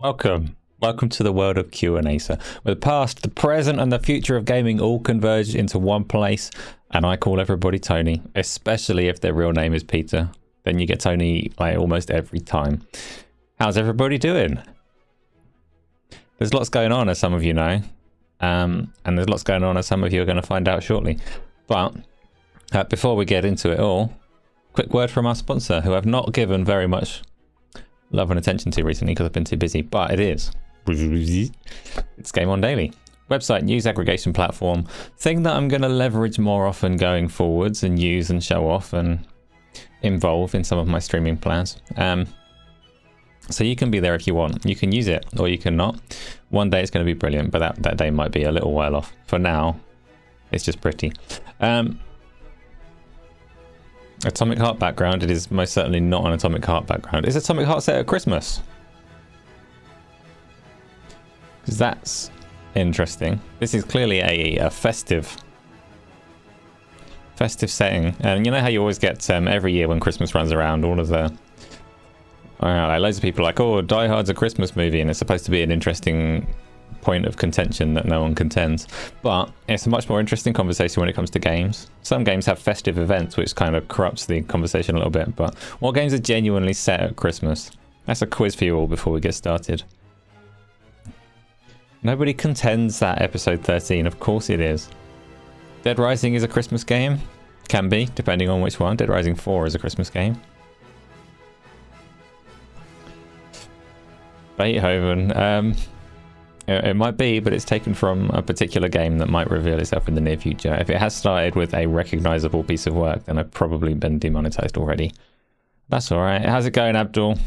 Welcome to the world of Q&Asa, where the past, the present and the future of gaming all converge into one place, and I call everybody Tony, especially if their real name is Peter. Then you get Tony like almost every time. How's everybody doing? There's lots going on, as some of you know, and there's lots going on, as some of you are going to find out shortly. But before we get into it all, quick word from our sponsor, who I've not given very much love and attention to recently because I've been too busy, but it is. It's Game On Daily. Website, news aggregation platform, thing that I'm going to leverage more often going forwards and use and show off and involve in some of my streaming plans. So you can be there if you want. You can use it or you can not. One day it's going to be brilliant, but that day might be a little while off. For now, it's just pretty. Atomic Heart background. It is most certainly not an Atomic Heart background. Is Atomic Heart set at Christmas? Because that's interesting. This is clearly a festive setting. And you know how you always get every year when Christmas runs around, all of the like loads of people are like, oh, Die Hard's a Christmas movie, and it's supposed to be an interesting point of contention that no one contends, but it's a much more interesting conversation when it comes to games. Some games have festive events which kind of corrupts the conversation a little bit, but what games are genuinely set at Christmas? That's a quiz for you all before we get started. Nobody contends that episode 13. Of course it is. Dead Rising is a Christmas game. Can be, depending on which one. Dead Rising 4 is a Christmas game. Beethoven. It might be, but it's taken from a particular game that might reveal itself in the near future. If it has started with a recognizable piece of work, then I've probably been demonetized already. That's alright. How's it going, Abdul?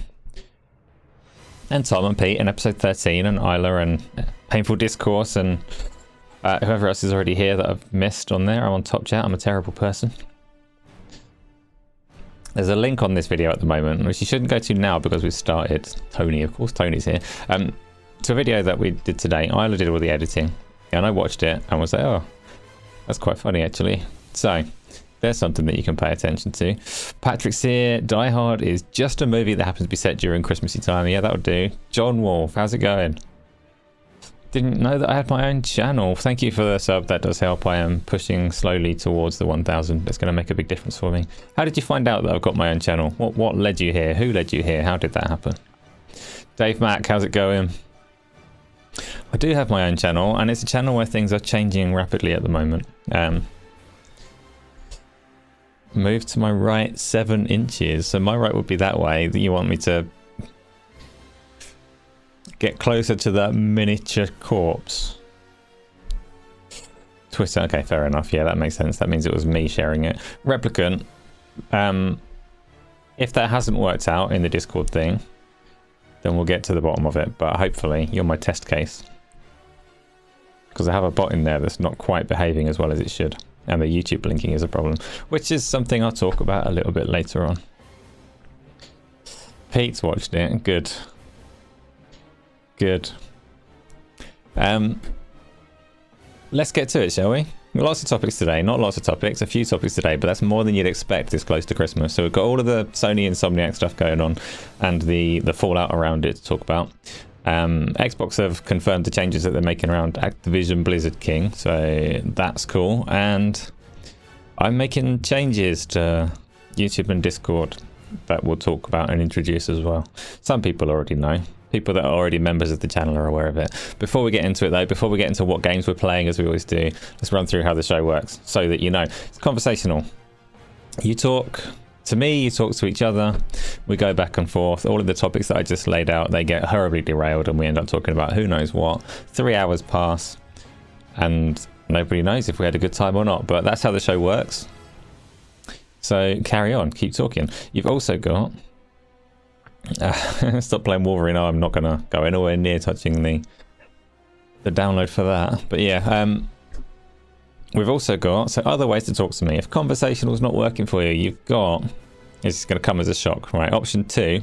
And Tom and Pete in episode 13, and Isla and Painful Discourse, and whoever else is already here that I've missed on there. I'm on Top Chat. I'm a terrible person. There's a link on this video at the moment, which you shouldn't go to now because we've started. Tony, of course, Tony's here. It's a video that we did today. Isla did all the editing, and I watched it and was like, oh, that's quite funny, actually. So there's something that you can pay attention to. Patrick's here. Die Hard is just a movie that happens to be set during Christmassy time. Yeah, that'll do. John Wolf, how's it going? Didn't know that I had my own channel. Thank you for the sub. That does help. I am pushing slowly towards the 1,000. It's going to make a big difference for me. How did you find out that I've got my own channel? What led you here? Who led you here? How did that happen? Dave Mack, how's it going? I do have my own channel, and it's a channel where things are changing rapidly at the moment. Move to my right 7 inches. So my right would be that way. That you want me to get closer to that miniature corpse. Twitter. Okay, fair enough. Yeah, that makes sense. That means it was me sharing it. Replicant. If that hasn't worked out in the Discord thing, then we'll get to the bottom of it. But hopefully you're my test case, because I have a bot in there that's not quite behaving as well as it should, and the YouTube blinking is a problem, which is something I'll talk about a little bit later on. Pete's watched it. Good. Let's get to it, shall we? Lots of topics today. Not lots of topics, a few topics today, but that's more than you'd expect this close to Christmas. So we've got all of the Sony Insomniac stuff going on and the fallout around it to talk about. Xbox have confirmed the changes that they're making around Activision Blizzard King, so that's cool. And I'm making changes to YouTube and Discord that we'll talk about and introduce as well. Some people already know. People that are already members of the channel are aware of it. Before we get into it though, before we get into what games we're playing, as we always do, let's run through how the show works so that you know. It's conversational. You talk to me, you talk to each other, we go back and forth. All of the topics that I just laid out, they get horribly derailed and we end up talking about who knows what. 3 hours pass and nobody knows if we had a good time or not, but that's how the show works. So carry on, keep talking. You've also got stop playing Wolverine. I'm not gonna go anywhere near touching the download for that, but yeah, we've also got other ways to talk to me. If conversational's not working for you, you've got, it's going to come as a shock, right? Option 2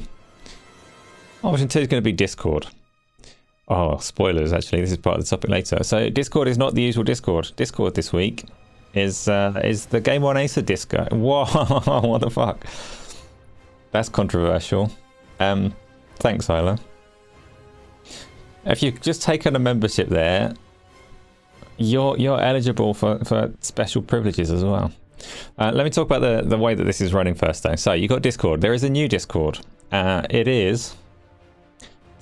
is going to be Discord. Oh, spoilers, actually, this is part of the topic later. So Discord is not the usual Discord. Discord this week is the Game On Asa Disco. Whoa, what the fuck? That's controversial. Thanks, Isla. If you've just taken a membership there, you're eligible for special privileges as well. Let me talk about the way that this is running first though. So you got Discord. There is a new Discord. It is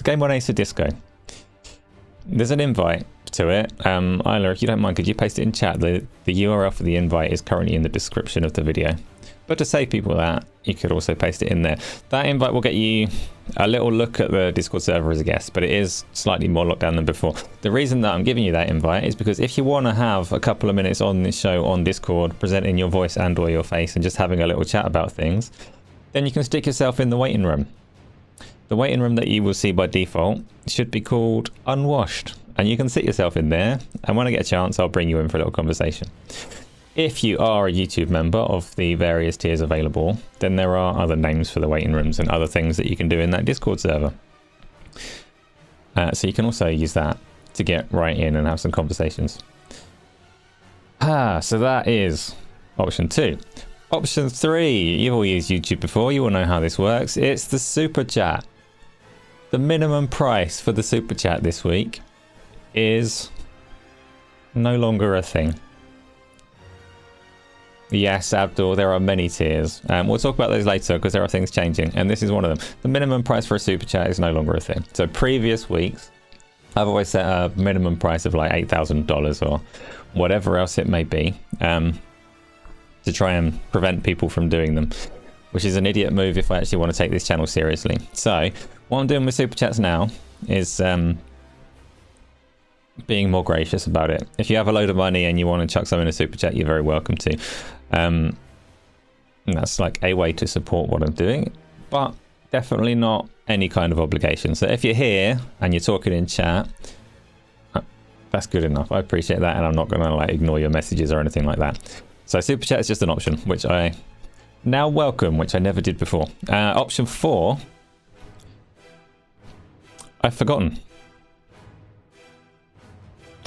Q&Asa Disco. There's an invite to it. Isla, if you don't mind, could you paste it in chat? The URL for the invite is currently in the description of the video. But to save people that, you could also paste it in there. That invite will get you a little look at the Discord server as a guest, but it is slightly more locked down than before. The reason that I'm giving you that invite is because if you want to have a couple of minutes on this show on Discord, presenting your voice and or your face and just having a little chat about things, then you can stick yourself in the waiting room. The waiting room that you will see by default should be called Unwashed, and you can sit yourself in there, and when I get a chance, I'll bring you in for a little conversation. If you are a YouTube member of the various tiers available, then there are other names for the waiting rooms and other things that you can do in that Discord server. So you can also use that to get right in and have some conversations. So that is option 2. Option 3, you've all used YouTube before, you all know how this works. It's the super chat. The minimum price for the super chat this week is no longer a thing. Yes, Abdul, there are many tiers. We'll talk about those later because there are things changing, and this is one of them. The minimum price for a super chat is no longer a thing. So previous weeks, I've always set a minimum price of like $8,000 or whatever else it may be, to try and prevent people from doing them, which is an idiot move if I actually want to take this channel seriously. So what I'm doing with super chats now is being more gracious about it. If you have a load of money and you want to chuck something in a super chat, you're very welcome to. And that's like a way to support what I'm doing, but definitely not any kind of obligation. So if you're here and you're talking in chat, that's good enough. I appreciate that, and I'm not going to like ignore your messages or anything like that. So super chat is just an option, which I now welcome, which I never did before. Option 4, I've forgotten.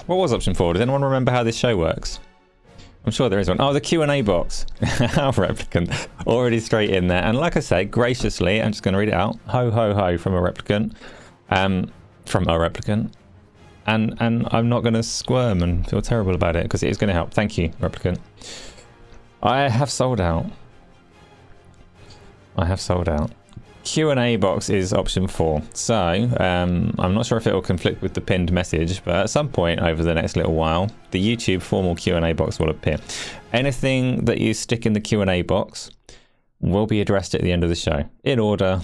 What was option 4? Does anyone remember how this show works? I'm sure there is one. Oh, the Q&A box. Our replicant already straight in there. And like I say, graciously, I'm just going to read it out. Ho, ho, ho from a replicant. And I'm not going to squirm and feel terrible about it because it is going to help. Thank you, replicant. I have sold out. Q&A box is option 4. So I'm not sure if it will conflict with the pinned message, but at some point over the next little while, the YouTube formal Q&A box will appear. Anything that you stick in the Q&A box will be addressed at the end of the show in order.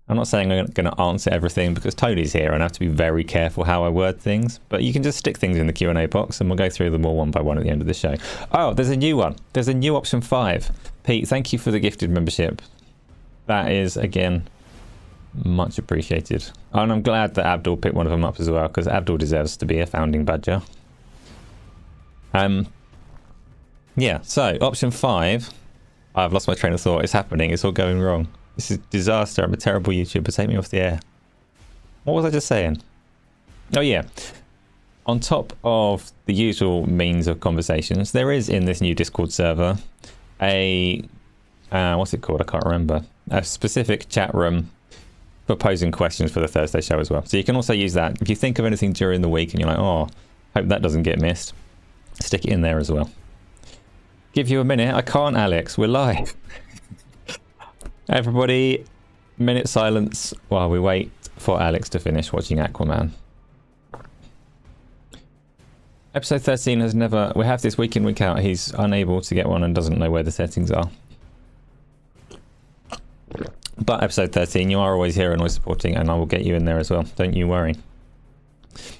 I'm not saying I'm going to answer everything because Tony's here and I have to be very careful how I word things, but you can just stick things in the Q&A box and we'll go through them all one by one at the end of the show. Oh, there's a new one. There's a new option 5. Pete, thank you for the gifted membership. That is, again, much appreciated. Oh, and I'm glad that Abdul picked one of them up as well, because Abdul deserves to be a founding badger. Yeah, so option 5. I've lost my train of thought. It's happening. It's all going wrong. This is disaster. I'm a terrible YouTuber. Take me off the air. What was I just saying? Oh, yeah. On top of the usual means of conversations, there is in this new Discord server a... what's it called? I can't remember. A specific chat room for posing questions for the Thursday show as well. So you can also use that. If you think of anything during the week and you're like, oh, hope that doesn't get missed, stick it in there as well. Give you a minute. I can't, Alex. We're live. Everybody, minute silence while we wait for Alex to finish watching Aquaman. Episode 13 has never... We have this week in, week out. He's unable to get one and doesn't know where the settings are. But episode 13, you are always here and always supporting, and I will get you in there as well. Don't you worry.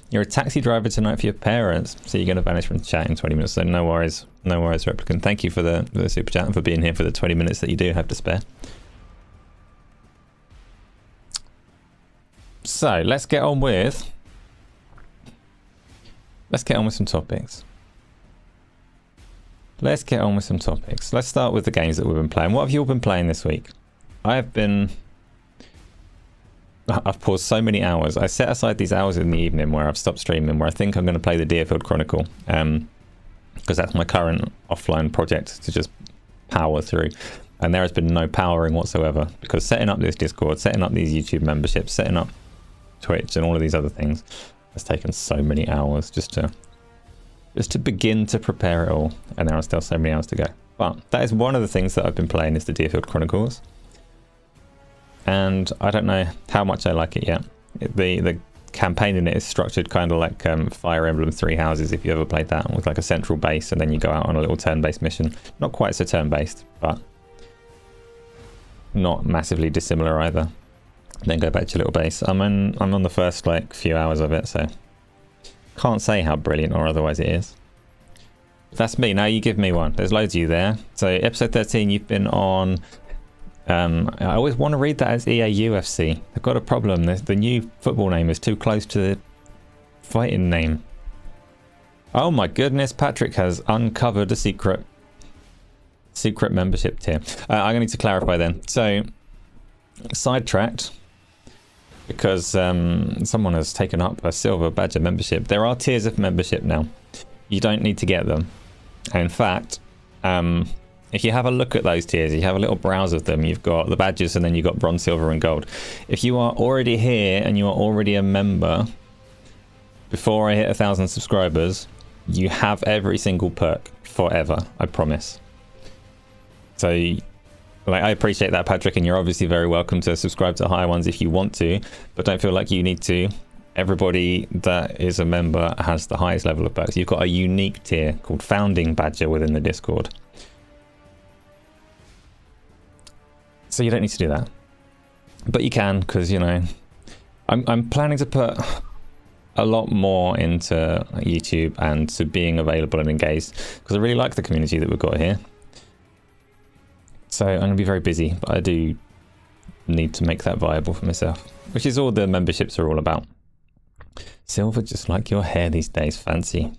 You're a taxi driver tonight for your parents, so you're going to vanish from the chat in 20 minutes. So no worries, replicant. Thank you for the super chat and for being here for the 20 minutes that you do have to spare. So let's get on with some topics. Let's start with the games that we've been playing. What have you all been playing this week? I've paused so many hours. I set aside these hours in the evening where I've stopped streaming, where I think I'm going to play the Deerfield Chronicle, because that's my current offline project to just power through. And there has been no powering whatsoever, because setting up this Discord, setting up these YouTube memberships, setting up Twitch and all of these other things. It's taken so many hours just to begin to prepare it all, and there are still so many hours to go. But that is one of the things that I've been playing, is the Deerfield Chronicles, and I don't know how much I like it yet. The campaign in it is structured kind of like Fire Emblem Three Houses, if you ever played that, with like a central base and then you go out on a little turn-based mission. Not quite so turn-based, but not massively dissimilar either. Then go back to your little base. I'm on the first like few hours of it, so can't say how brilliant or otherwise it is. That's me. Now you give me one. There's loads of you there. So episode 13, you've been on. I always want to read that as EA UFC. They've got a problem. The new football name is too close to the fighting name. Oh my goodness, Patrick has uncovered a secret membership tier. I'm going to need to clarify then. So, sidetracked, because someone has taken up a silver badger membership. There are tiers of membership now. You don't need to get them. And in fact, if you have a look at those tiers, you have a little browse of them, you've got the badges and then you've got bronze, silver and gold. If you are already here and you are already a member, before I hit 1,000 subscribers, you have every single perk forever, I promise. So, like, I appreciate that, Patrick, and you're obviously very welcome to subscribe to higher ones if you want to, but don't feel like you need to. Everybody that is a member has the highest level of perks. You've got a unique tier called Founding Badger within the Discord. So you don't need to do that. But you can, because, you know, I'm planning to put a lot more into YouTube and to being available and engaged, because I really like the community that we've got here. So I'm going to be very busy, but I do need to make that viable for myself, which is all the memberships are all about. Silver, just like your hair these days, fancy.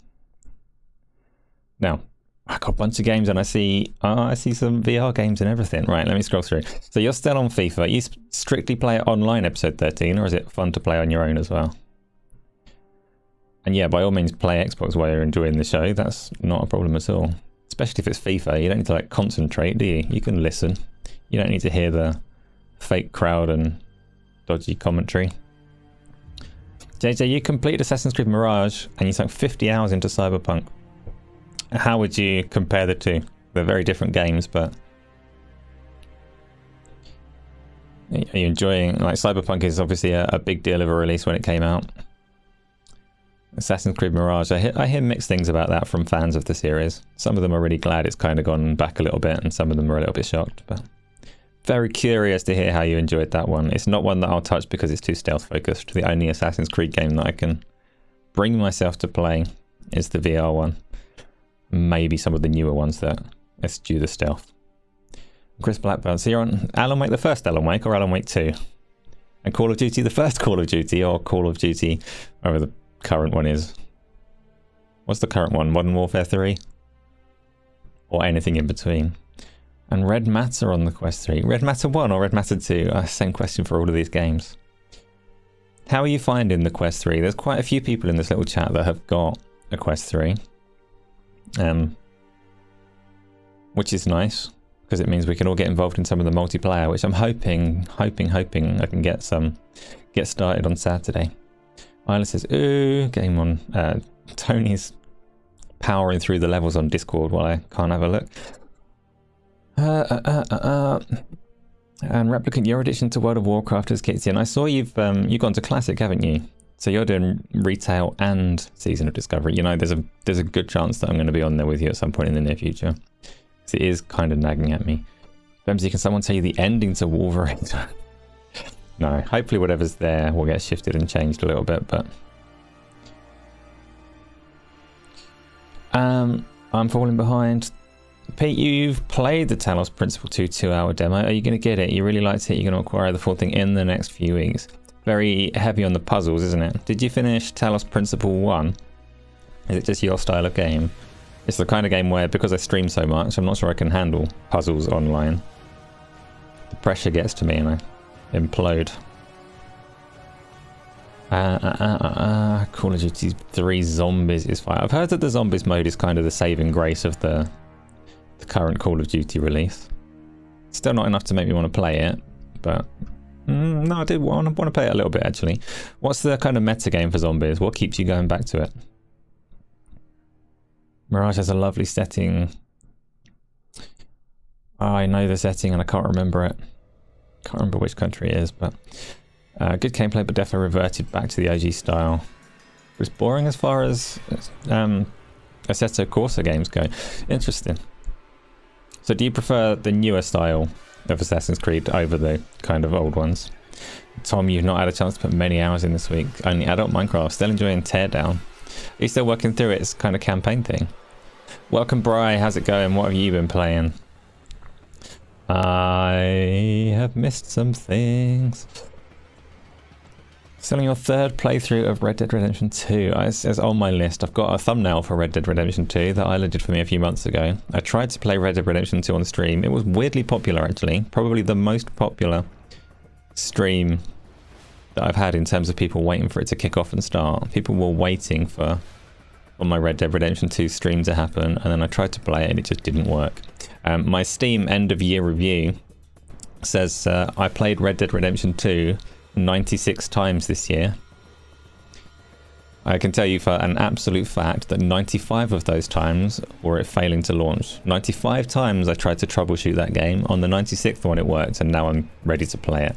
Now, I got a bunch of games and I see some VR games and everything. Right, let me scroll through. So you're still on FIFA. You strictly play it online, episode 13, or is it fun to play on your own as well? And yeah, by all means, play Xbox while you're enjoying the show. That's not a problem at all. Especially if it's FIFA, you don't need to like concentrate, do you? You can listen. You don't need to hear the fake crowd and dodgy commentary. JJ, you completed Assassin's Creed Mirage and you sunk 50 hours into Cyberpunk. How would you compare the two? They're very different games, but are you enjoying, like, Cyberpunk is obviously a big deal of a release when it came out. Assassin's Creed Mirage, I hear mixed things about that from fans of the series. Some of them are really glad it's kind of gone back a little bit, and some of them are a little bit shocked, but very curious to hear how you enjoyed that one. It's not one that I'll touch because it's too stealth focused. The only Assassin's Creed game that I can bring myself to play is the VR one. Maybe some of the newer ones that eschew the stealth. Chris Blackburn, so you're on Alan Wake, the first Alan Wake, or Alan Wake 2? And Call of Duty, the first Call of Duty, or Call of Duty, whatever the current one is. What's the current one? Modern Warfare 3? Or anything in between? And Red Matter on the Quest 3. Red Matter 1 or Red Matter 2? Same question for all of these games. How are you finding the Quest 3? There's quite a few people in this little chat that have got a Quest 3. Which is nice, because it means we can all get involved in some of the multiplayer, which I'm hoping I can get started on Saturday. Isla says, ooh, game on. Tony's powering through the levels on Discord while I can't have a look. And Replicant, your addiction to World of Warcraft has kicked in. I saw you've gone to Classic, haven't you? So you're doing retail and Season of Discovery. You know, there's a good chance that I'm going to be on there with you at some point in the near future. Because it is kind of nagging at me. Bemsy, can someone tell you the ending to Wolverine? No, hopefully whatever's there will get shifted and changed a little bit, but... I'm falling behind. Pete, you've played the Talos Principle 2 2-hour demo. Are you going to get it? You really liked it. You're going to acquire the full thing in the next few weeks. Very heavy on the puzzles, isn't it? Did you finish Talos Principle 1? Is it just your style of game? It's the kind of game where, because I stream so much, I'm not sure I can handle puzzles online. The pressure gets to me and I implode. Call of Duty 3 Zombies is fire. I've heard that the Zombies mode is kind of the saving grace of the current Call of Duty release. Still not enough to make me want to play it, but No, I do want to play it a little bit, actually. What's the kind of meta game for zombies? What keeps you going back to it? Mirage has a lovely setting. Oh, I know the setting and I can't remember it. Can't remember which country it is, but good gameplay, but definitely reverted back to the OG style. It's boring as far as Assetto Corsa games go. Interesting. So do you prefer the newer style of Assassin's Creed over the kind of old ones? Tom, you've not had a chance to put many hours in this week. Only adult Minecraft. Still enjoying Teardown. Are you still working through its kind of campaign thing? Welcome, Bri. How's it going? What have you been playing? I have missed some things. Still on your third playthrough of Red Dead Redemption 2. It's on my list. I've got a thumbnail for Red Dead Redemption 2 that Isla did for me a few months ago. I tried to play Red Dead Redemption 2 on stream. It was weirdly popular, actually. Probably the most popular stream that I've had in terms of people waiting for it to kick off and start. People were waiting for my Red Dead Redemption 2 stream to happen, and then I tried to play it and it just didn't work. My Steam end of year review says I played Red Dead Redemption 2 96 times this year. I can tell you for an absolute fact that 95 of those times were it failing to launch. 95 times I tried to troubleshoot that game. On the 96th one it worked, and now I'm ready to play it.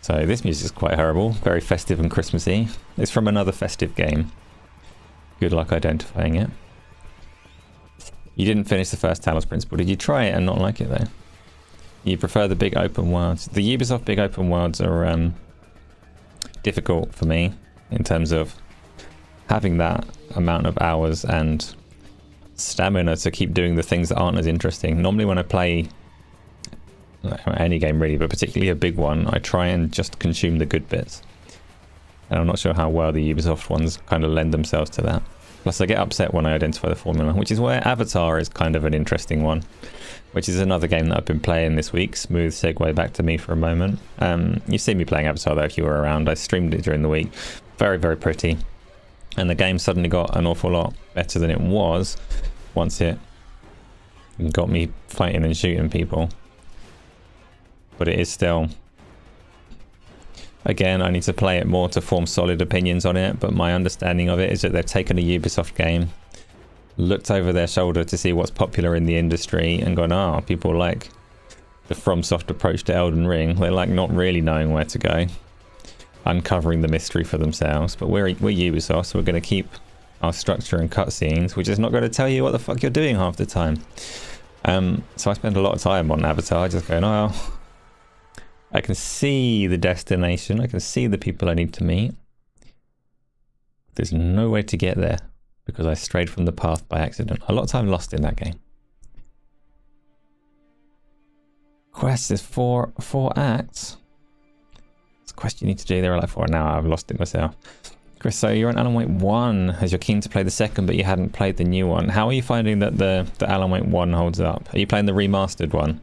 So this music is quite horrible, very festive and Christmassy. It's from another festive game. Good luck identifying it. You didn't finish the first Talos Principle. Did you try it and not like it though? You prefer the big open worlds. The Ubisoft big open worlds are difficult for me in terms of having that amount of hours and stamina to keep doing the things that aren't as interesting. Normally when I play any game really, but particularly a big one, I try and just consume the good bits. And I'm not sure how well the Ubisoft ones kind of lend themselves to that. Plus I get upset when I identify the formula, which is where Avatar is kind of an interesting one, which is another game that I've been playing this week. Smooth segue back to me for a moment. You've seen me playing Avatar though if you were around. I streamed it during the week. Very, very pretty. And the game suddenly got an awful lot better than it was once it got me fighting and shooting people. But it is still... Again, I need to play it more to form solid opinions on it, but my understanding of it is that they've taken a Ubisoft game, looked over their shoulder to see what's popular in the industry and gone, people like the FromSoft approach to Elden Ring. They like not really knowing where to go, uncovering the mystery for themselves. But we're Ubisoft, so we're going to keep our structure and cutscenes, which is not going to tell you what the fuck you're doing half the time. So I spend a lot of time on Avatar just going, I can see the destination, I can see the people I need to meet. There's no way to get there because I strayed from the path by accident. A lot of time lost in that game. Quest is four acts. It's a quest you need to do. There are like 4 now. I've lost it myself. Chris, so you're on Alan Wake 1 as you're keen to play the second, but you hadn't played the new one. How are you finding that the Alan Wake 1 holds up? Are you playing the remastered one?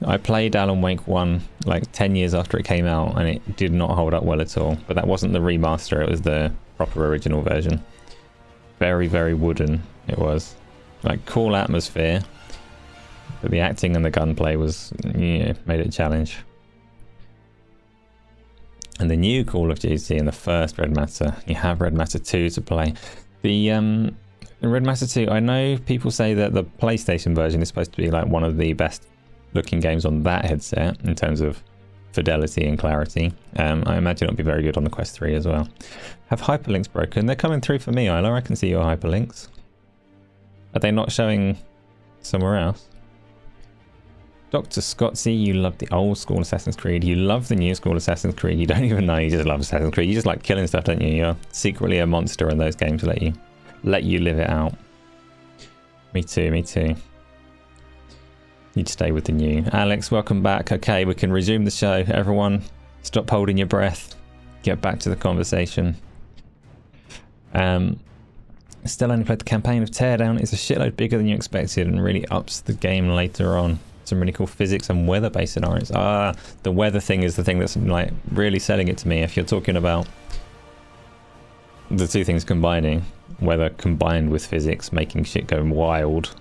I played Alan Wake 1 like 10 years after it came out and it did not hold up well at all. But that wasn't the remaster, it was the proper original version. Very, very wooden it was. Like cool atmosphere. But the acting and the gunplay was, made it a challenge. And the new Call of Duty and the first Red Matter, you have Red Matter 2 to play. The Red Matter 2, I know people say that the PlayStation version is supposed to be like one of the best looking games on that headset in terms of fidelity and clarity. I imagine it'll be very good on the Quest 3 as well. Have hyperlinks broken? They're coming through for me, Isla. I can see your hyperlinks. Are they not showing somewhere else? Dr. Scottsy, you love the old school Assassin's Creed. You love the new school Assassin's Creed. You don't even know you just love Assassin's Creed. You just like killing stuff, don't you? You're secretly a monster and those games let you live it out. Me too, me too. You'd stay with the new. Alex, welcome back. Okay, we can resume the show. Everyone, stop holding your breath. Get back to the conversation. Still only played the campaign of Teardown. It's a shitload bigger than you expected and really ups the game later on. Some really cool physics and weather-based scenarios. The weather thing is the thing that's like really selling it to me. If you're talking about the two things combining, weather combined with physics, making shit go wild,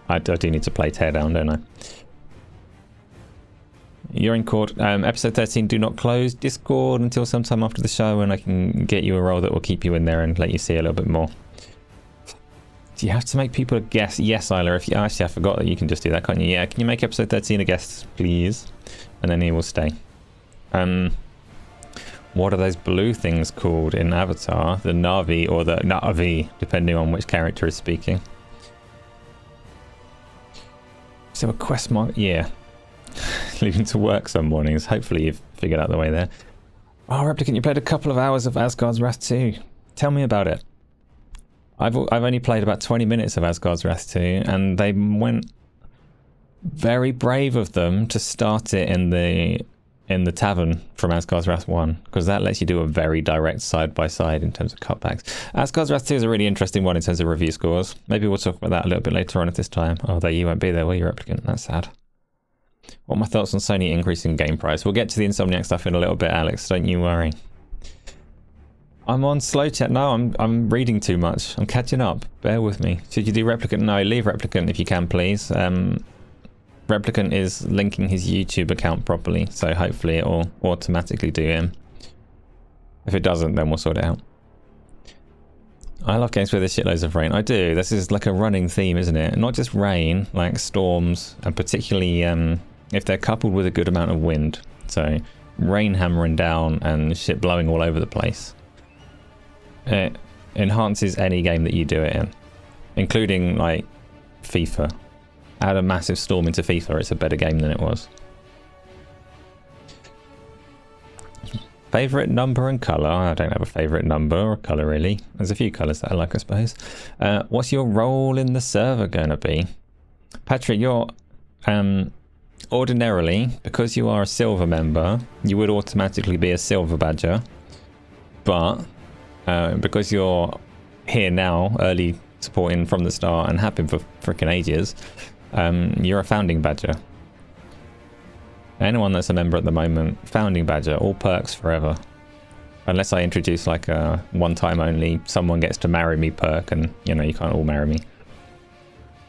I do need to play Teardown, don't I? You're in court. Episode 13, do not close Discord until sometime after the show, and I can get you a role that will keep you in there and let you see a little bit more. Do you have to make people a guest? Yes, Isla. If you actually, I forgot that you can just do that, can't you? Yeah, can you make episode 13 a guest, please? And then he will stay. What are those blue things called in Avatar? The Na'vi or the Na'vi, depending on which character is speaking. So a quest mark? Yeah. Leaving to work some mornings. Hopefully you've figured out the way there. Oh, Replicant, you played a couple of hours of Asgard's Wrath 2. Tell me about it. I've only played about 20 minutes of Asgard's Wrath 2, and they went very brave of them to start it in the tavern from Asgard's Wrath 1, because that lets you do a very direct side-by-side in terms of cutbacks. Asgard's Wrath 2 is a really interesting one in terms of review scores. Maybe we'll talk about that a little bit later on at this time. Although you won't be there, will you, Replicant? That's sad. What are my thoughts on Sony increasing game price? We'll get to the Insomniac stuff in a little bit, Alex. Don't you worry. I'm on slow chat. No, I'm reading too much. I'm catching up. Bear with me. Should you do Replicant? No, leave Replicant if you can, please. Replicant is linking his YouTube account properly, so hopefully it will automatically do him. If it doesn't, then we'll sort it out. I love games where there's shitloads of rain. I do. This is like a running theme, isn't it? Not just rain, like storms, and particularly if they're coupled with a good amount of wind. So rain hammering down and shit blowing all over the place. It enhances any game that you do it in, including like FIFA. Add a massive storm into FIFA, it's a better game than it was. Favorite number and color? I don't have a favorite number or color really. There's a few colors that I like, I suppose. What's your role in the server going to be? Patrick, you're ordinarily, because you are a silver member, you would automatically be a silver badger. But because you're here now, early supporting from the start and have been for freaking ages, you're a founding badger. Anyone that's a member at the moment, founding badger, all perks forever. Unless I introduce like a one-time only, someone gets to marry me perk, and you know, you can't all marry me.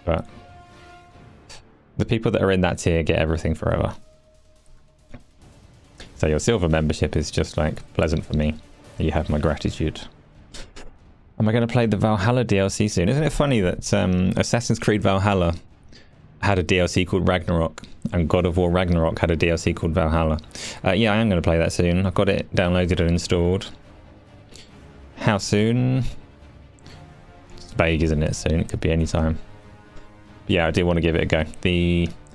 But the people that are in that tier get everything forever. So your silver membership is just like pleasant for me. You have my gratitude. Am I going to play the Valhalla DLC soon? Isn't it funny that Assassin's Creed Valhalla had a DLC called Ragnarok, and God of War Ragnarok had a DLC called Valhalla? Yeah, I am going to play that soon. I've got it downloaded and installed. How soon? It's vague, isn't it? Soon. It could be any time. Yeah, I do want to give it a go.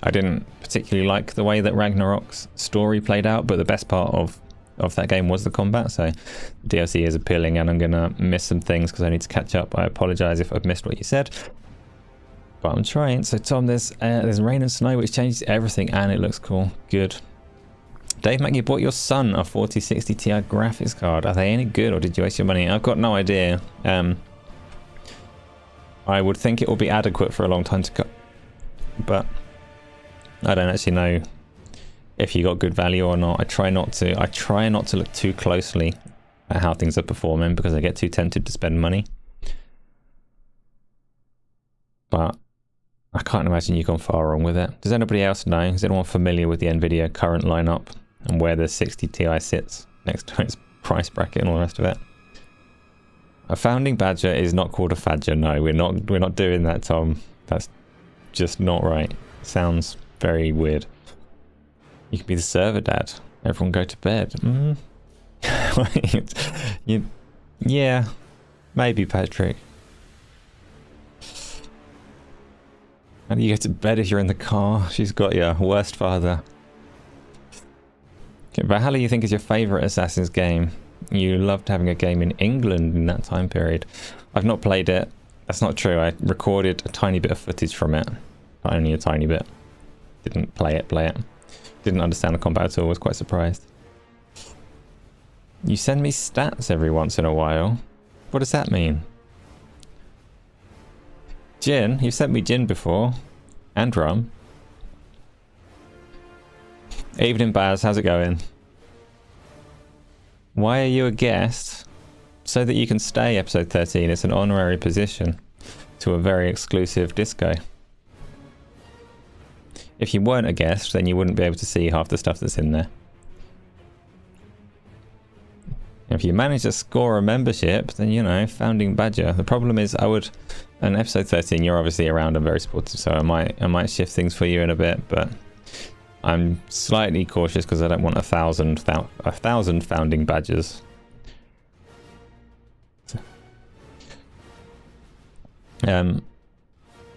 I didn't particularly like the way that Ragnarok's story played out, but the best part of that game was the combat, so DLC is appealing, and I'm gonna miss some things because I need to catch up. I apologize if I've missed what you said, but I'm trying. So Tom, there's rain and snow, which changes everything, and it looks cool. Good. Dave Mack, you bought your son a 4060 Ti graphics card. Are they any good, or did you waste your money? I've got no idea. I would think it will be adequate for a long time to come, but I don't actually know if you got good value or not. I try not to look too closely at how things are performing because I get too tempted to spend money. But I can't imagine you've gone far wrong with it. Does anybody else know? Is anyone familiar with the Nvidia current lineup and where the 60 Ti sits next to its price bracket and all the rest of it? A founding badger is not called a fadger. No, we're not doing that, Tom. That's just not right. Sounds very weird. You could be the server dad. Everyone go to bed. Yeah, maybe, Patrick. How do you go to bed if you're in the car? She's got your worst father. Okay, Valhalla, you think is your favourite Assassin's game? You loved having a game in England in that time period. I've not played it. That's not true. I recorded a tiny bit of footage from it. Only a tiny bit. Didn't play it. Didn't understand the combat at all. Was quite surprised. You send me stats every once in a while. What does that mean? Gin? You've sent me gin before. And rum. Evening Baz, how's it going? Why are you a guest? So that you can stay episode 13. It's an honorary position to a very exclusive disco. If you weren't a guest, then you wouldn't be able to see half the stuff that's in there. If you manage to score a membership, then, you know, founding badger. The problem is in episode 13, you're obviously around and very supportive, so I might shift things for you in a bit, but I'm slightly cautious because I don't want a thousand founding badgers.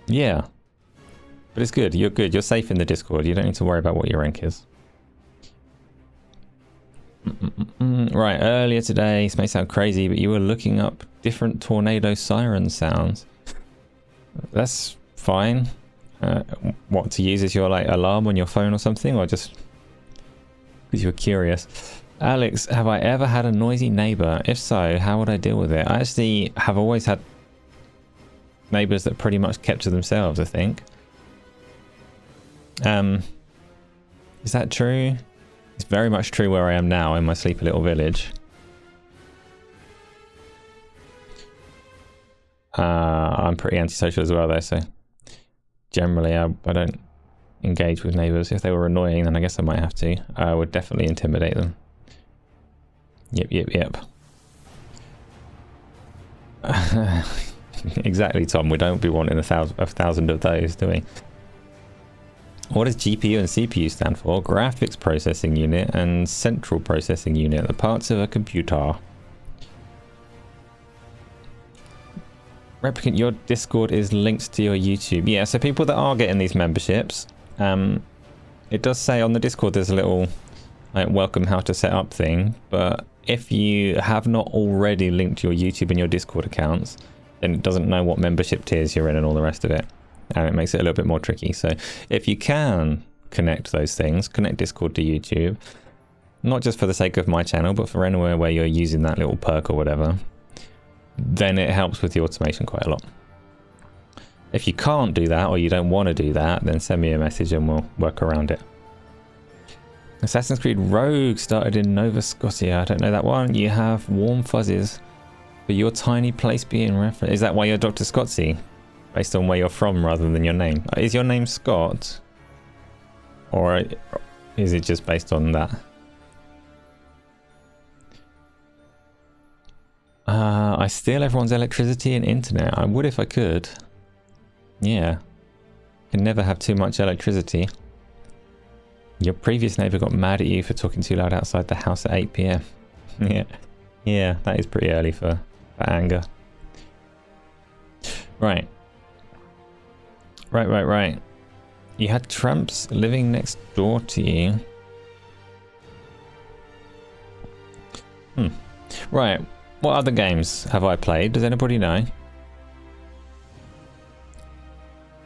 Yeah, but it's good. You're good. You're safe in the Discord. You don't need to worry about what your rank is. Right, earlier today, this may sound crazy, but you were looking up different tornado siren sounds. That's fine. What, to use as your like alarm on your phone or something, or just because you were curious? Alex, have I ever had a noisy neighbor? If so, how would I deal with it? I actually have always had neighbors that pretty much kept to themselves, I think. Is that true? It's very much true where I am now in my sleepy little village. I'm pretty antisocial as well though, so generally I don't engage with neighbours. If they were annoying, then I guess I might have to. I would definitely intimidate them. Yep. Exactly, Tom. We don't be wanting a thousand of those, do we? What does GPU and CPU stand for? Graphics processing unit and central processing unit, the parts of a computer. Replicant, your Discord is linked to your YouTube. Yeah, so people that are getting these memberships, it does say on the Discord there's a little like welcome how to set up thing, but if you have not already linked your YouTube and your Discord accounts, then it doesn't know what membership tiers you're in and all the rest of it. And it makes it a little bit more tricky. So if you can connect those things, connect Discord to YouTube, not just for the sake of my channel, but for anywhere where you're using that little perk or whatever, then it helps with the automation quite a lot. If you can't do that, or you don't want to do that, then send me a message and we'll work around it. Assassin's Creed Rogue started in Nova Scotia. I don't know that one. You have warm fuzzies for your tiny place being referenced. Is that why you're Dr. Scottsy? Based on where you're from rather than your name. Is your name Scott? Or is it just based on that? I steal everyone's electricity and internet. I would if I could. Yeah. Can never have too much electricity. Your previous neighbour got mad at you for talking too loud outside the house at 8 PM. Yeah, that is pretty early for anger. Right. You had tramps living next door to you. Right. What other games have I played? Does anybody know?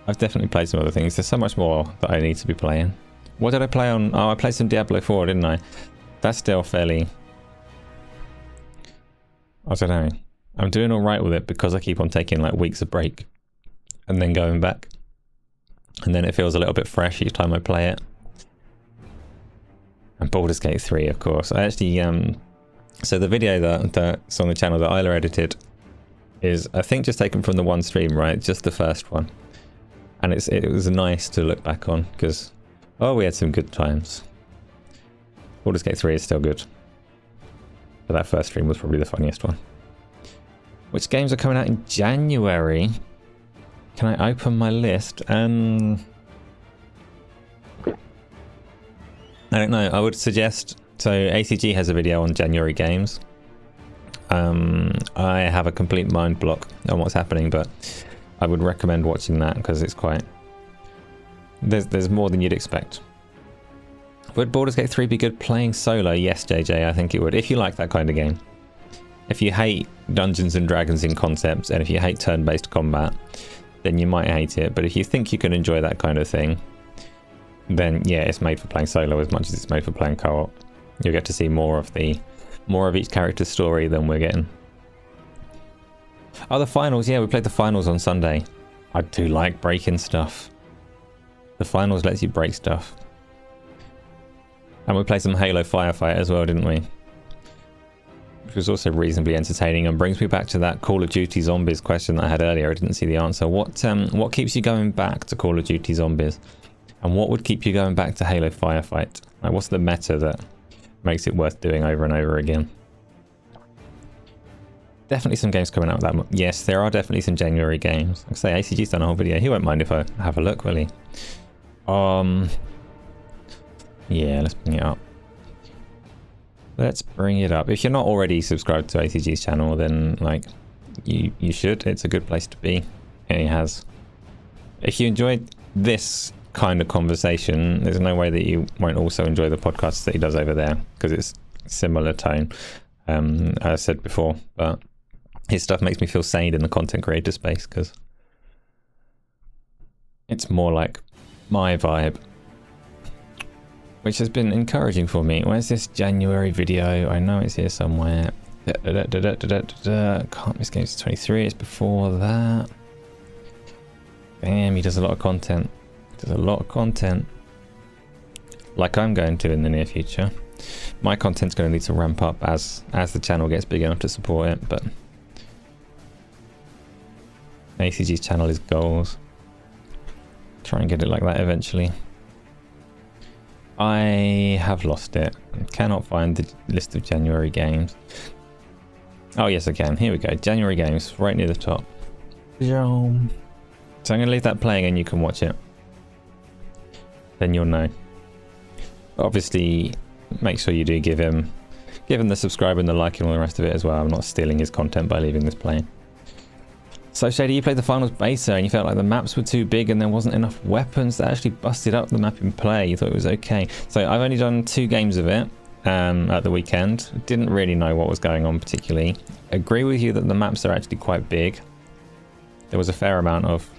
I've definitely played some other things. There's so much more that I need to be playing. What did I play on? Oh, I played some Diablo 4, didn't I? That's still fairly... I don't know. I'm doing alright with it because I keep on taking like weeks of break and then going back. And then it feels a little bit fresh each time I play it. And Baldur's Gate 3, of course. I actually, so the video that's on the channel that Isla edited is, I think, just taken from the one stream, right? Just the first one. And it was nice to look back on because, oh, we had some good times. Baldur's Gate 3 is still good. But that first stream was probably the funniest one. Which games are coming out in January? Can I open my list? I don't know. I would suggest... So ACG has a video on January games. I have a complete mind block on what's happening, but I would recommend watching that because it's quite... There's more than you'd expect. Would Baldur's Gate 3 be good playing solo? Yes, JJ, I think it would. If you like that kind of game. If you hate Dungeons and Dragons in concept, and if you hate turn-based combat, then you might hate it. But if you think you can enjoy that kind of thing, then yeah, it's made for playing solo as much as it's made for playing co-op. You'll get to see more of each character's story than we're getting. Oh, the finals. Yeah, we played the finals on Sunday. I do like breaking stuff. The finals lets you break stuff. And we played some Halo Firefight as well, didn't we? Which was also reasonably entertaining and brings me back to that Call of Duty Zombies question that I had earlier. I didn't see the answer. What keeps you going back to Call of Duty Zombies? And what would keep you going back to Halo Firefight? Like, what's the meta that makes it worth doing over and over again? Definitely some games coming out that month. Yes, there are definitely some January games. Like I say, ACG's done a whole video. He won't mind if I have a look, will he? Yeah, let's bring it up. Let's bring it up. If you're not already subscribed to ACG's channel, then like you should. It's a good place to be. And he has. If you enjoyed this kind of conversation, there's no way that you won't also enjoy the podcasts that he does over there, because it's similar tone, as I said before. But his stuff makes me feel sane in the content creator space, because it's more like my vibe, which has been encouraging for me. Where's this January video? I know it's here somewhere. Can't miss games 23. It's before that. Damn, he does a lot of content. There's a lot of content, like I'm going to in the near future. My content's going to need to ramp up as the channel gets big enough to support it, but ACG's channel is goals. Try and get it like that eventually. I have lost it. Cannot find the list of January games. Oh yes, I can. Here we go. January games, right near the top. So I'm going to leave that playing and you can watch it. Then you'll know. Obviously, make sure you do give him the subscribe and the like and all the rest of it as well. I'm not stealing his content by leaving this playing. So Shady, you played the finals beta and you felt like the maps were too big and there wasn't enough weapons that actually busted up the map in play. You thought it was okay. So I've only done 2 games of it at the weekend. Didn't really know what was going on particularly. Agree with you that the maps are actually quite big. There was a fair amount of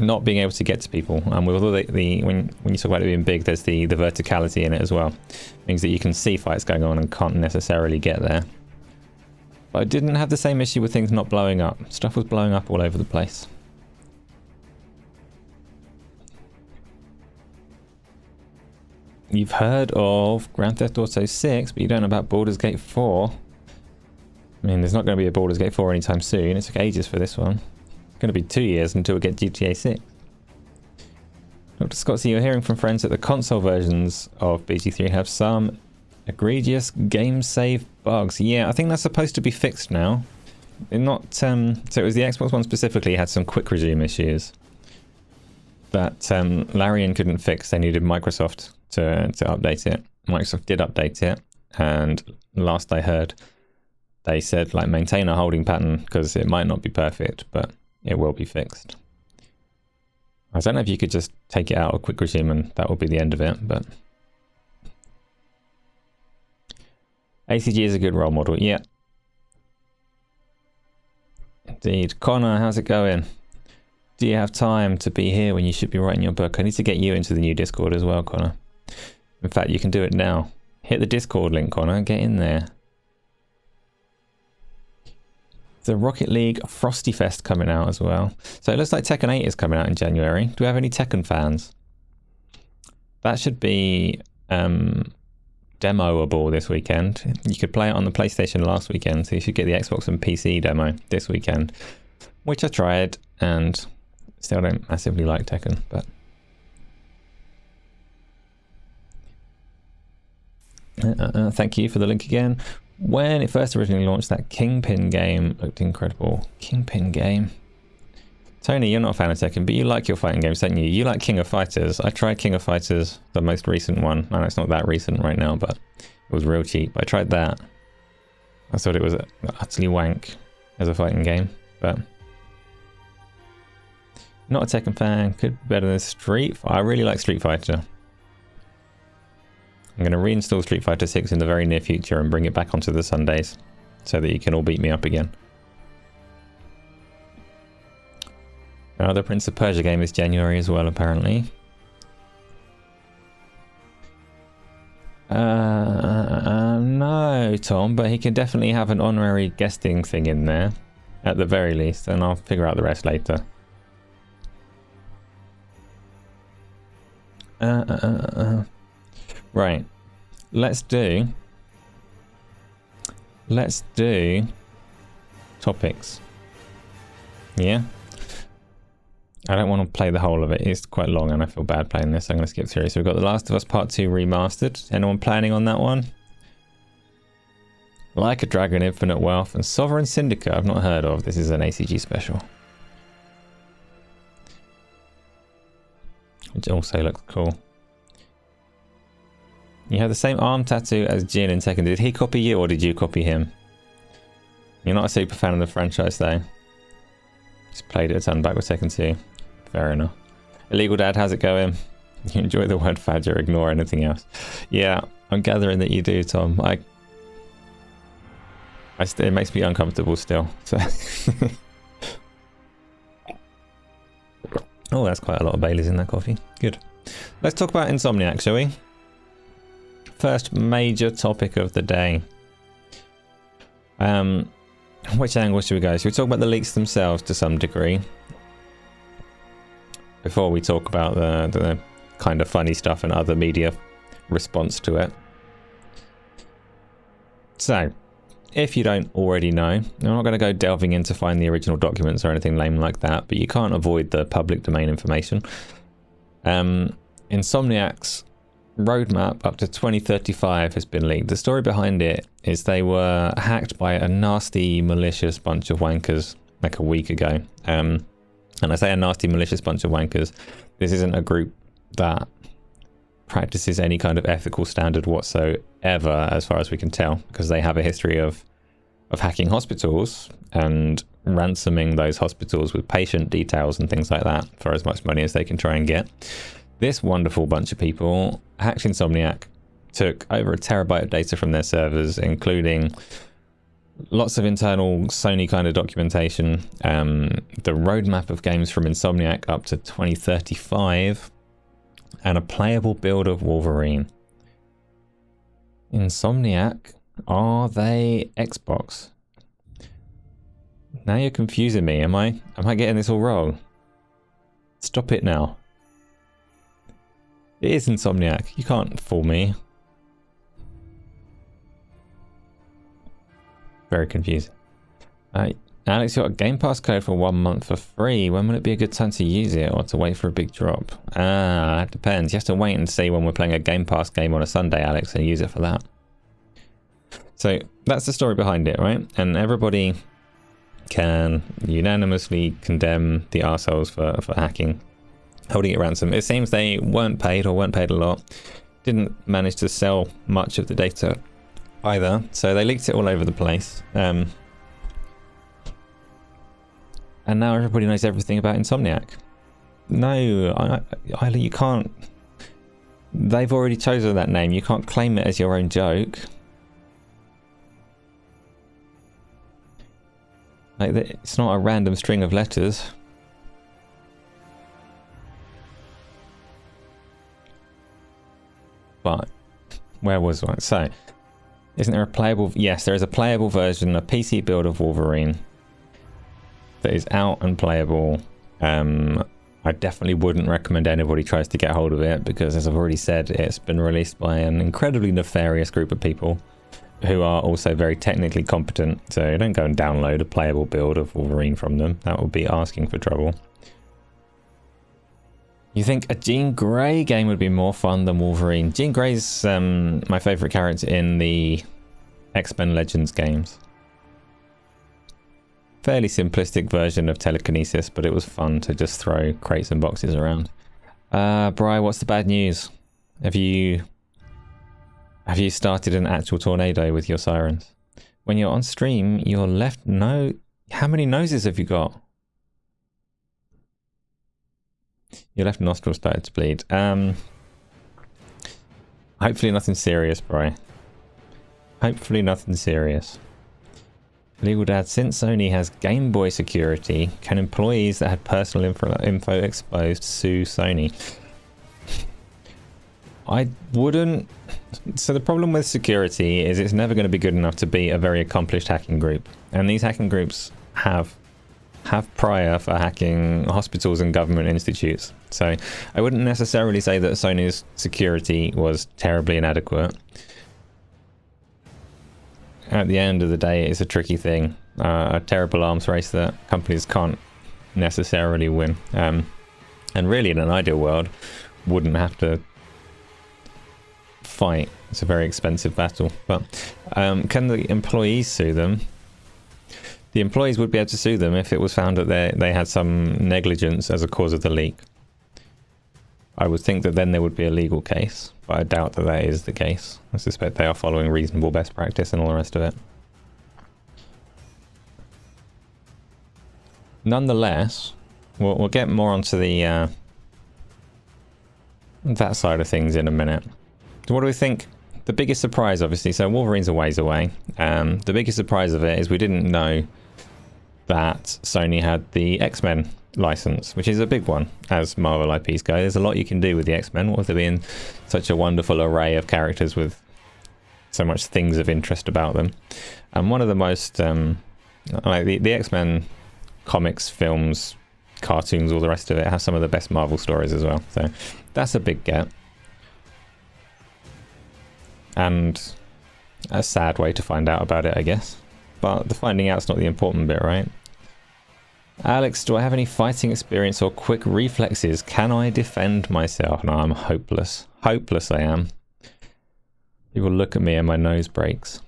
not being able to get to people, and with all the when you talk about it being big, there's the verticality in it as well. It means that you can see fights going on and can't necessarily get there. But I didn't have the same issue with things not blowing up. Stuff was blowing up all over the place. You've heard of Grand Theft Auto 6, but you don't know about Baldur's Gate 4. I mean, there's not going to be a Baldur's Gate 4 anytime soon. It took ages for this one. Going to be 2 years until we get GTA 6. Dr. Scott, so you're hearing from friends that the console versions of BG3 have some egregious game save bugs. Yeah, I think that's supposed to be fixed now. Not so it was the Xbox One specifically had some quick resume issues that Larian couldn't fix. They needed Microsoft to update it. Microsoft did update it, and last I heard, they said like maintain a holding pattern because it might not be perfect, but it will be fixed. I don't know if you could just take it out of quick resume and that will be the end of it, but ACG is a good role model. Yeah, indeed. Connor, how's it going? Do you have time to be here when you should be writing your book? I need to get you into the new Discord as well, Connor. In fact, you can do it now. Hit the Discord link, Connor. Get in there. The Rocket League Frosty Fest coming out as well. So it looks like Tekken 8 is coming out in January. Do we have any Tekken fans? That should be demoable this weekend. You could play it on the PlayStation last weekend, so you should get the Xbox and PC demo this weekend, which I tried and still don't massively like Tekken, but thank you for the link again. When it first originally launched, that Kingpin game looked incredible. Kingpin game. Tony, you're not a fan of Tekken, but you like your fighting games, don't you? You like King of Fighters. I tried King of Fighters, the most recent one. I know it's not that recent right now, but it was real cheap. I tried that. I thought it was utterly wank as a fighting game, but not a Tekken fan. Could be better than Street Fighter. I really like Street Fighter. I'm going to reinstall Street Fighter 6 in the very near future and bring it back onto the Sundays so that you can all beat me up again. Another Prince of Persia game is January as well, apparently. No, Tom, but he can definitely have an honorary guesting thing in there at the very least, and I'll figure out the rest later. Right, let's do topics. Yeah, I don't want to play the whole of it. It's quite long and I feel bad playing this. So I'm going to skip through. So we've got The Last of Us Part 2 Remastered. Anyone planning on that one? Like a Dragon, Infinite Wealth, and Sovereign Syndicate. I've not heard of. This is an ACG special. Which also looks cool. You have the same arm tattoo as Jin in Tekken. Did he copy you or did you copy him? You're not a super fan of the franchise though. Just played it a ton back with Tekken 2. Fair enough. Illegal Dad, how's it going? You enjoy the word fadger, ignore anything else. Yeah, I'm gathering that you do, Tom. It makes me uncomfortable still. So oh, that's quite a lot of Baileys in that coffee. Good. Let's talk about Insomniac, shall we? First major topic of the day. Which angle should we go? Should we talk about the leaks themselves to some degree? Before we talk about the kind of funny stuff and other media response to it. So, if you don't already know, I'm not going to go delving in to find the original documents or anything lame like that, but you can't avoid the public domain information. Insomniac's roadmap up to 2035 has been leaked. The story behind it is they were hacked by a nasty, malicious bunch of wankers like a week ago. And I say a nasty, malicious bunch of wankers. This isn't a group that practices any kind of ethical standard whatsoever, as far as we can tell, because they have a history of hacking hospitals and ransoming those hospitals with patient details and things like that for as much money as they can try and get. This wonderful bunch of people hacked Insomniac, took over 1 terabyte of data from their servers, including lots of internal Sony kind of documentation, the roadmap of games from Insomniac up to 2035, and a playable build of Wolverine. Insomniac, are they Xbox? Now you're confusing me. Am I getting this all wrong? Stop it now. It is Insomniac. You can't fool me. Very confusing. Alex, you got a Game Pass code for 1 month for free. When will it be a good time to use it or to wait for a big drop? That depends. You have to wait and see when we're playing a Game Pass game on a Sunday, Alex, and use it for that. So that's the story behind it, right? And everybody can unanimously condemn the arseholes for hacking, holding it ransom. It seems they weren't paid or weren't paid a lot. Didn't manage to sell much of the data either. So they leaked it all over the place. And now everybody knows everything about Insomniac. No, you can't. They've already chosen that name. You can't claim it as your own joke. Like, it's not a random string of letters. But where was I? So, isn't there a playable? Yes, there is a playable version, a PC build of Wolverine that is out and playable. I definitely wouldn't recommend anybody tries to get hold of it because, as I've already said, it's been released by an incredibly nefarious group of people who are also very technically competent. So don't go and download a playable build of Wolverine from them. That would be asking for trouble. You think a Jean Grey game would be more fun than Wolverine? Jean Grey's my favourite character in the X-Men Legends games. Fairly simplistic version of telekinesis, but it was fun to just throw crates and boxes around. Bri, what's the bad news? Have you started an actual tornado with your sirens? When you're on stream, your left nose... How many noses have you got? Your left nostril started to bleed. Hopefully nothing serious, Bri. Hopefully nothing serious. Legal Dad, since Sony has Game Boy security, can employees that had personal info exposed sue Sony? I wouldn't. So the problem with security is it's never going to be good enough to be a very accomplished hacking group. And these hacking groups have prior for hacking hospitals and government institutes. So I wouldn't necessarily say that Sony's security was terribly inadequate. At the end of the day, it's a tricky thing. A terrible arms race that companies can't necessarily win. And really, in an ideal world, wouldn't have to fight. It's a very expensive battle. But can the employees sue them? The employees would be able to sue them if it was found that they had some negligence as a cause of the leak. I would think that then there would be a legal case, but I doubt that that is the case. I suspect they are following reasonable best practice and all the rest of it. Nonetheless, we'll get more onto the that side of things in a minute. So what do we think? The biggest surprise, obviously, so Wolverine's a ways away. The biggest surprise of it is we didn't know that Sony had the X-Men license, which is a big one as Marvel IPs go. There's a lot you can do with the X-Men. What with there being such a wonderful array of characters with so much things of interest about them. And one of the most, like the X-Men comics, films, cartoons, all the rest of it have some of the best Marvel stories as well. So that's a big get. And a sad way to find out about it, I guess. But the finding out's not the important bit, right? Alex, do I have any fighting experience or quick reflexes? Can I defend myself? No, I'm hopeless. Hopeless I am. People look at me and my nose breaks.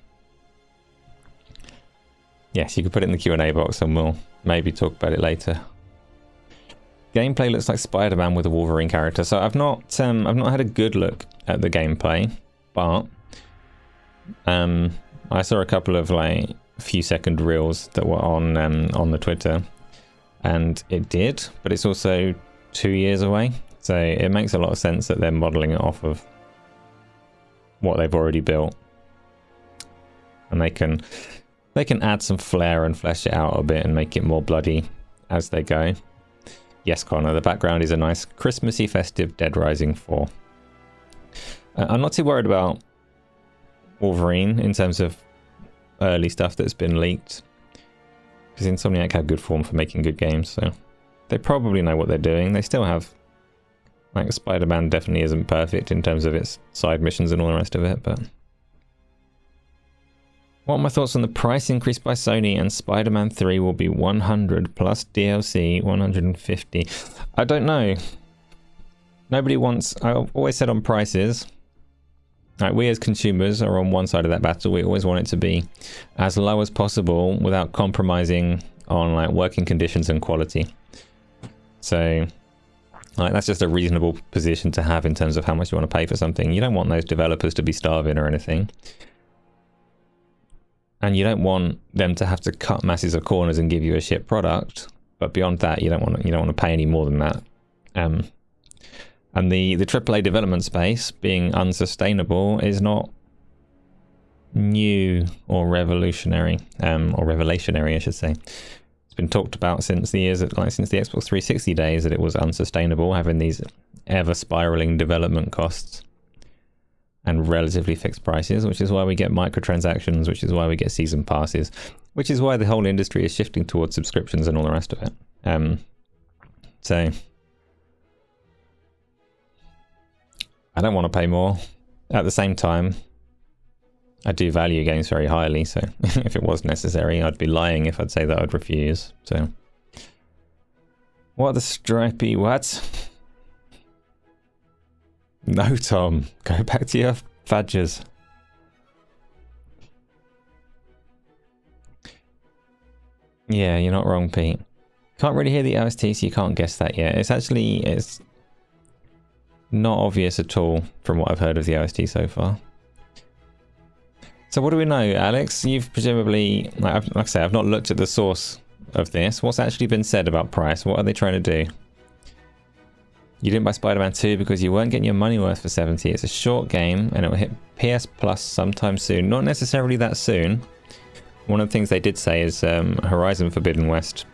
Yes, you can put it in the Q&A box and we'll maybe talk about it later. Gameplay looks like Spider-Man with a Wolverine character. So I've not had a good look at the gameplay, but I saw a couple of like few-second reels that were on the Twitter, and it did, but it's also 2 years away, so it makes a lot of sense that they're modeling it off of what they've already built, and they can add some flair and flesh it out a bit and make it more bloody as they go. Yes, Connor, the background is a nice Christmassy festive Dead Rising 4. I'm not too worried about Wolverine in terms of early stuff that's been leaked, because Insomniac had good form for making good games, so they probably know what they're doing. They still have, like, Spider-Man definitely isn't perfect in terms of its side missions and all the rest of it, but what are my thoughts on the price increase by Sony and Spider-Man 3 will be 100 plus DLC 150? I don't know. Nobody wants, I've always said on prices, like, we as consumers are on one side of that battle. We always want it to be as low as possible without compromising on like working conditions and quality. So like, that's just a reasonable position to have in terms of how much you want to pay for something. You don't want those developers to be starving or anything. And you don't want them to have to cut masses of corners and give you a shit product. But beyond that, you don't want to pay any more than that. And the AAA development space being unsustainable is not new or revolutionary, or revelationary, I should say. It's been talked about since the Xbox 360 days that it was unsustainable, having these ever spiraling development costs and relatively fixed prices, which is why we get microtransactions, which is why we get season passes, which is why the whole industry is shifting towards subscriptions and all the rest of it. So I don't want to pay more. At the same time, I do value games very highly, so if it was necessary, I'd be lying if I'd say that I'd refuse. So, what are the stripy what? No, Tom. Go back to your fudges. Yeah, you're not wrong, Pete. Can't really hear the OST, so you can't guess that yet. It's not obvious at all from what I've heard of the OST so far. So what do we know, Alex? You've presumably, like I say, I've not looked at the source of this. What's actually been said about price? What are they trying to do? You didn't buy Spider-Man 2 because you weren't getting your money worth for 70. It's a short game and it will hit PS Plus sometime soon. Not necessarily that soon. One of the things they did say is Horizon Forbidden West.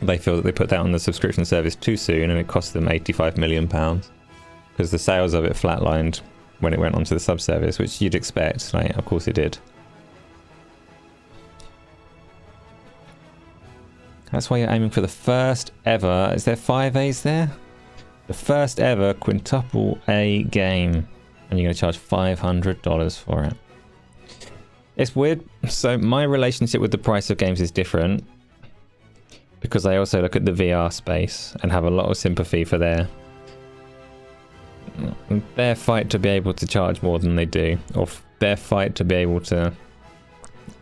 They feel that they put that on the subscription service too soon and it cost them £85 million because the sales of it flatlined when it went onto the sub-service, which you'd expect. Like, of course it did. That's why you're aiming for the first ever, is there 5 A's there? The first ever quintuple A game, and you're going to charge $500 for it. It's weird. So my relationship with the price of games is different because I also look at the VR space and have a lot of sympathy for their fight to be able to charge more than they do, or their fight to be able to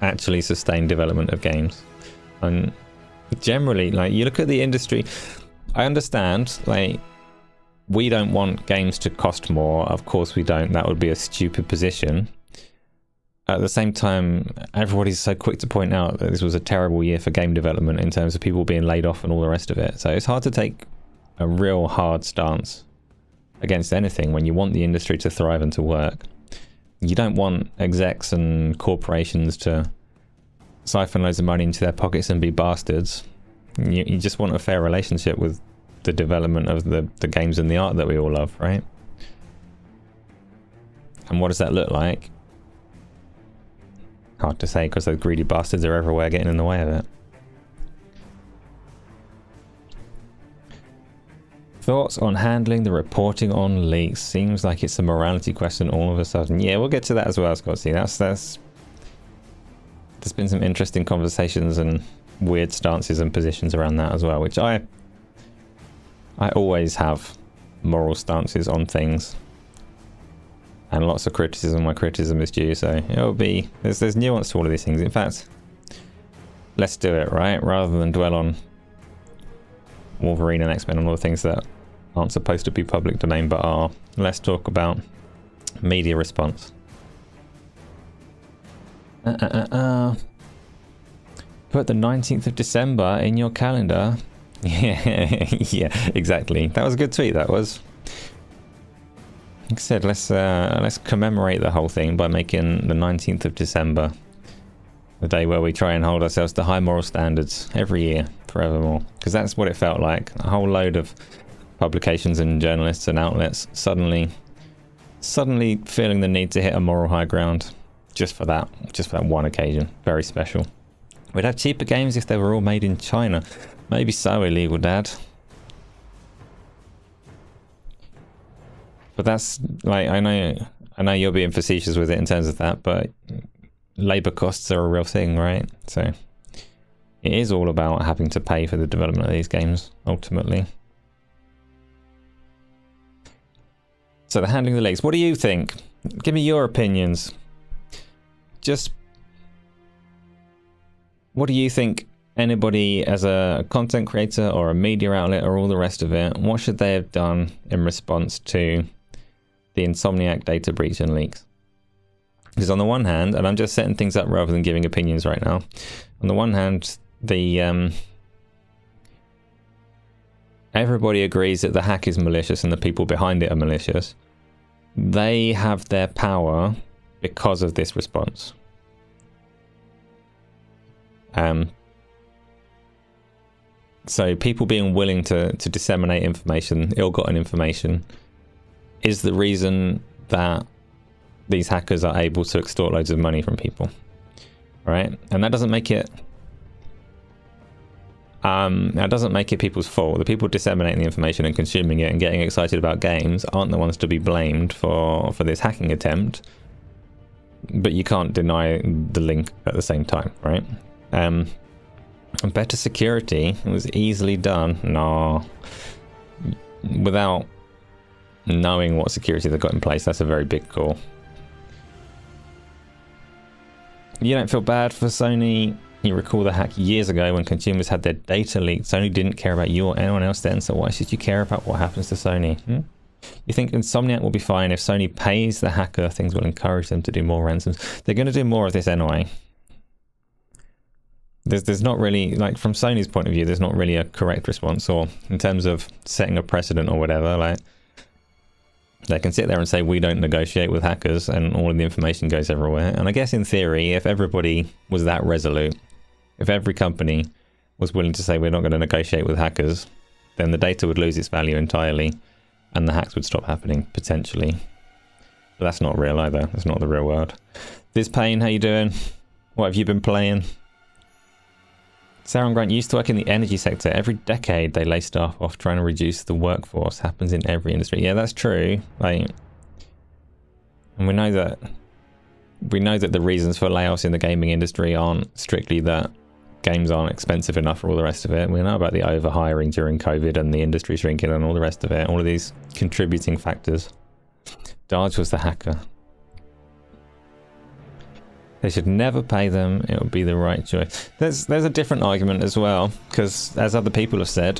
actually sustain development of games. And generally, like, you look at the industry, I understand, like, we don't want games to cost more. Of course we don't. That would be a stupid position. At the same time, everybody's so quick to point out that this was a terrible year for game development in terms of people being laid off and all the rest of it. So it's hard to take a real hard stance against anything when you want the industry to thrive and to work. You don't want execs and corporations to siphon loads of money into their pockets and be bastards. You just want a fair relationship with the development of the games and the art that we all love, right? And what does that look like? Hard to say, because those greedy bastards are everywhere getting in the way of it. Thoughts on handling the reporting on leaks? Seems like it's a morality question all of a sudden. Yeah, we'll get to that as well, Scotty. There's been some interesting conversations and weird stances and positions around that as well, which I always have moral stances on things, and lots of criticism where criticism is due. So it'll be there's nuance to all of these things. In fact, let's do it, right? Rather than dwell on Wolverine and X-Men and all the things that aren't supposed to be public domain but are. Let's talk about media response. Put the 19th of December in your calendar. Yeah, exactly. That was a good tweet, that was. Like I said, let's commemorate the whole thing by making the 19th of December the day where we try and hold ourselves to high moral standards every year, forevermore. Because that's what it felt like. A whole load of publications and journalists and outlets suddenly feeling the need to hit a moral high ground just for that one occasion. Very special. We'd have cheaper games if they were all made in China. Maybe so, illegal dad. But that's, like, I know you're being facetious with it in terms of that, but labor costs are a real thing, right? So it is all about having to pay for the development of these games, ultimately. So the handling the leaks. What do you think? Give me your opinions. Just, what do you think anybody as a content creator or a media outlet or all the rest of it, what should they have done in response to the Insomniac data breach and leaks? Because on the one hand, and I'm just setting things up rather than giving opinions right now, on the one hand, everybody agrees that the hack is malicious and the people behind it are malicious. They have their power because of this response. So people being willing to disseminate information, ill-gotten information, is the reason that these hackers are able to extort loads of money from people, right? And that doesn't make it people's fault. The people disseminating the information and consuming it and getting excited about games aren't the ones to be blamed for this hacking attempt. But you can't deny the link at the same time, right? And better security was easily done. No, without knowing what security they've got in place, that's a very big call. You don't feel bad for Sony? You recall the hack years ago when consumers had their data leaked. Sony didn't care about you or anyone else then, so why should you care about what happens to Sony? You think Insomniac will be fine if Sony pays the hacker? Things will encourage them to do more ransoms. They're going to do more of this anyway. There's not really, like, from Sony's point of view, there's not really a correct response, or in terms of setting a precedent or whatever. Like, they can sit there and say we don't negotiate with hackers and all of the information goes everywhere. And I guess in theory, if everybody was that resolute, if every company was willing to say we're not going to negotiate with hackers, then the data would lose its value entirely and the hacks would stop happening, potentially. But that's not real either. That's not the real world. This Payne, how you doing? What have you been playing? Sarah Grant used to work in the energy sector. Every decade they lay staff off trying to reduce the workforce. Happens in every industry. Yeah, that's true. Like, and we know that the reasons for layoffs in the gaming industry aren't strictly that games aren't expensive enough for all the rest of it. We know about the overhiring during COVID and the industry shrinking and all the rest of it. All of these contributing factors. Darge was the hacker. They should never pay them. It would be the right choice. There's a different argument as well, because as other people have said,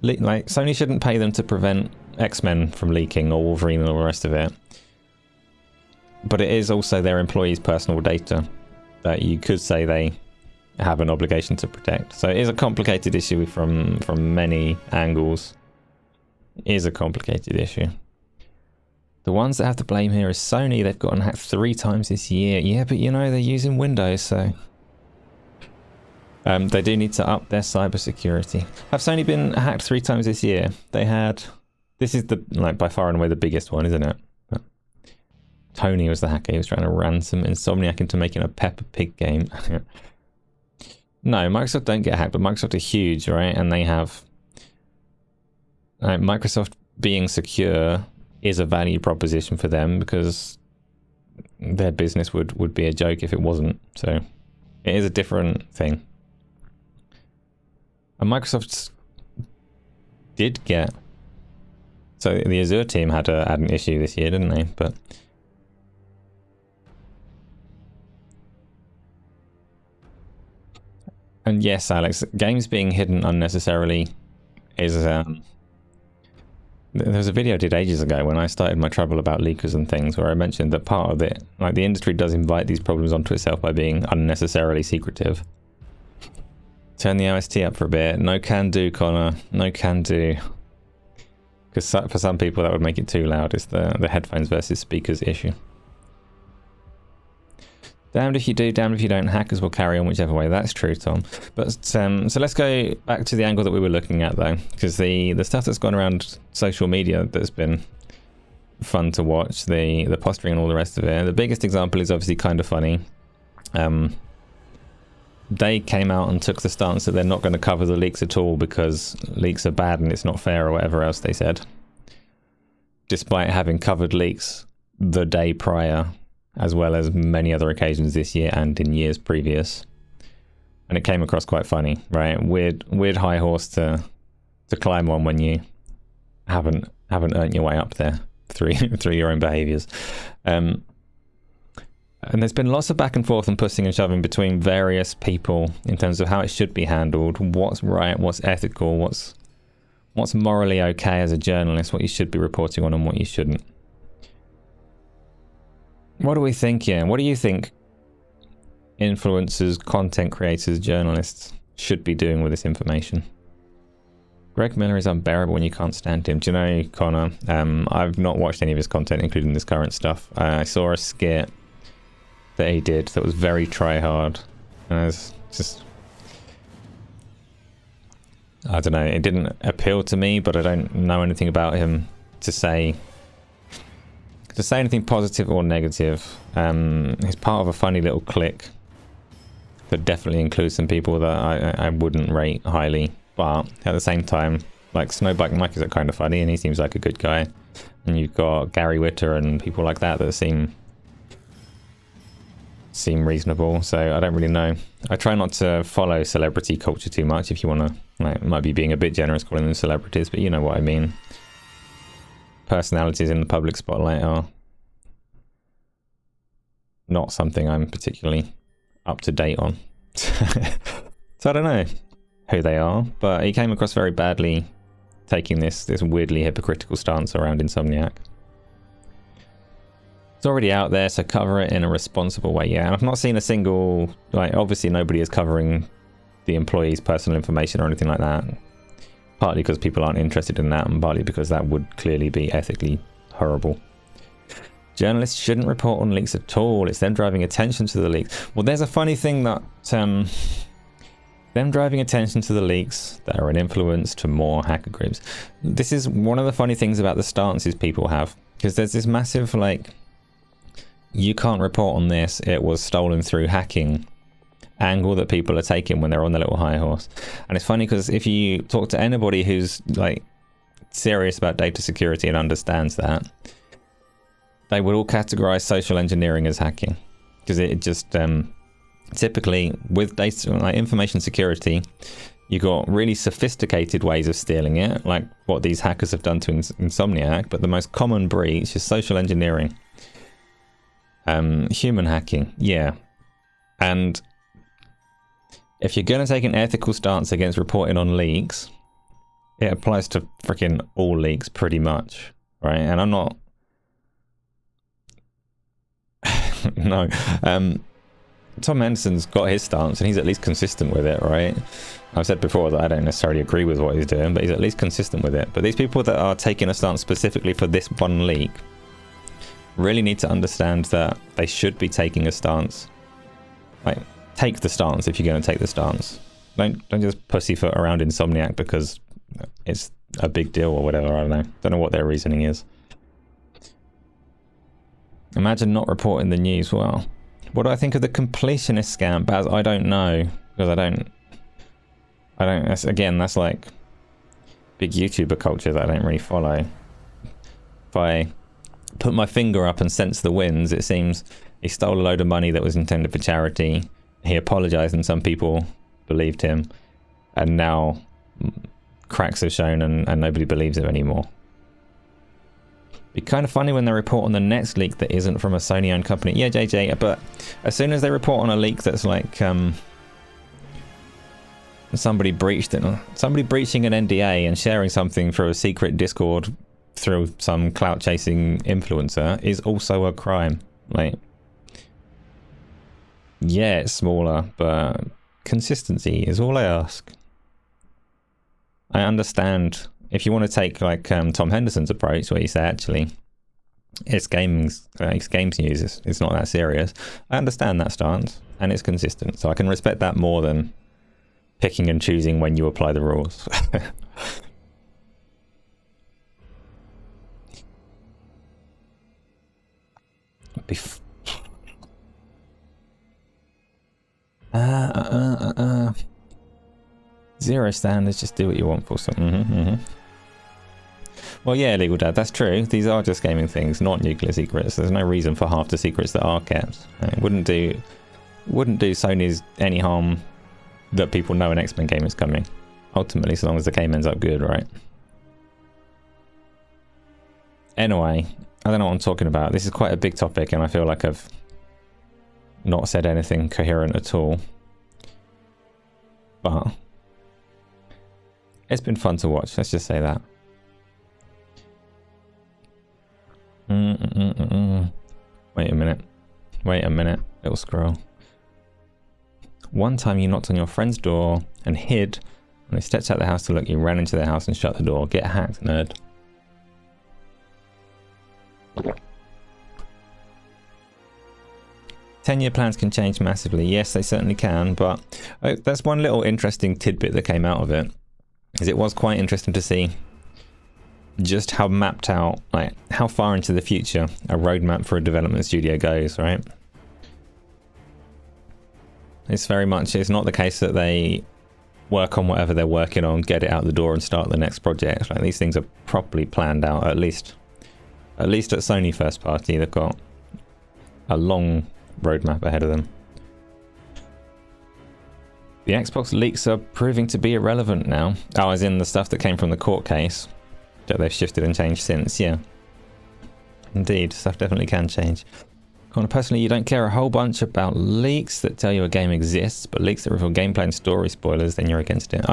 like Sony shouldn't pay them to prevent X-Men from leaking or Wolverine and all the rest of it. But it is also their employees' personal data that you could say they have an obligation to protect. So it is a complicated issue from many angles. It is a complicated issue. The ones that have to blame here is Sony. They've gotten hacked 3 times this year. Yeah, but you know, they're using Windows, so... they do need to up their cybersecurity. Have Sony been hacked 3 times this year? They had... This is the, like, by far and away the biggest one, isn't it? But Tony was the hacker. He was trying to ransom Insomniac into making a Peppa Pig game. No, Microsoft don't get hacked, but Microsoft are huge, right? And they have... Microsoft being secure is a value proposition for them, because their business would be a joke if it wasn't. So it is a different thing. And Microsoft did get... So the Azure team had an issue this year, didn't they? But and yes, Alex, games being hidden unnecessarily is... There was a video I did ages ago when I started my trouble about leakers and things, where I mentioned that part of it, like the industry does invite these problems onto itself by being unnecessarily secretive. Turn the OST up for a bit. No can do, Connor. No can do. Because for some people that would make it too loud. It's the headphones versus speakers issue. Damned if you do, damned if you don't. Hackers will carry on whichever way. That's true, Tom. But so let's go back to the angle that we were looking at, though, because the stuff that's gone around social media that's been fun to watch, the posturing and all the rest of it. The biggest example is obviously Kind of Funny. They came out and took the stance that they're not going to cover the leaks at all because leaks are bad and it's not fair or whatever else they said, despite having covered leaks the day prior, as well as many other occasions this year and in years previous. And it came across quite funny, right? Weird high horse to climb on when you haven't earned your way up there through your own behaviors. And there's been lots of back and forth and pushing and shoving between various people in terms of how it should be handled, what's right, what's ethical, what's morally okay as a journalist, what you should be reporting on and what you shouldn't. What do we think here? What do you think influencers, content creators, journalists should be doing with this information? Greg Miller is unbearable when you can't stand him. Do you know, Connor, I've not watched any of his content, including this current stuff. I saw a skit that he did that was very try-hard. And I was just... I don't know, it didn't appeal to me, but I don't know anything about him to say anything positive or negative. He's part of a funny little clique that definitely includes some people that I wouldn't rate highly, but at the same time, like Snowbike Mike is Kind of Funny and he seems like a good guy, and you've got Gary Witter and people like that seem reasonable. So I don't really know. I try not to follow celebrity culture too much. If you want to, like, might be being a bit generous calling them celebrities, but you know what I mean. Personalities in the public spotlight are not something I'm particularly up to date on. So I don't know who they are, but he came across very badly taking this weirdly hypocritical stance around Insomniac. It's already out there, so cover it in a responsible way. Yeah, and I've not seen a single, like, obviously nobody is covering the employee's personal information or anything like that. Partly because people aren't interested in that, and partly because that would clearly be ethically horrible. Journalists shouldn't report on leaks at all. It's them driving attention to the leaks. Well, there's a funny thing that them driving attention to the leaks that are an influence to more hacker groups. This is one of the funny things about the stances people have, because there's this massive, like, you can't report on this, it was stolen through hacking angle that people are taking when they're on the little high horse. And it's funny because if you talk to anybody who's like serious about data security and understands that, they would all categorize social engineering as hacking, because it just typically with data, like information security, you got really sophisticated ways of stealing it, like what these hackers have done to Insomniac, but the most common breach is social engineering. Human hacking, yeah. And if you're going to take an ethical stance against reporting on leaks, it applies to freaking all leaks pretty much, right? And I'm not... no. Tom Henderson's got his stance, and he's at least consistent with it, right? I've said before that I don't necessarily agree with what he's doing, but he's at least consistent with it. But these people that are taking a stance specifically for this one leak really need to understand that they should be taking a stance. Like, take the stance if you're going to take the stance. Don't just pussyfoot around Insomniac because it's a big deal or whatever. I don't know what their reasoning is. Imagine not reporting the news. Well, what do I think of the completionist scam, Baz? I don't know, because I don't. That's like big YouTuber culture that I don't really follow. If I put my finger up and sense the winds, it seems he stole a load of money that was intended for charity. He apologized and some people believed him, and now cracks have shown and nobody believes him anymore. Be kind of funny when they report on the next leak that isn't from a Sony-owned company. Yeah, JJ, but as soon as they report on a leak that's like somebody breaching an NDA and sharing something through a secret Discord through some clout-chasing influencer is also a crime. Like, yeah, it's smaller, but consistency is all I ask. I understand if you want to take like Tom Henderson's approach, where you say actually it's games news, it's not that serious. I understand that stance, and it's consistent, so I can respect that more than picking and choosing when you apply the rules. Zero standards, just do what you want for something. Well, yeah, Legal Dad, that's true. These are just gaming things, not nuclear secrets. There's no reason for half the secrets that are kept. It wouldn't do Sony's any harm that people know an X-Men game is coming. Ultimately, so long as the game ends up good, right? Anyway, I don't know what I'm talking about. This is quite a big topic, and I feel like I've not said anything coherent at all. But it's been fun to watch, let's just say that. Wait a minute, it'll scroll. One time you knocked on your friend's door and hid, and they stepped out the house to look. You ran into their house and shut the door. Get hacked, nerd. 10-year plans can change massively. Yes, they certainly can, but that's one little interesting tidbit that came out of it. Is it was quite interesting to see just how mapped out, like how far into the future a roadmap for a development studio goes, right? It's very much, it's not the case that they work on whatever they're working on, get it out the door and start the next project. Like, these things are properly planned out, at least at Sony first party. They've got a long roadmap ahead of them. The Xbox leaks are proving to be irrelevant now. Oh, as in the stuff that came from the court case that they've shifted and changed since. Yeah, indeed, stuff definitely can change. Connor, personally, you don't care a whole bunch about leaks that tell you a game exists, but leaks that reveal gameplay and story spoilers, then you're against it.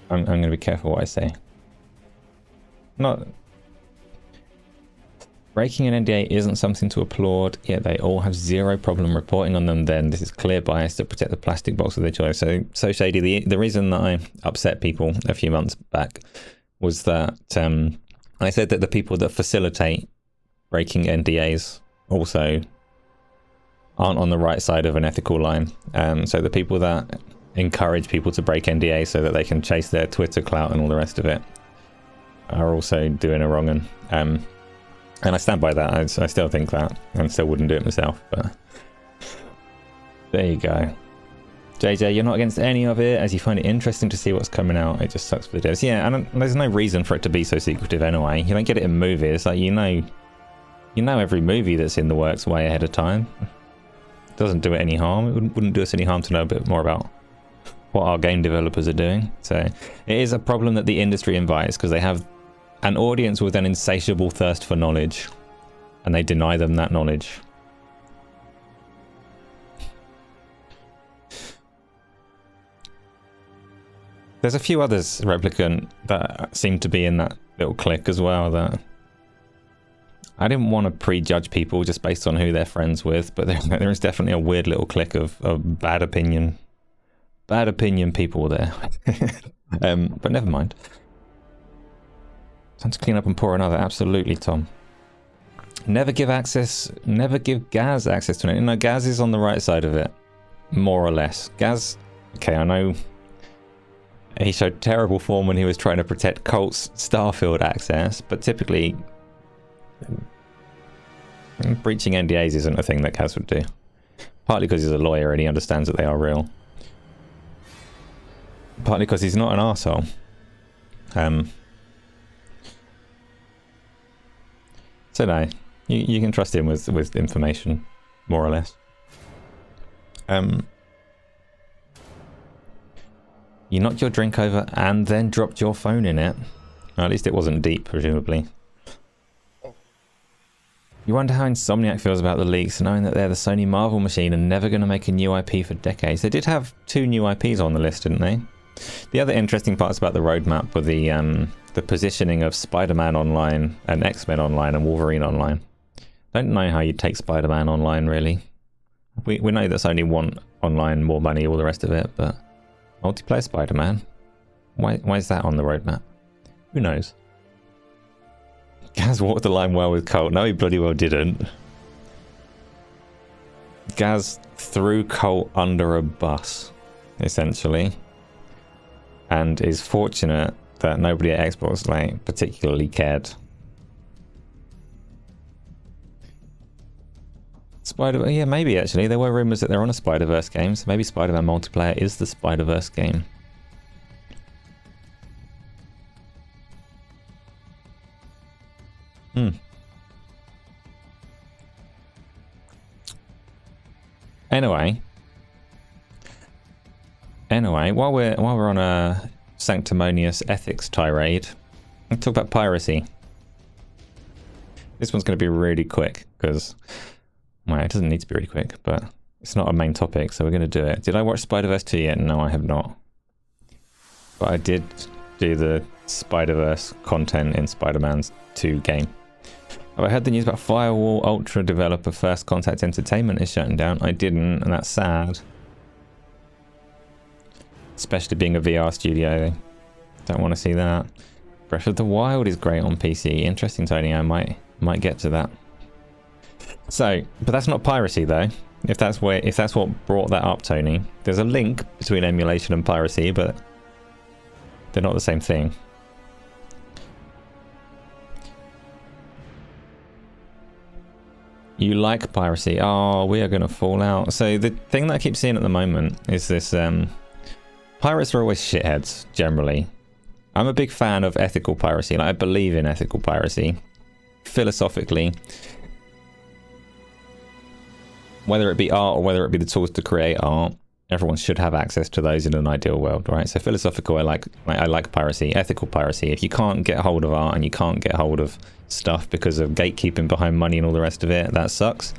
I'm going to be careful what I say. Not breaking an NDA isn't something to applaud, yet they all have zero problem reporting on them. Then this is clear bias to protect the plastic box of their choice. So shady. The reason that I upset people a few months back was that I said that the people that facilitate breaking NDAs also aren't on the right side of an ethical line. So the people that encourage people to break NDAs so that they can chase their Twitter clout and all the rest of it are also doing a wrong one. And I stand by that. I still think that, and still wouldn't do it myself, but there you go. JJ, you're not against any of it, as you find it interesting to see what's coming out. It just sucks for the devs. Yeah, and there's no reason for it to be so secretive anyway. You don't get it in movies. Like, you know every movie that's in the works way ahead of time. It doesn't do it any harm. It wouldn't do us any harm to know a bit more about what our game developers are doing. So it is a problem that the industry invites, because they have an audience with an insatiable thirst for knowledge, and they deny them that knowledge. There's a few others, Replicant, that seem to be in that little clique as well, that I didn't want to prejudge people just based on who they're friends with, but there is definitely a weird little clique of bad opinion people there. But never mind. Time to clean up and pour another. Absolutely, Tom. Never give Gaz access to it. No, Gaz is on the right side of it, more or less. Gaz, okay, I know he showed terrible form when he was trying to protect Colt's Starfield access, but typically breaching NDAs isn't a thing that Gaz would do. Partly because he's a lawyer and he understands that they are real. Partly because he's not an arsehole. So no, you can trust him with information, more or less. You knocked your drink over and then dropped your phone in it. Or at least it wasn't deep, presumably. You wonder how Insomniac feels about the leaks, knowing that they're the Sony Marvel machine and never going to make a new IP for decades. They did have 2 new IPs on the list, didn't they? The other interesting parts about the roadmap were the positioning of Spider-Man Online and X-Men Online and Wolverine Online. Don't know how you take Spider-Man Online, really. We know that Sony want online, more money, all the rest of it, but multiplayer Spider-Man? Why is that on the roadmap? Who knows? Gaz walked the line well with Colt. No, he bloody well didn't. Gaz threw Colt under a bus, essentially. And is fortunate that nobody at Xbox particularly cared. Yeah, maybe actually. There were rumors that they're on a Spider-Verse game, so maybe Spider-Man multiplayer is the Spider-Verse game. Anyway, while we're on a sanctimonious ethics tirade, let's talk about piracy. This one's going to be really quick because, well, it doesn't need to be really quick, but it's not a main topic, so we're going to do it. Did I watch Spider-Verse 2 yet? No, I have not. But I did do the Spider-Verse content in Spider-Man's 2 game. Have I heard the news about Firewall Ultra developer First Contact Entertainment is shutting down? I didn't, and that's sad. Especially being a VR studio. Don't want to see that. Breath of the Wild is great on PC. Interesting, Tony. I might get to that. So, but that's not piracy though. If that's what brought that up, Tony. There's a link between emulation and piracy, but they're not the same thing. You like piracy? Oh, we are going to fall out. So the thing that I keep seeing at the moment is this, pirates are always shitheads, generally. I'm a big fan of ethical piracy. Like, I believe in ethical piracy. Philosophically. Whether it be art or whether it be the tools to create art, everyone should have access to those in an ideal world, right? So philosophical, I like piracy. Ethical piracy. If you can't get hold of art and you can't get hold of stuff because of gatekeeping behind money and all the rest of it, that sucks.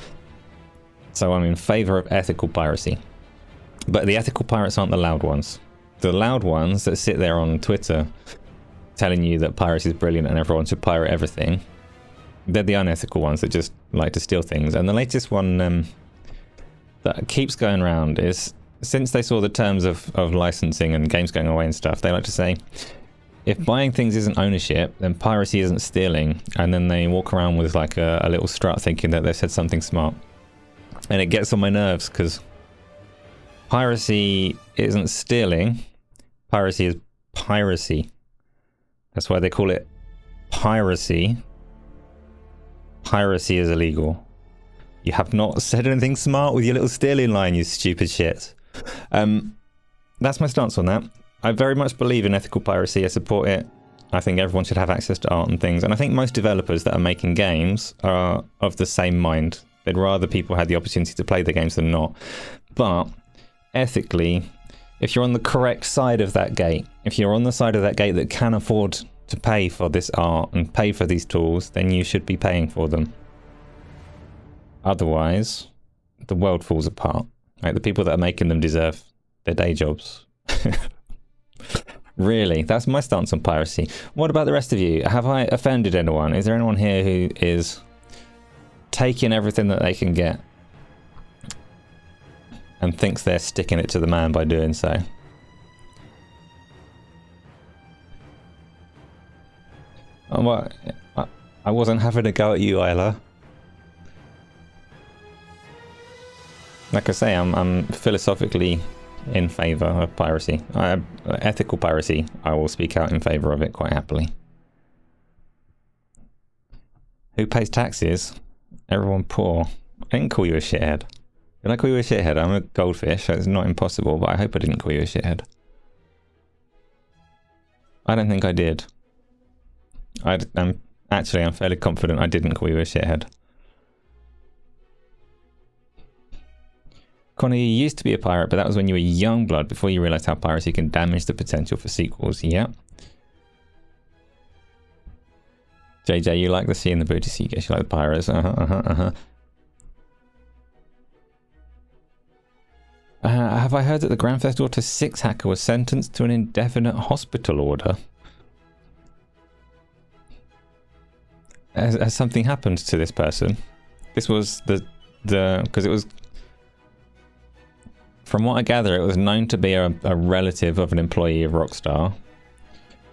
So I'm in favor of ethical piracy. But the ethical pirates aren't the loud ones. The loud ones that sit there on Twitter telling you that piracy is brilliant and everyone should pirate everything, they're the unethical ones that just like to steal things. And the latest one that keeps going around is, since they saw the terms of licensing and games going away and stuff, they like to say, if buying things isn't ownership, then piracy isn't stealing. And then they walk around with like a little strut thinking that they've said something smart. And it gets on my nerves because piracy isn't stealing. Piracy is piracy. That's why they call it piracy. Piracy is illegal. You have not said anything smart with your little stealing line, you stupid shit. That's my stance on that. I very much believe in ethical piracy. I support it. I think everyone should have access to art and things. And I think most developers that are making games are of the same mind. They'd rather people had the opportunity to play the games than not. But ethically, if you're on the correct side of that gate, if you're on the side of that gate that can afford to pay for this art and pay for these tools, then you should be paying for them. Otherwise, the world falls apart. Like, the people that are making them deserve their day jobs. Really, that's my stance on piracy. What about the rest of you? Have I offended anyone? Is there anyone here who is taking everything that they can get and thinks they're sticking it to the man by doing so? What? I wasn't having a go at you, Isla. Like I say, I'm philosophically in favour of piracy. Ethical piracy, I will speak out in favour of it quite happily. Who pays taxes? Everyone poor. I didn't call you a shithead. Did I call you a shithead? I'm a goldfish, so it's not impossible, but I hope I didn't call you a shithead. I don't think I did. I'm fairly confident I didn't call you a shithead. Connor, you used to be a pirate, but that was when you were young blood, before you realised how piracy can damage the potential for sequels. Yeah. JJ, you like the sea and the booty sea, guess you like the pirates. Have I heard that the Grand Theft Auto 6 hacker was sentenced to an indefinite hospital order? Has something happened to this person? This was because it was, from what I gather, it was known to be a relative of an employee of Rockstar,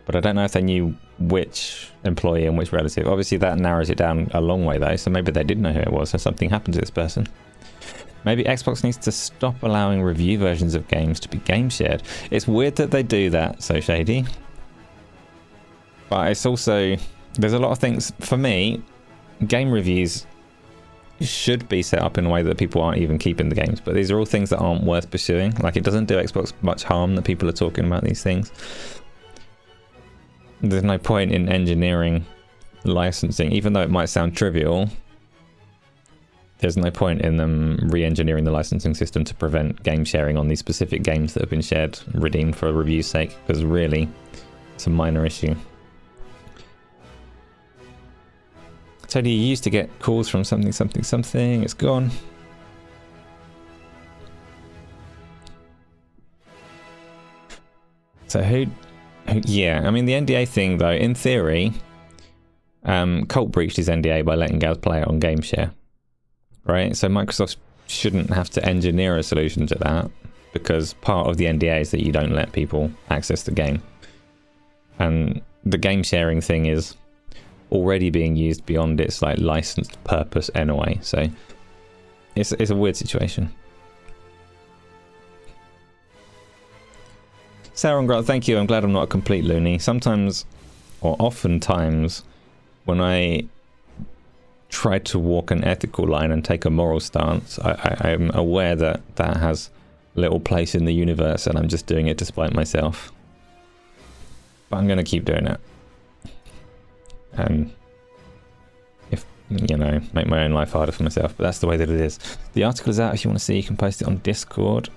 but I don't know if they knew which employee and which relative. Obviously that narrows it down a long way though, so maybe they did know who it was, so something happened to this person. Maybe Xbox needs to stop allowing review versions of games to be game shared. It's weird that they do that, so shady. But it's also, there's a lot of things, for me, game reviews should be set up in a way that people aren't even keeping the games, but these are all things that aren't worth pursuing. Like, it doesn't do Xbox much harm that people are talking about these things. There's no point in engineering licensing, even though it might sound trivial. There's no point in them re-engineering the licensing system to prevent game sharing on these specific games that have been shared, redeemed for review's sake, because really, it's a minor issue. Tony, you used to get calls from something, it's gone. So who yeah, I mean, the NDA thing though, in theory, Cult breached his NDA by letting Gaz play it on GameShare, right? So Microsoft shouldn't have to engineer a solution to that, because part of the NDA is that you don't let people access the game. And the game sharing thing is already being used beyond its like licensed purpose anyway, so it's a weird situation. Sauron Grant, thank you. I'm glad I'm not a complete loony. Sometimes, or oftentimes, when I try to walk an ethical line and take a moral stance, I'm aware that that has little place in the universe, and I'm just doing it despite myself. But I'm going to keep doing it. And if, you know, make my own life harder for myself, but that's the way that it is. The article is out if you want to see. You can post it on Discord.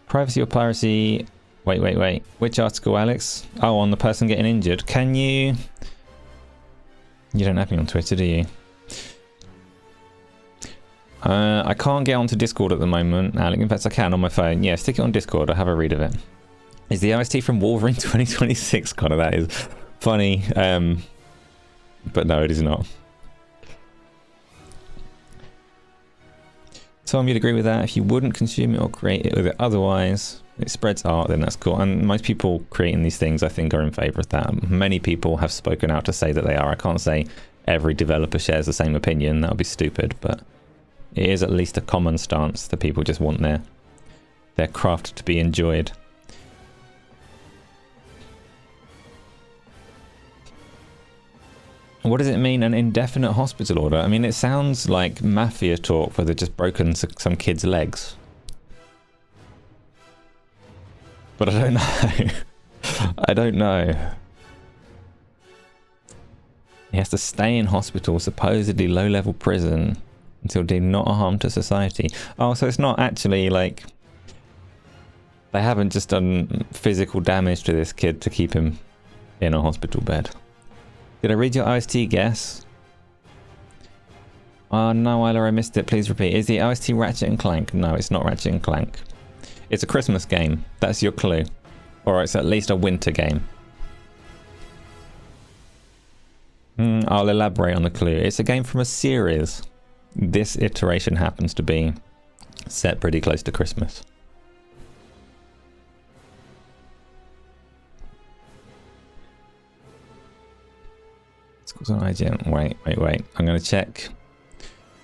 Privacy or piracy? Wait. Which article, Alex? Oh, on the person getting injured. Can you... You don't have me on Twitter, do you? I can't get onto Discord at the moment, Alex. In fact, I can on my phone. Yeah, stick it on Discord. I'll have a read of it. Is the OST from Wolverine 2026? Kind of, that is funny. But no, it is not. Tom, you'd agree with that. If you wouldn't consume it or create it with it otherwise, it spreads art, then that's cool. And most people creating these things, I think, are in favour of that. Many people have spoken out to say that they are. I can't say every developer shares the same opinion. That would be stupid, but it is at least a common stance that people just want their craft to be enjoyed. What does it mean, an indefinite hospital order? I mean, it sounds like mafia talk where they've just broken some kid's legs. But I don't know. I don't know. He has to stay in hospital, supposedly low-level prison, until deemed not a harm to society. Oh, so it's not actually like... They haven't just done physical damage to this kid to keep him in a hospital bed. Did I read your OST guess? Oh no, Isla, I missed it. Please repeat. Is the OST Ratchet and Clank? No, it's not Ratchet and Clank. It's a Christmas game. That's your clue. Or it's at least a winter game. I'll elaborate on the clue. It's a game from a series. This iteration happens to be set pretty close to Christmas. It's on IGN. Wait. I'm going to check.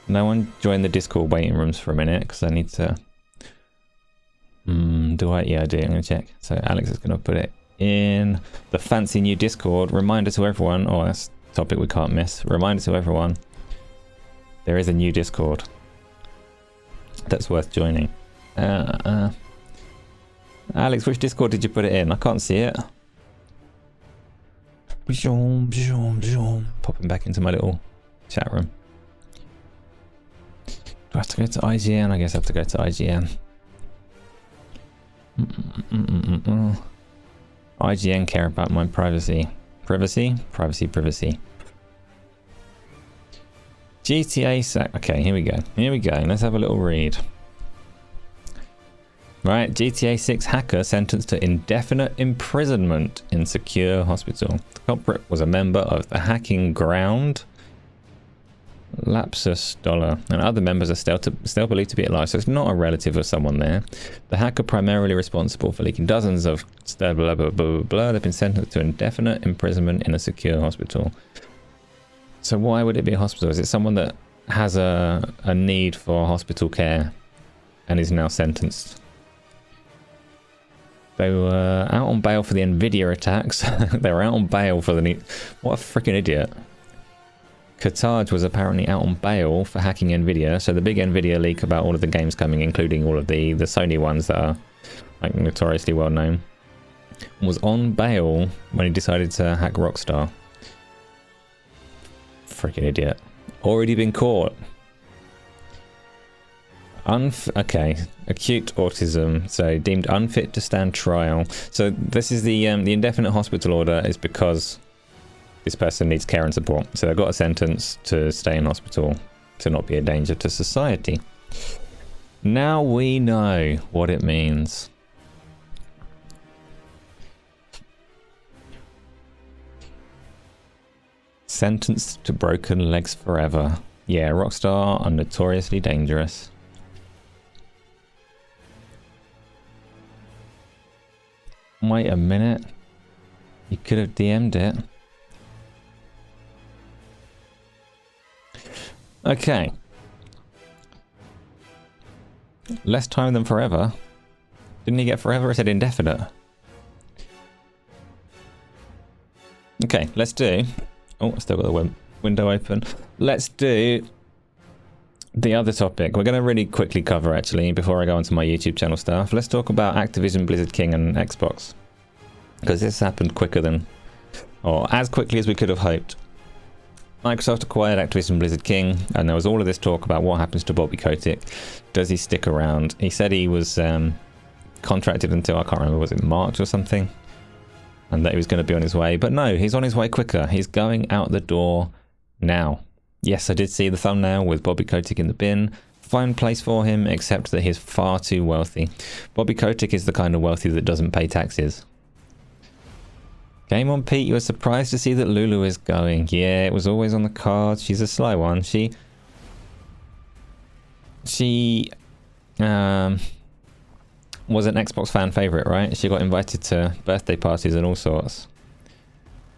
No one join the Discord waiting rooms for a minute because I need to... do I? Yeah, I do. I'm going to check. So Alex is going to put it in the fancy new Discord. Reminder to everyone. Oh, that's a topic we can't miss. Reminder to everyone. There is a new Discord. That's worth joining. Alex, which Discord did you put it in? I can't see it. Popping back into my little chat room. Do I have to go to IGN? I guess I have to go to IGN. IGN care about my privacy. Privacy? Privacy. GTA sack. Okay, here we go. Let's have a little read. Right, GTA 6 hacker sentenced to indefinite imprisonment in secure hospital. The culprit was a member of the hacking ground, Lapsus Dollar, and other members are still believed to be alive, so it's not a relative of someone there. The hacker primarily responsible for leaking dozens of blah, blah, blah, blah, blah. They've been sentenced to indefinite imprisonment in a secure hospital. So why would it be a hospital? Is it someone that has a need for hospital care and is now sentenced? They were out on bail for the Nvidia attacks. They were out on bail for the... What a freaking idiot. Carthage was apparently out on bail for hacking Nvidia. So the big Nvidia leak about all of the games coming, including all of the Sony ones that are like notoriously well known, was on bail when he decided to hack Rockstar. Freaking idiot. Already been caught. Okay, acute autism, so deemed unfit to stand trial. So this is the indefinite hospital order is because this person needs care and support. So they've got a sentence to stay in hospital to not be a danger to society. Now we know what it means. Sentenced to broken legs forever. Yeah, Rockstar are notoriously dangerous. Wait a minute. You could have DM'd it. Okay. Less time than forever. Didn't he get forever? It said indefinite. Okay, let's do... Oh, I still got the window open. Let's do the other topic. We're going to really quickly cover, actually, before I go onto my YouTube channel stuff. Let's talk about Activision Blizzard King and Xbox. Because this happened quicker than... or as quickly as we could have hoped. Microsoft acquired Activision Blizzard King, and there was all of this talk about what happens to Bobby Kotick. Does he stick around? He said he was contracted until, I can't remember, was it March or something? And that he was going to be on his way. But no, he's on his way quicker. He's going out the door now. Yes, I did see the thumbnail with Bobby Kotick in the bin. Fine place for him, except that he's far too wealthy. Bobby Kotick is the kind of wealthy that doesn't pay taxes. Game on, Pete. You were surprised to see that Lulu is going. Yeah, it was always on the cards. She's a sly one. She was an Xbox fan favorite, right? She got invited to birthday parties and all sorts.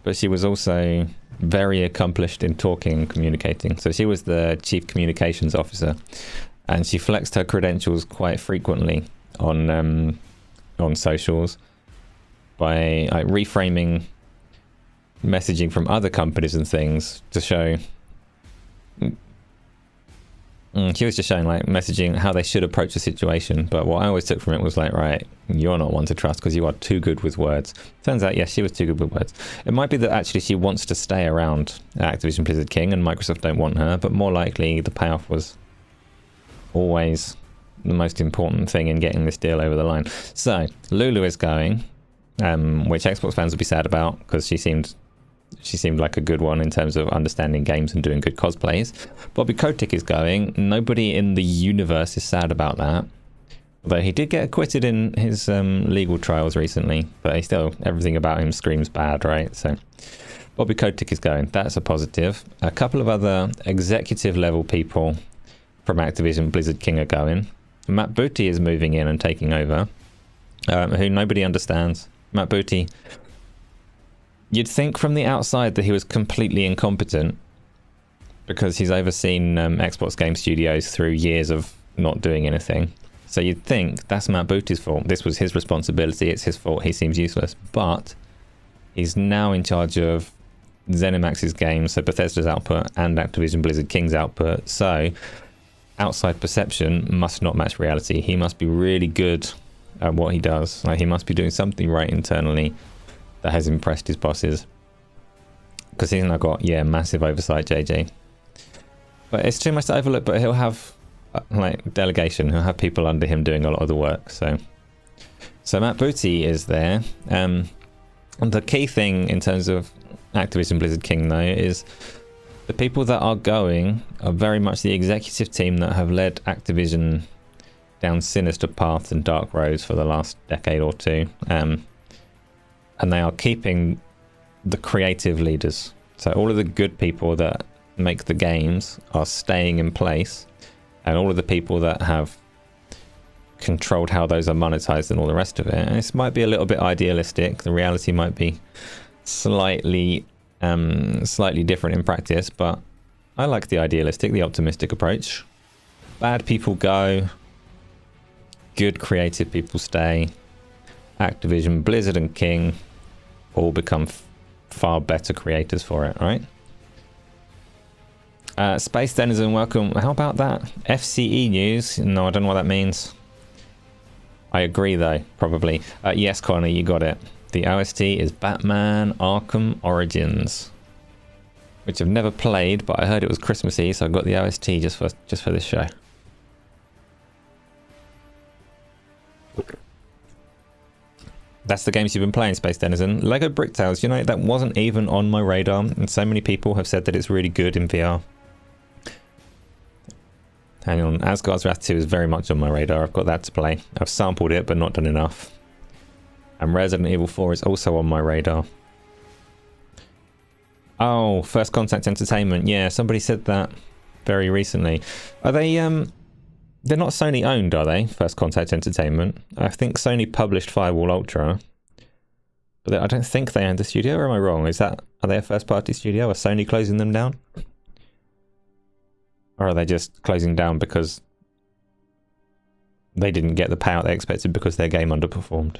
But she was also very accomplished in talking and communicating. So she was the chief communications officer, and she flexed her credentials quite frequently on socials by like reframing messaging from other companies and things to show. She was just showing like messaging how they should approach the situation, but what I always took from it was like, right, you're not one to trust because you are too good with words. Turns out, yes, she was too good with words. It might be that actually she wants to stay around Activision Blizzard King and Microsoft don't want her, but more likely the payoff was always the most important thing in getting this deal over the line. So Lulu is going, which Xbox fans will be sad about because she seemed like a good one in terms of understanding games and doing good cosplays. Bobby Kotick is going. Nobody in the universe is sad about that. Although he did get acquitted in his legal trials recently, but he still, everything about him screams bad, right? So Bobby Kotick is going. That's a positive. A couple of other executive level people from Activision Blizzard King are going. Matt Booty is moving in and taking over, who nobody understands. Matt Booty, you'd think from the outside that he was completely incompetent because he's overseen Xbox Game Studios through years of not doing anything. So you'd think that's Matt Booty's fault. This was his responsibility. It's his fault. He seems useless. But he's now in charge of ZeniMax's games, so Bethesda's output, and Activision Blizzard King's output. So outside perception must not match reality. He must be really good at what he does. Like, he must be doing something right internally that has impressed his bosses, because he's now got massive oversight, JJ. But it's too much to overlook. But he'll have like delegation. He'll have people under him doing a lot of the work. So Matt Booty is there. And the key thing in terms of Activision Blizzard King though is the people that are going are very much the executive team that have led Activision down sinister paths and dark roads for the last decade or two. And they are keeping the creative leaders. So all of the good people that make the games are staying in place. And all of the people that have controlled how those are monetized and all the rest of it. And this might be a little bit idealistic. The reality might be slightly different in practice, but I like the idealistic, the optimistic approach. Bad people go, good creative people stay. Activision, Blizzard and King all become far better creators for it, right? Space Denizen, welcome. How about that? FCE news? No, I don't know what that means. I agree though, probably. Yes, Connor, you got it. The OST is Batman Arkham Origins, which I've never played, but I heard it was Christmassy, so I got the OST just for this show. That's the games you've been playing, Space Denizen. Lego Brick Tales, you know, that wasn't even on my radar, and so many people have said that it's really good in VR. Hang on, Asgard's Wrath 2 is very much on my radar. I've got that to play. I've sampled it, but not done enough. And Resident Evil 4 is also on my radar. Oh, First Contact Entertainment. Yeah, somebody said that very recently. Are they, they're not Sony owned, are they? First Contact Entertainment. I think Sony published Firewall Ultra. But I don't think they own the studio, or am I wrong? Are they a first party studio? Are Sony closing them down? Or are they just closing down because they didn't get the payout they expected because their game underperformed?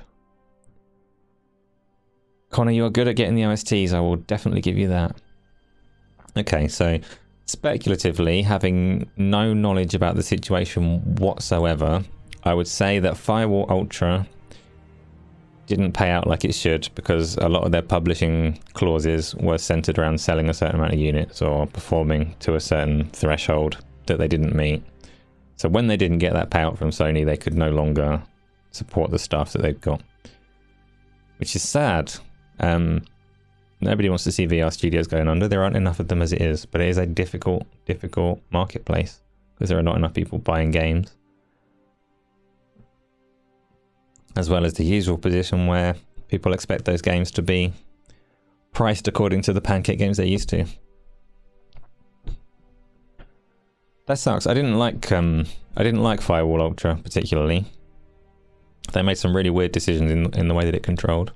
Connor, you are good at getting the OSTs. I will definitely give you that. Okay, so speculatively, having no knowledge about the situation whatsoever, I would say that Firewall Ultra didn't pay out like it should because a lot of their publishing clauses were centered around selling a certain amount of units or performing to a certain threshold that they didn't meet. So when they didn't get that payout from Sony, they could no longer support the stuff that they've got, which is sad. Nobody wants to see VR studios going under. There aren't enough of them as it is, but it is a difficult marketplace because there are not enough people buying games. As well as the usual position where people expect those games to be priced according to the pancake games they're used to. That sucks. I didn't like Firewall Ultra particularly. They made some really weird decisions in the way that it controlled.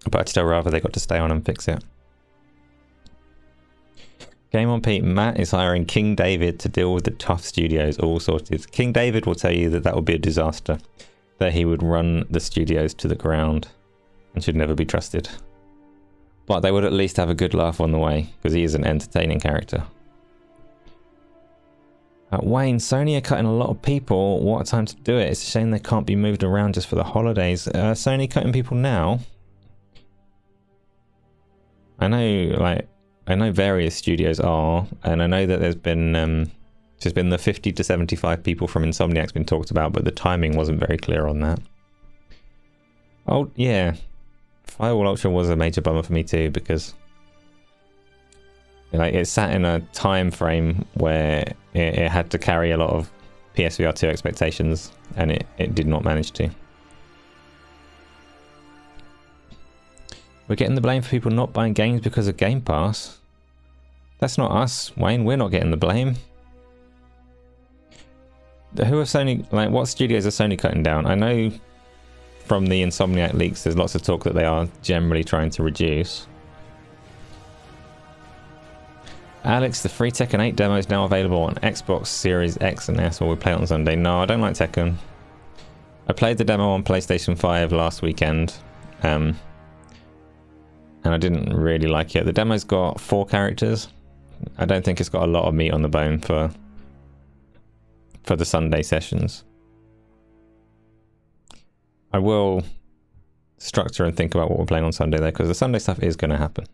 But I'd still rather they got to stay on and fix it. Game on Pete, Matt is hiring King David to deal with the tough studios, all sorted. King David will tell you that would be a disaster. That he would run the studios to the ground and should never be trusted. But they would at least have a good laugh on the way, because he is an entertaining character. Wayne, Sony are cutting a lot of people. What a time to do it. It's a shame they can't be moved around just for the holidays. Sony cutting people now? I know various studios are, and I know that there's been the 50 to 75 people from Insomniac's been talked about, but the timing wasn't very clear on that. Oh yeah, Firewall Ultra was a major bummer for me too, because it sat in a time frame where it had to carry a lot of PSVR 2 expectations, and it did not manage to. We're getting the blame for people not buying games because of Game Pass. That's not us, Wayne. We're not getting the blame. Who are Sony, what studios are Sony cutting down? I know from the Insomniac leaks there's lots of talk that they are generally trying to reduce. Alex, the free Tekken 8 demo is now available on Xbox Series X and S, or we play it on Sunday. No, I don't like Tekken. I played the demo on PlayStation 5 last weekend, and I didn't really like it. The demo's got 4 characters. I don't think it's got a lot of meat on the bone for the Sunday sessions. I will structure and think about what we're playing on Sunday though, because the Sunday stuff is going to happen.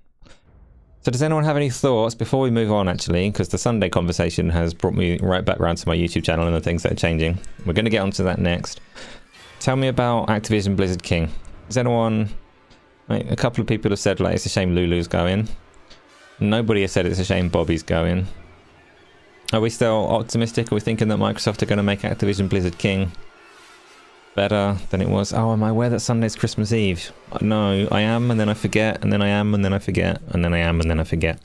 So does anyone have any thoughts before we move on, actually? Because the Sunday conversation has brought me right back around to my YouTube channel and the things that are changing. We're going to get onto that next. Tell me about Activision Blizzard King. Is anyone... a couple of people have said it's a shame Lulu's going. Nobody has said it's a shame Bobby's going. Are we still optimistic? Are we thinking that Microsoft are going to make Activision Blizzard King better than it was? Oh, am I aware that Sunday's Christmas Eve? No, I am, and then I forget, and then I am, and then I forget, and then I am, and then I forget.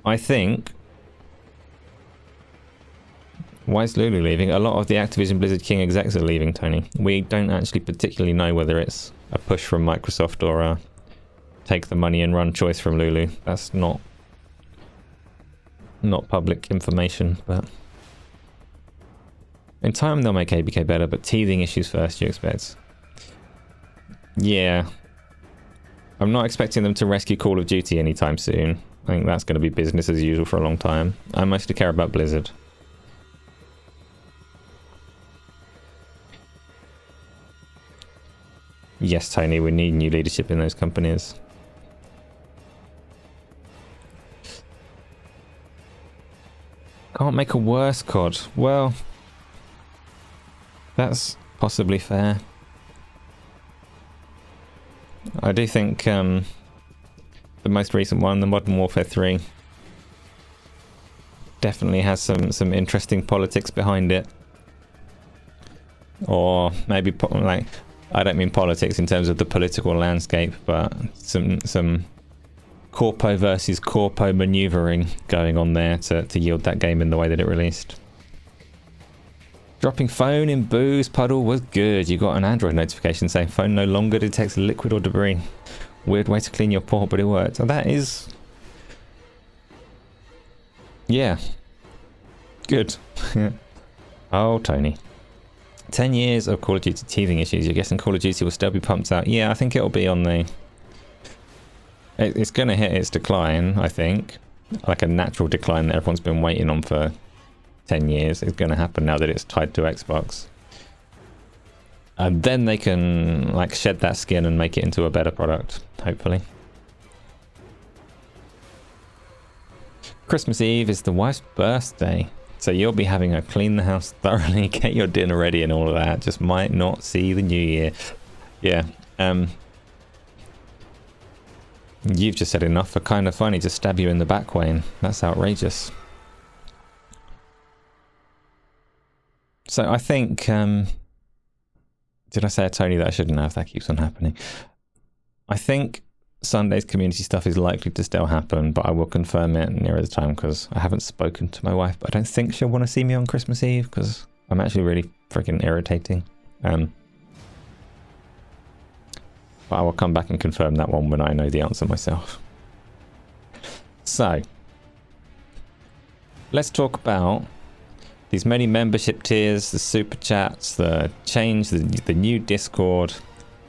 I think... Why is Lulu leaving? A lot of the Activision Blizzard King execs are leaving, Tony. We don't actually particularly know whether it's a push from Microsoft or a take the money and run choice from Lulu. That's not public information, but in time they'll make ABK better, but teething issues first, you expect. Yeah. I'm not expecting them to rescue Call of Duty anytime soon. I think that's going to be business as usual for a long time. I mostly care about Blizzard. Yes, Tony, we need new leadership in those companies. Can't make a worse COD. Well, that's possibly fair. I do think the most recent one, the Modern Warfare 3, definitely has some interesting politics behind it. Or maybe I don't mean politics in terms of the political landscape, but some corpo versus corpo maneuvering going on there to yield that game in the way that it released. Dropping phone in booze puddle was good. You got an Android notification saying phone no longer detects liquid or debris. Weird way to clean your port, but it worked. And that is... yeah. Good. Oh, Tony. 10 years of Call of Duty teething issues. You're guessing Call of Duty will still be pumped out? Yeah, I think it'll be on the... It's going to hit its decline, I think. Like a natural decline that everyone's been waiting on for 10 years. It's going to happen now that it's tied to Xbox. And then they can shed that skin and make it into a better product, hopefully. Christmas Eve is the wife's birthday. So you'll be having her clean the house thoroughly, get your dinner ready and all of that. Just might not see the new year. Yeah. You've just said enough for kind of funny to stab you in the back, Wayne. That's outrageous. So I think... did I say to Tony that I shouldn't have? That keeps on happening. I think Sunday's community stuff is likely to still happen, but I will confirm it nearer the time because I haven't spoken to my wife, but I don't think she'll want to see me on Christmas Eve because I'm actually really freaking irritating. But I will come back and confirm that one when I know the answer myself. So, let's talk about these many membership tiers, the super chats, the change, the new Discord,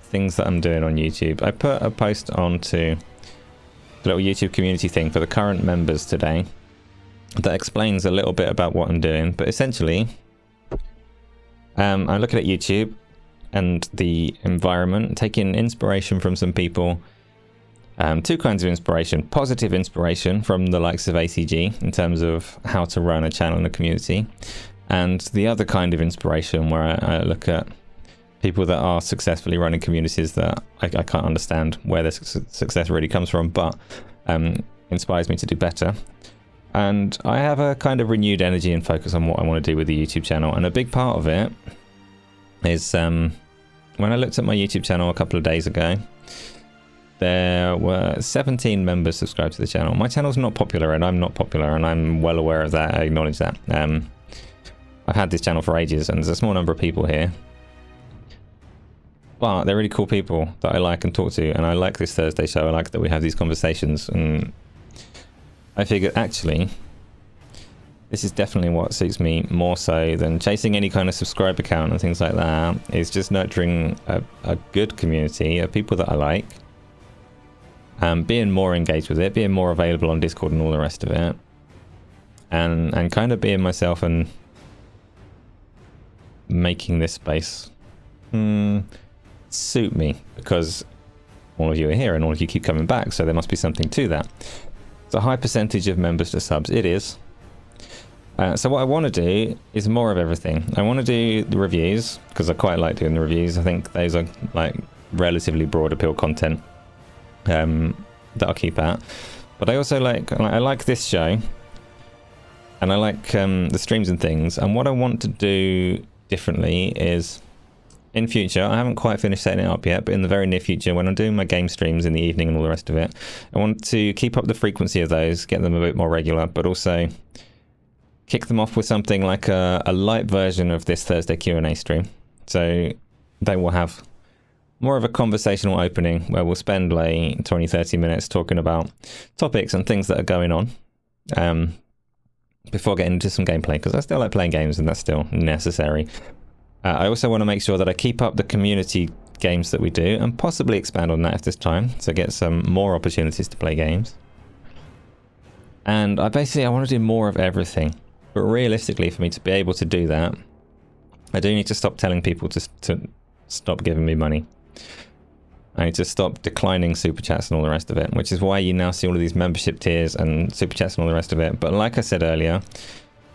things that I'm doing on YouTube. I put a post onto the little YouTube community thing for the current members today. that explains a little bit about what I'm doing. But essentially, I'm looking at YouTube and the environment, taking inspiration from some people. Two kinds of inspiration: positive inspiration from the likes of ACG in terms of how to run a channel and a community, and the other kind of inspiration where I look at people that are successfully running communities that I can't understand where their success really comes from, but inspires me to do better. And I have a kind of renewed energy and focus on what I want to do with the YouTube channel. And a big part of it is when I looked at my YouTube channel a couple of days ago, there were 17 members subscribed to the channel. My channel's not popular, and I'm not popular, and I'm well aware of that. I acknowledge that. I've had this channel for ages, and there's a small number of people here. But they're really cool people that I like and talk to, and I like this Thursday show. I like that we have these conversations, and I figured actually this is definitely what suits me more so than chasing any kind of subscriber count and things like that. It's just nurturing a good community of people that I like, being more engaged with it, being more available on Discord and all the rest of it, and kind of being myself and making this space suit me, because all of you are here and all of you keep coming back, so there must be something to that. It's a high percentage of members to subs. It is. So what I want to do is more of everything. I want to do the reviews, because I quite like doing the reviews. I think those are like relatively broad appeal content that I'll keep at. But I also I like this show, and I like the streams and things. And what I want to do differently is, in future, I haven't quite finished setting it up yet, but in the very near future, when I'm doing my game streams in the evening and all the rest of it, I want to keep up the frequency of those, get them a bit more regular, but also kick them off with something like a light version of this Thursday Q&A stream. So they will have more of a conversational opening where we'll spend like 20-30 minutes talking about topics and things that are going on before getting into some gameplay, because I still like playing games and that's still necessary. I also want to make sure that I keep up the community games that we do, and possibly expand on that if there's time, so get some more opportunities to play games. And I want to do more of everything. But realistically, for me to be able to do that, I do need to stop telling people to stop giving me money. I need to stop declining super chats and all the rest of it, which is why you now see all of these membership tiers and super chats and all the rest of it. But like I said earlier,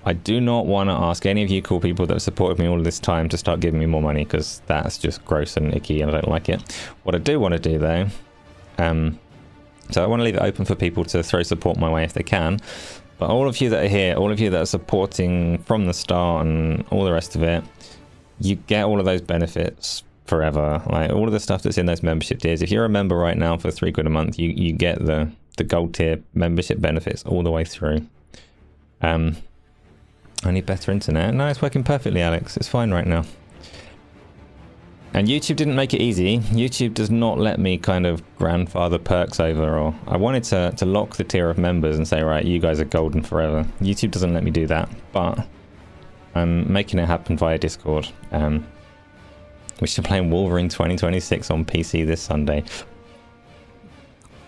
I do not want to ask any of you cool people that have supported me all of this time to start giving me more money, because that's just gross and icky and I don't like it. What I do want to do though, so I want to leave it open for people to throw support my way if they can. But all of you that are here, all of you that are supporting from the start and all the rest of it, you get all of those benefits forever. Like all of the stuff that's in those membership tiers. If you're a member right now for £3 a month, you get the gold tier membership benefits all the way through. I need better internet. No, it's working perfectly, Alex. It's fine right now. And YouTube didn't make it easy. YouTube does not let me kind of grandfather perks over, or I wanted to lock the tier of members and say, right, you guys are golden forever. YouTube doesn't let me do that, but I'm making it happen via Discord. We should play Wolverine 2026 on PC this Sunday.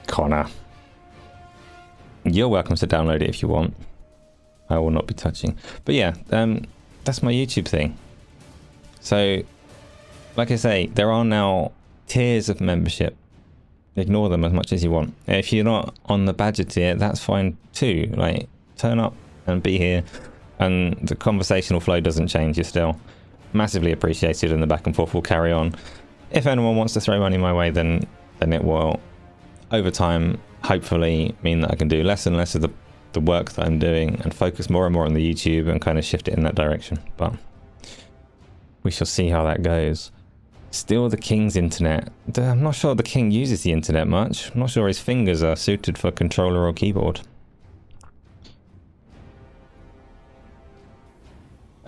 Connor, you're welcome to download it if you want. I will not be touching. But yeah, that's my YouTube thing. So, like I say, there are now tiers of membership. Ignore them as much as you want. If you're not on the Badger tier, that's fine too. Like, turn up and be here, and the conversational flow doesn't change. You're still massively appreciated, and the back and forth will carry on. If anyone wants to throw money my way, then it will, over time, hopefully mean that I can do less and less of the work that I'm doing and focus more and more on the YouTube and kind of shift it in that direction. But we shall see how that goes. Still the king's internet. I'm not sure the king uses the internet much. I'm not sure his fingers are suited for controller or keyboard.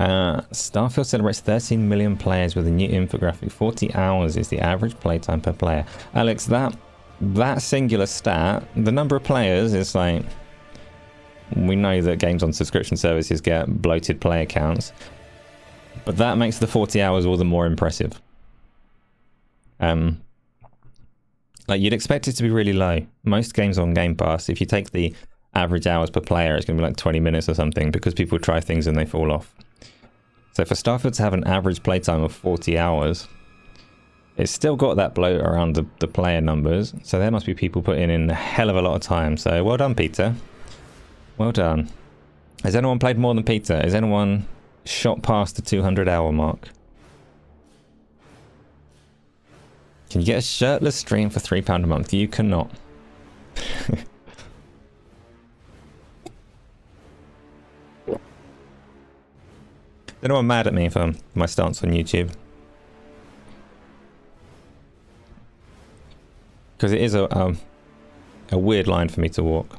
Starfield celebrates 13 million players with a new infographic. 40 hours is the average playtime per player. Alex, that singular stat, the number of players is like, we know that games on subscription services get bloated player counts, but that makes the 40 hours all the more impressive. Like, you'd expect it to be really low. Most games on Game Pass, if you take the average hours per player, it's going to be like 20 minutes or something, because people try things and they fall off. So for Starfield to have an average playtime of 40 hours, it's still got that bloat around the player numbers. So there must be people putting in a hell of a lot of time. So well done, Peter. Well done. Has anyone played more than Peter? Has anyone shot past the 200-hour mark? Can you get a shirtless stream for £3 a month? You cannot. Is anyone mad at me for my stance on YouTube? Because it is a weird line for me to walk.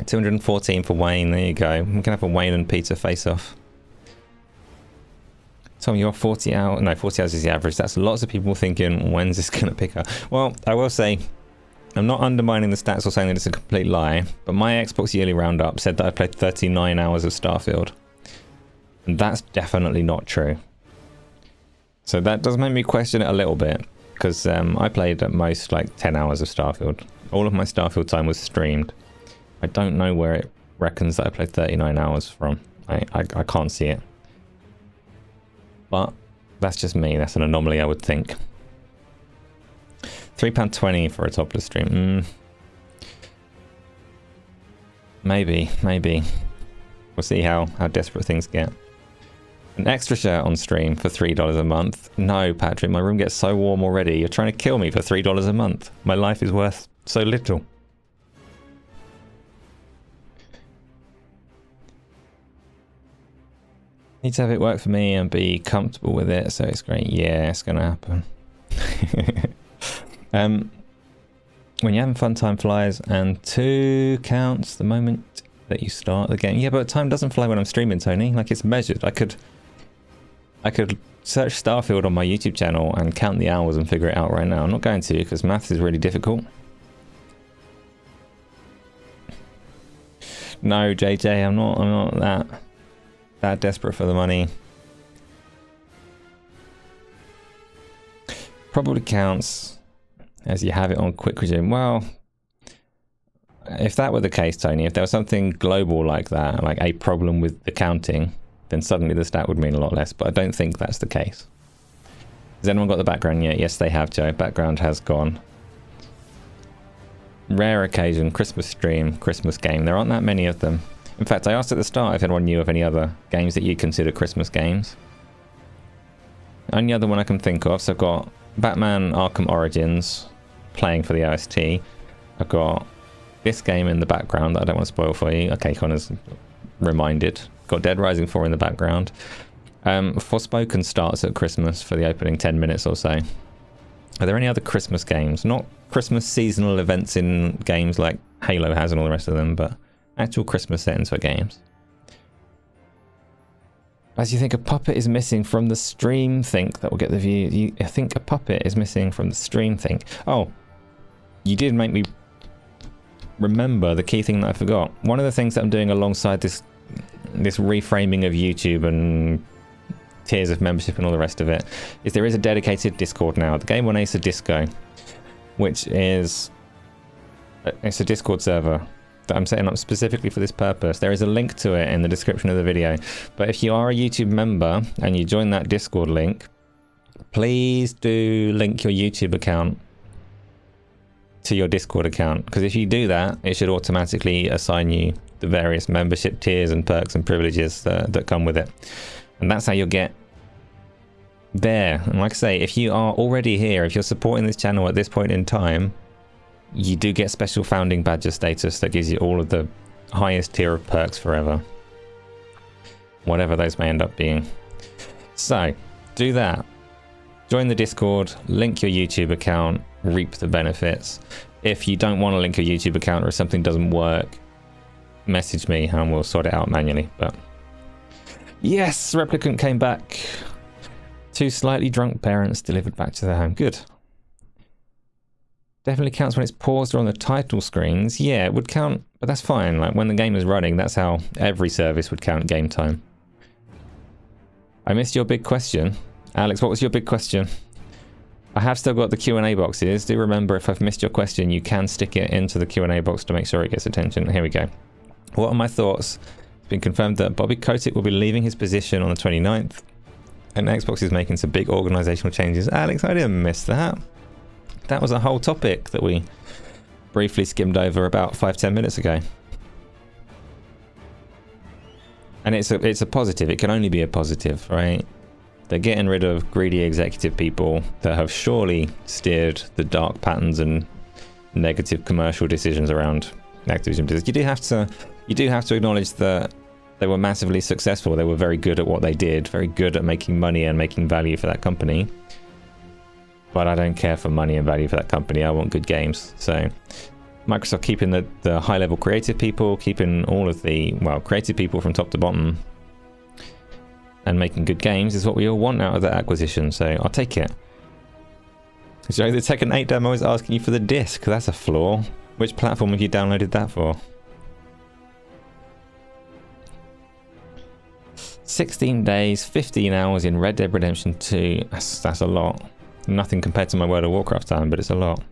214 for Wayne, there you go. We can have a Wayne and Peter face-off. Tom, you're 40 hours. No, 40 hours is the average. That's lots of people thinking, when's this going to pick up? Well, I will say, I'm not undermining the stats or saying that it's a complete lie, but my Xbox yearly roundup said that I played 39 hours of Starfield. And that's definitely not true. So that does make me question it a little bit, because I played at most like 10 hours of Starfield. All of my Starfield time was streamed. I don't know where it reckons that I played 39 hours from. I can't see it. But that's just me. That's an anomaly, I would think. £3.20 for a topless stream. Maybe. We'll see how desperate things get. An extra shirt on stream for $3 a month. No, Patrick, my room gets so warm already. You're trying to kill me for $3 a month. My life is worth so little. Need to have it work for me and be comfortable with it, so it's great. Yeah, it's gonna happen. When you're having fun, time flies, and 2 counts the moment that you start the game. Yeah, but time doesn't fly when I'm streaming, Tony. Like, it's measured. I could search Starfield on my YouTube channel and count the hours and figure it out right now. I'm not going to, because maths is really difficult. No, JJ, I'm not that desperate for the money. Probably counts as you have it on quick resume. Well, if that were the case, Tony, if there was something global like that, like a problem with the counting, then suddenly the stat would mean a lot less, but I don't think that's the case. Has anyone got the background yet? Yes, they have, Joe. Background has gone. Rare occasion, Christmas stream, Christmas game. There aren't that many of them. In fact, I asked at the start if anyone knew of any other games that you consider Christmas games. Only other one I can think of, so I've got Batman Arkham Origins playing for the OST. I've got this game in the background that I don't want to spoil for you. Okay, Connor's reminded. Got Dead Rising 4 in the background. Forspoken starts at Christmas for the opening 10 minutes or so. Are there any other Christmas games? Not Christmas seasonal events in games like Halo has and all the rest of them, but actual Christmas settings for games. As you think a puppet is missing from the stream think that will get the view. You think a puppet is missing from the stream think. Oh, you did make me remember the key thing that I forgot. One of the things that I'm doing alongside this reframing of YouTube and tiers of membership and all the rest of it is there is a dedicated Discord now, the Q&Asa Disco, which is it's a Discord server that I'm setting up specifically for this purpose. There is a link to it in the description of the video, but if you are a YouTube member and you join that Discord link, please do link your YouTube account to your Discord account, because if you do that, it should automatically assign you the various membership tiers and perks and privileges that come with it, and that's how you'll get there. And like I say, if you are already here, if you're supporting this channel at this point in time, you do get special founding badger status that gives you all of the highest tier of perks forever, whatever those may end up being. So do that, join the Discord, link your YouTube account, reap the benefits. If you don't want to link your YouTube account, or if something doesn't work, message me and we'll sort it out manually. But yes, Replicant came back. 2 slightly drunk parents delivered back to their home. Good. Definitely counts when it's paused or on the title screens. Yeah, it would count, but that's fine. Like when the game is running, that's how every service would count game time. I missed your big question. Alex, what was your big question? I have still got the Q&A boxes. Do remember, if I've missed your question, you can stick it into the Q&A box to make sure it gets attention. Here we go. What are my thoughts? It's been confirmed that Bobby Kotick will be leaving his position on the 29th. And Xbox is making some big organisational changes. Alex, I didn't miss that. That was a whole topic that we briefly skimmed over about 5-10 minutes ago. And it's a positive. It can only be a positive, right? They're getting rid of greedy executive people that have surely steered the dark patterns and negative commercial decisions around Activision Blizzard. You do have to acknowledge that they were massively successful. They were very good at what they did, very good at making money and making value for that company. But I don't care for money and value for that company. I want good games. So Microsoft keeping the high-level creative people, keeping all of the, well, creative people from top to bottom, and making good games is what we all want out of that acquisition, so I'll take it. So the Tekken 8 demo is asking you for the disc. That's a flaw. Which platform have you downloaded that for? 16 days, 15 hours in Red Dead Redemption 2. That's a lot. Nothing compared to my World of Warcraft time, but it's a lot.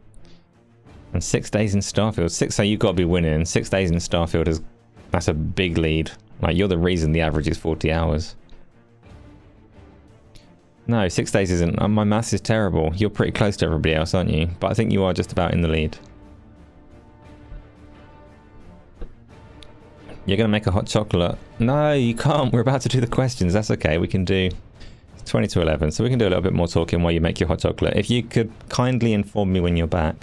And 6 days in Starfield. So you've got to be winning. 6 days in Starfield that's a big lead. Like, you're the reason the average is 40 hours. No, 6 days isn't. My maths is terrible. You're pretty close to everybody else, aren't you? But I think you are just about in the lead. You're going to make a hot chocolate. No, you can't. We're about to do the questions. That's okay. We can do 20 to 11. So we can do a little bit more talking while you make your hot chocolate. If you could kindly inform me when you're back,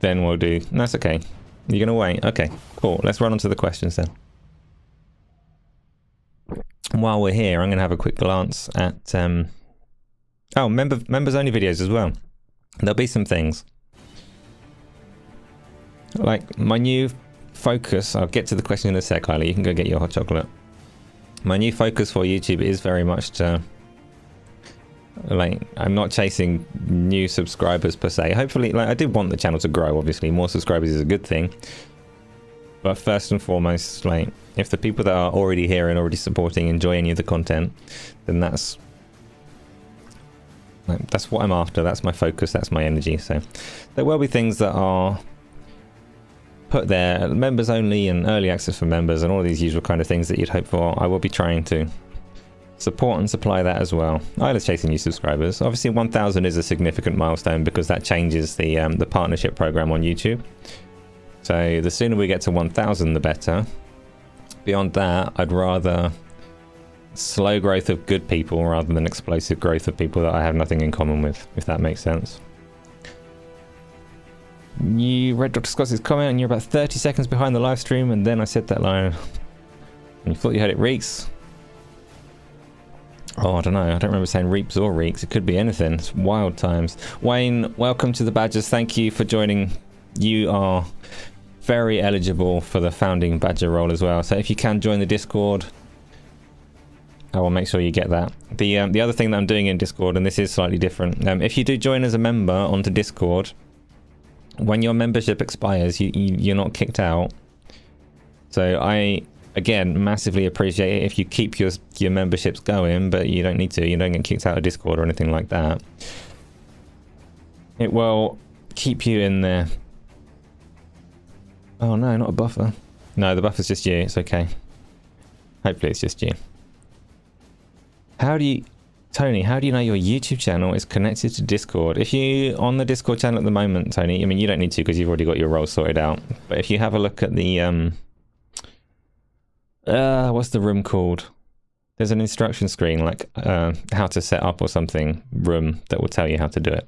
then we'll do... No, that's okay. You're going to wait? Okay, cool. Let's run on to the questions then. While we're here, I'm going to have a quick glance at... members only videos as well. There'll be some things. Like my new focus, I'll get to the question in a sec, Kylie. You can go get your hot chocolate. My new focus for YouTube is very much to... Like, I'm not chasing new subscribers per se. Hopefully, like, I did want the channel to grow, obviously. More subscribers is a good thing. But first and foremost, like, if the people that are already here and already supporting enjoy any of the content, then that's what I'm after. That's my focus. That's my energy. So there will be things that are put there, members only and early access for members and all these usual kind of things that you'd hope for. I will be trying to support and supply that as well. Isla's chasing new subscribers. Obviously 1,000 is a significant milestone because that changes the partnership program on YouTube. So the sooner we get to 1,000, the better. Beyond that, I'd rather slow growth of good people rather than explosive growth of people that I have nothing in common with, if that makes sense. You read Dr. Scott's comment and you're about 30 seconds behind the live stream, and then I said that line. And you thought you heard it reeks. Oh, I don't know. I don't remember saying reaps or reeks. It could be anything. It's wild times. Wayne, welcome to the Badgers. Thank you for joining. You are very eligible for the founding Badger role as well. So if you can join the Discord, I will make sure you get that. The other thing that I'm doing in Discord, and this is slightly different, if you do join as a member onto Discord, when your membership expires, you're not kicked out. So I, again, massively appreciate it if you keep your memberships going, but you don't need to. You don't get kicked out of Discord or anything like that. It will keep you in there. Oh no, not a buffer. No, the buffer's just you. It's okay. Hopefully it's just you. Tony, how do you know your YouTube channel is connected to Discord? If you on the Discord channel at the moment, Tony, I mean, you don't need to because you've already got your role sorted out. But if you have a look at the what's the room called? There's an instruction screen, like how to set up or something room that will tell you how to do it.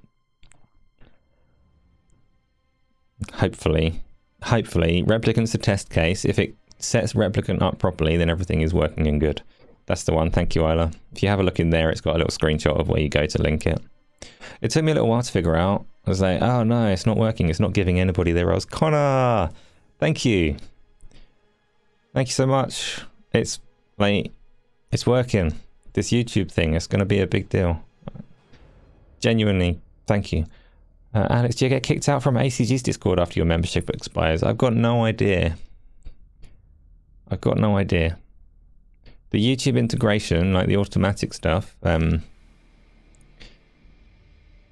Hopefully, Replicant's a test case. If it sets Replicant up properly, then everything is working and good. That's the one. Thank you, Isla. If you have a look in there, it's got a little screenshot of where you go to link it. It took me a little while to figure out. I was like, oh no, it's not working. It's not giving anybody their roles. Connor, thank you. Thank you so much. It's like, it's working. This YouTube thing, it's going to be a big deal. Genuinely, thank you. Alex, do you get kicked out from ACG's Discord after your membership expires? I've got no idea. The YouTube integration, like the automatic stuff,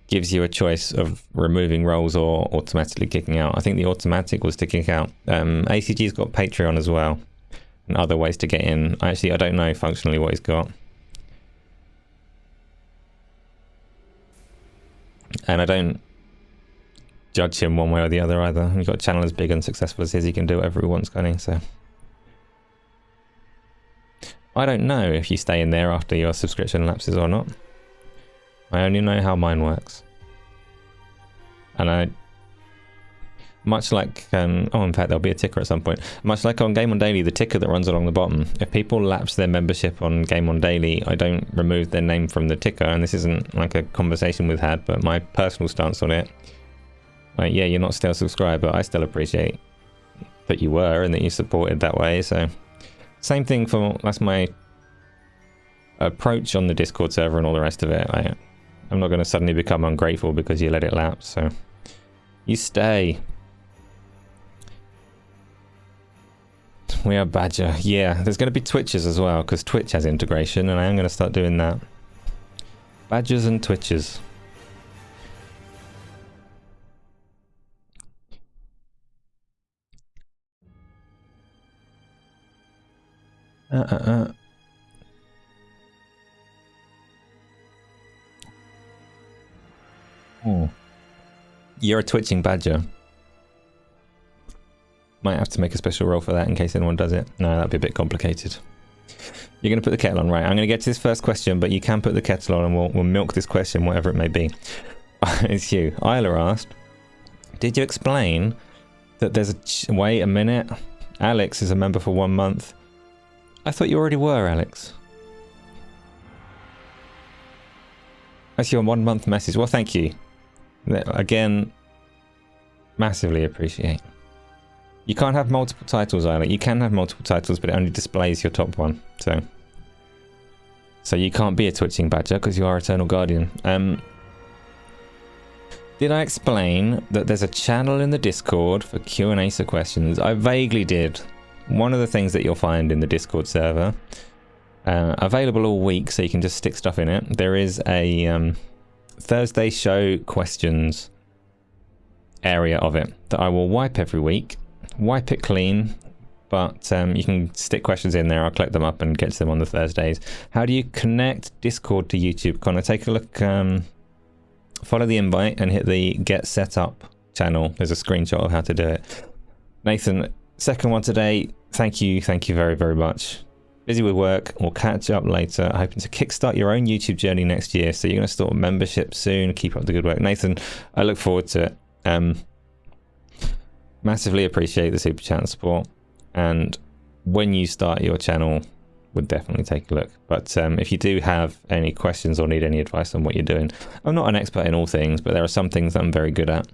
gives you a choice of removing roles or automatically kicking out. I think the automatic was to kick out. ACG's got Patreon as well, and other ways to get in. Actually, I don't know functionally what he's got. And I don't judge him one way or the other either. You've got a channel as big and successful as his, he can do whatever he wants, can't he? So I don't know if you stay in there after your subscription lapses or not. I only know how mine works. And I, much like, oh, in fact, there'll be a ticker at some point. Much like on Game on Daily, the ticker that runs along the bottom, if people lapse their membership on Game on Daily, I don't remove their name from the ticker. And this isn't like a conversation we've had, but my personal stance on it. Like, yeah, you're not still subscribed, but I still appreciate that you were and that you supported that way. So, same thing for, that's my approach on the Discord server and all the rest of it. I'm not going to suddenly become ungrateful because you let it lapse, so you stay. We are Badger. Yeah, there's going to be Twitches as well, because Twitch has integration, and I am going to start doing that. Badgers and Twitches. Oh. You're a twitching badger. Might have to make a special role for that in case anyone does it. No, that'd be a bit complicated. You're going to put the kettle on, right? I'm going to get to this first question, but you can put the kettle on and we'll milk this question, whatever it may be. It's you. Isla asked, did you explain that there's a... Wait a minute. Alex is a member for 1 month. I thought you already were, Alex. That's your 1 month message. Well, thank you. Again, massively appreciate. You can't have multiple titles, Isla. You can have multiple titles, but it only displays your top one. So you can't be a twitching badger because you are Eternal Guardian. Did I explain that there's a channel in the Discord for Q&Asa questions? I vaguely did. One of the things that you'll find in the Discord server, available all week, so you can just stick stuff in it. There is a Thursday show questions area of it that I will wipe every week. Wipe it clean, but you can stick questions in there. I'll collect them up and get to them on the Thursdays. How do you connect Discord to YouTube? Connor, take a look. Follow the invite and hit the Get Set Up channel. There's a screenshot of how to do it. Nathan, second one today. Thank you very, very much. Busy with work. We'll catch up later. Hoping to kickstart your own YouTube journey next year. So you're going to start membership soon. Keep up the good work. Nathan, I look forward to it. Massively appreciate the super chat support. And when you start your channel, would definitely take a look. But if you do have any questions or need any advice on what you're doing, I'm not an expert in all things, but there are some things that I'm very good at.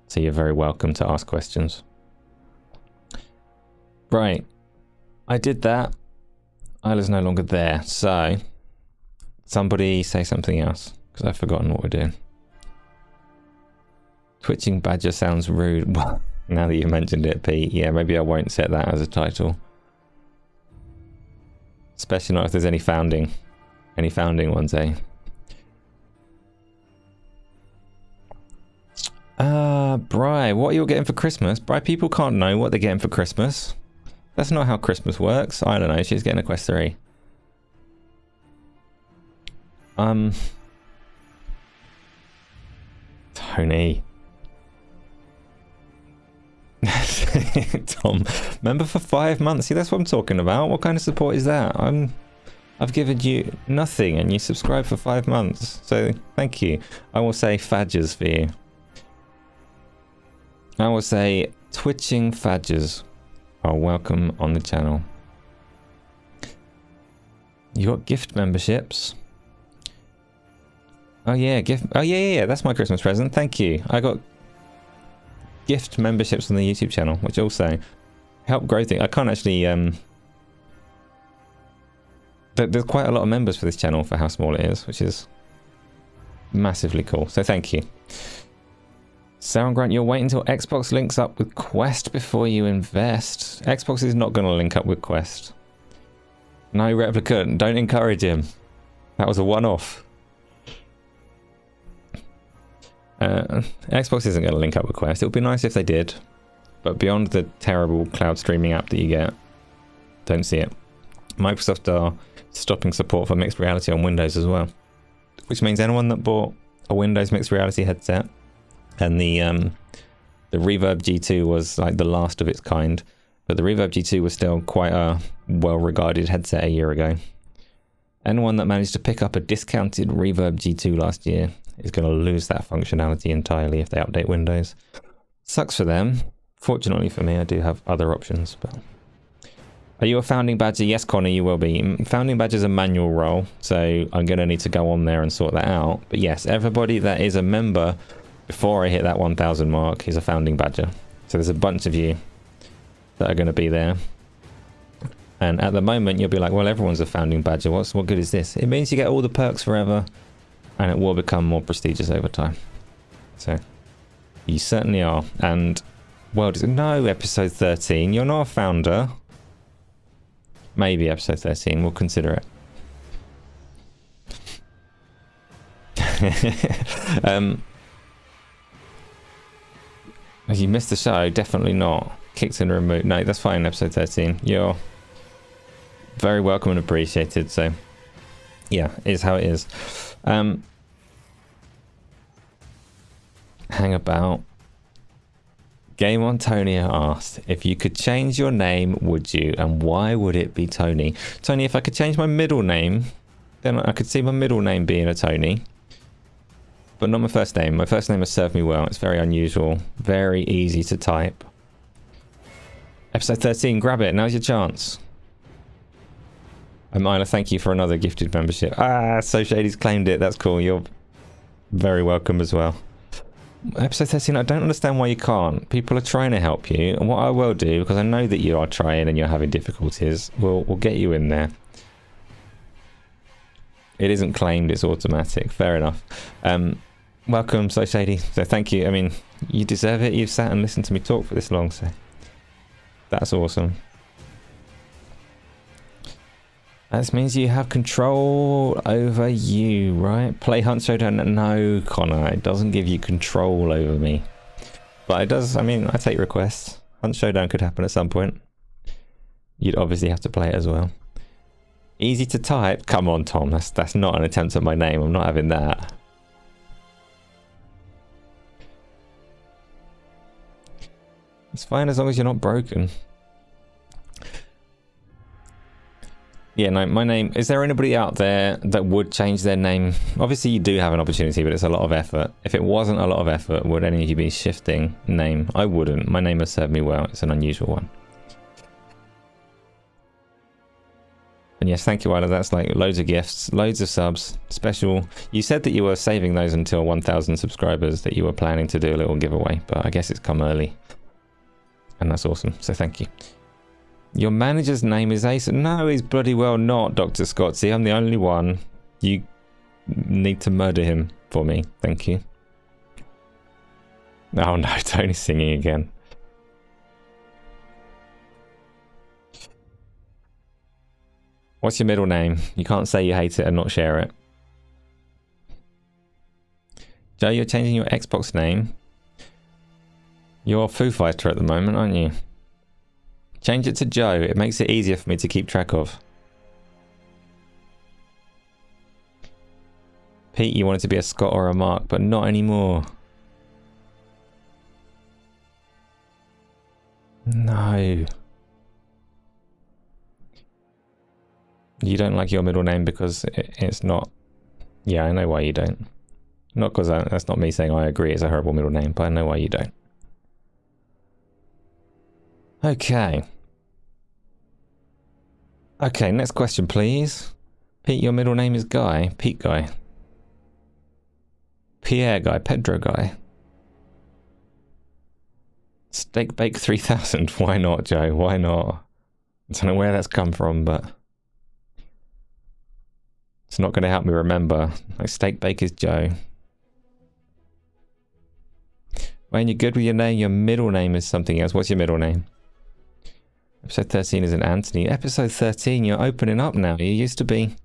So you're very welcome to ask questions. Right. I did that. Isla's no longer there. So somebody say something else, because I've forgotten what we're doing. Twitching badger sounds rude. Well, now that you mentioned it, Pete, yeah, maybe I won't set that as a title. Especially not if there's any founding ones, eh? Bri, what are you getting for Christmas? Bri, people can't know what they're getting for Christmas. That's not how Christmas works. I don't know, she's getting a Quest 3. Tony. Tom, member for 5 months. See, that's what I'm talking about. What kind of support is that? I've given you nothing and you subscribe for 5 months. So thank you. I will say fadgers for you. I will say twitching fadgers are welcome on the channel. You got gift memberships. Oh yeah, gift. Oh yeah. That's my Christmas present. Thank you. I got gift memberships on the YouTube channel, which also help grow things. I can't actually there's quite a lot of members for this channel for how small it is, which is massively cool, so thank you. Sound Grant, you'll wait until Xbox links up with Quest before you invest. Xbox is not going to link up with Quest. No replicant. Don't encourage him. That was a one-off. Xbox isn't going to link up with Quest. It would be nice if they did. But beyond the terrible cloud streaming app that you get, don't see it. Microsoft are stopping support for mixed reality on Windows as well. Which means anyone that bought a Windows mixed reality headset, and the Reverb G2 was like the last of its kind, but the Reverb G2 was still quite a well-regarded headset a year ago. Anyone that managed to pick up a discounted Reverb G2 last year is going to lose that functionality entirely if they update Windows. Sucks for them. Fortunately for me, I do have other options. But are you a founding badger? Yes, Connor, you will be. Founding badger is a manual role, so I'm going to need to go on there and sort that out. But yes, everybody that is a member before I hit that 1,000 mark is a founding badger. So there's a bunch of you that are going to be there. And at the moment, you'll be like, well, everyone's a founding badger. What good is this? It means you get all the perks forever, and it will become more prestigious over time. So you certainly are. And well, no, episode 13. You're not a founder. Maybe episode 13. We'll consider it. You missed the show? Definitely not. Kicked and removed. No, that's fine. Episode 13. You're very welcome and appreciated. So yeah, it is how it is. Hang about. Game on Tony asked, if you could change your name, would you? And why would it be Tony? Tony, if I could change my middle name, then I could see my middle name being a Tony. But not my first name. My first name has served me well. It's very unusual. Very easy to type. Episode 13, grab it. Now's your chance. Amila, thank you for another gifted membership. Ah, So Shady's claimed it. That's cool. You're very welcome as well. Episode 13, I don't understand why you can't. People are trying to help you. And what I will do, because I know that you are trying and you're having difficulties, we'll get you in there. It isn't claimed, it's automatic. Fair enough. Welcome, So Shady. So thank you. I mean, you deserve it. You've sat and listened to me talk for this long, so that's awesome. That means you have control over you, right? Play Hunt Showdown. No, Connor, it doesn't give you control over me. But it does, I mean, I take requests. Hunt Showdown could happen at some point. You'd obviously have to play it as well. Easy to type? Come on, Tom. That's not an attempt at my name. I'm not having that. It's fine as long as you're not broken. Yeah, no, my name... Is there anybody out there that would change their name? Obviously, you do have an opportunity, but it's a lot of effort. If it wasn't a lot of effort, would any of you be shifting name? I wouldn't. My name has served me well. It's an unusual one. And yes, thank you, Isla. That's like loads of gifts, loads of subs, special. You said that you were saving those until 1,000 subscribers, that you were planning to do a little giveaway, but I guess it's come early. And that's awesome, so thank you. Your manager's name is Asa. No, he's bloody well not, Dr. Scott. See, I'm the only one. You need to murder him for me. Thank you. Oh no, Tony's singing again. What's your middle name? You can't say you hate it and not share it. Joe, you're changing your Xbox name. You're Foo Fighter at the moment, aren't you? Change it to Joe. It makes it easier for me to keep track of. Pete, you wanted to be a Scott or a Mark, but not anymore. No. You don't like your middle name because it's not... Yeah, I know why you don't. Not because that's not me saying I agree it's a horrible middle name, but I know why you don't. Okay. Okay, next question, please. Pete, your middle name is Guy. Pete Guy. Pierre Guy. Pedro Guy. Steak Bake 3000. Why not, Joe? Why not? I don't know where that's come from, but... It's not going to help me remember. Like, Steak Bake is Joe. When you're good with your name, your middle name is something else. What's your middle name? Episode 13 is an Anthony. Episode 13, you're opening up now. You used to be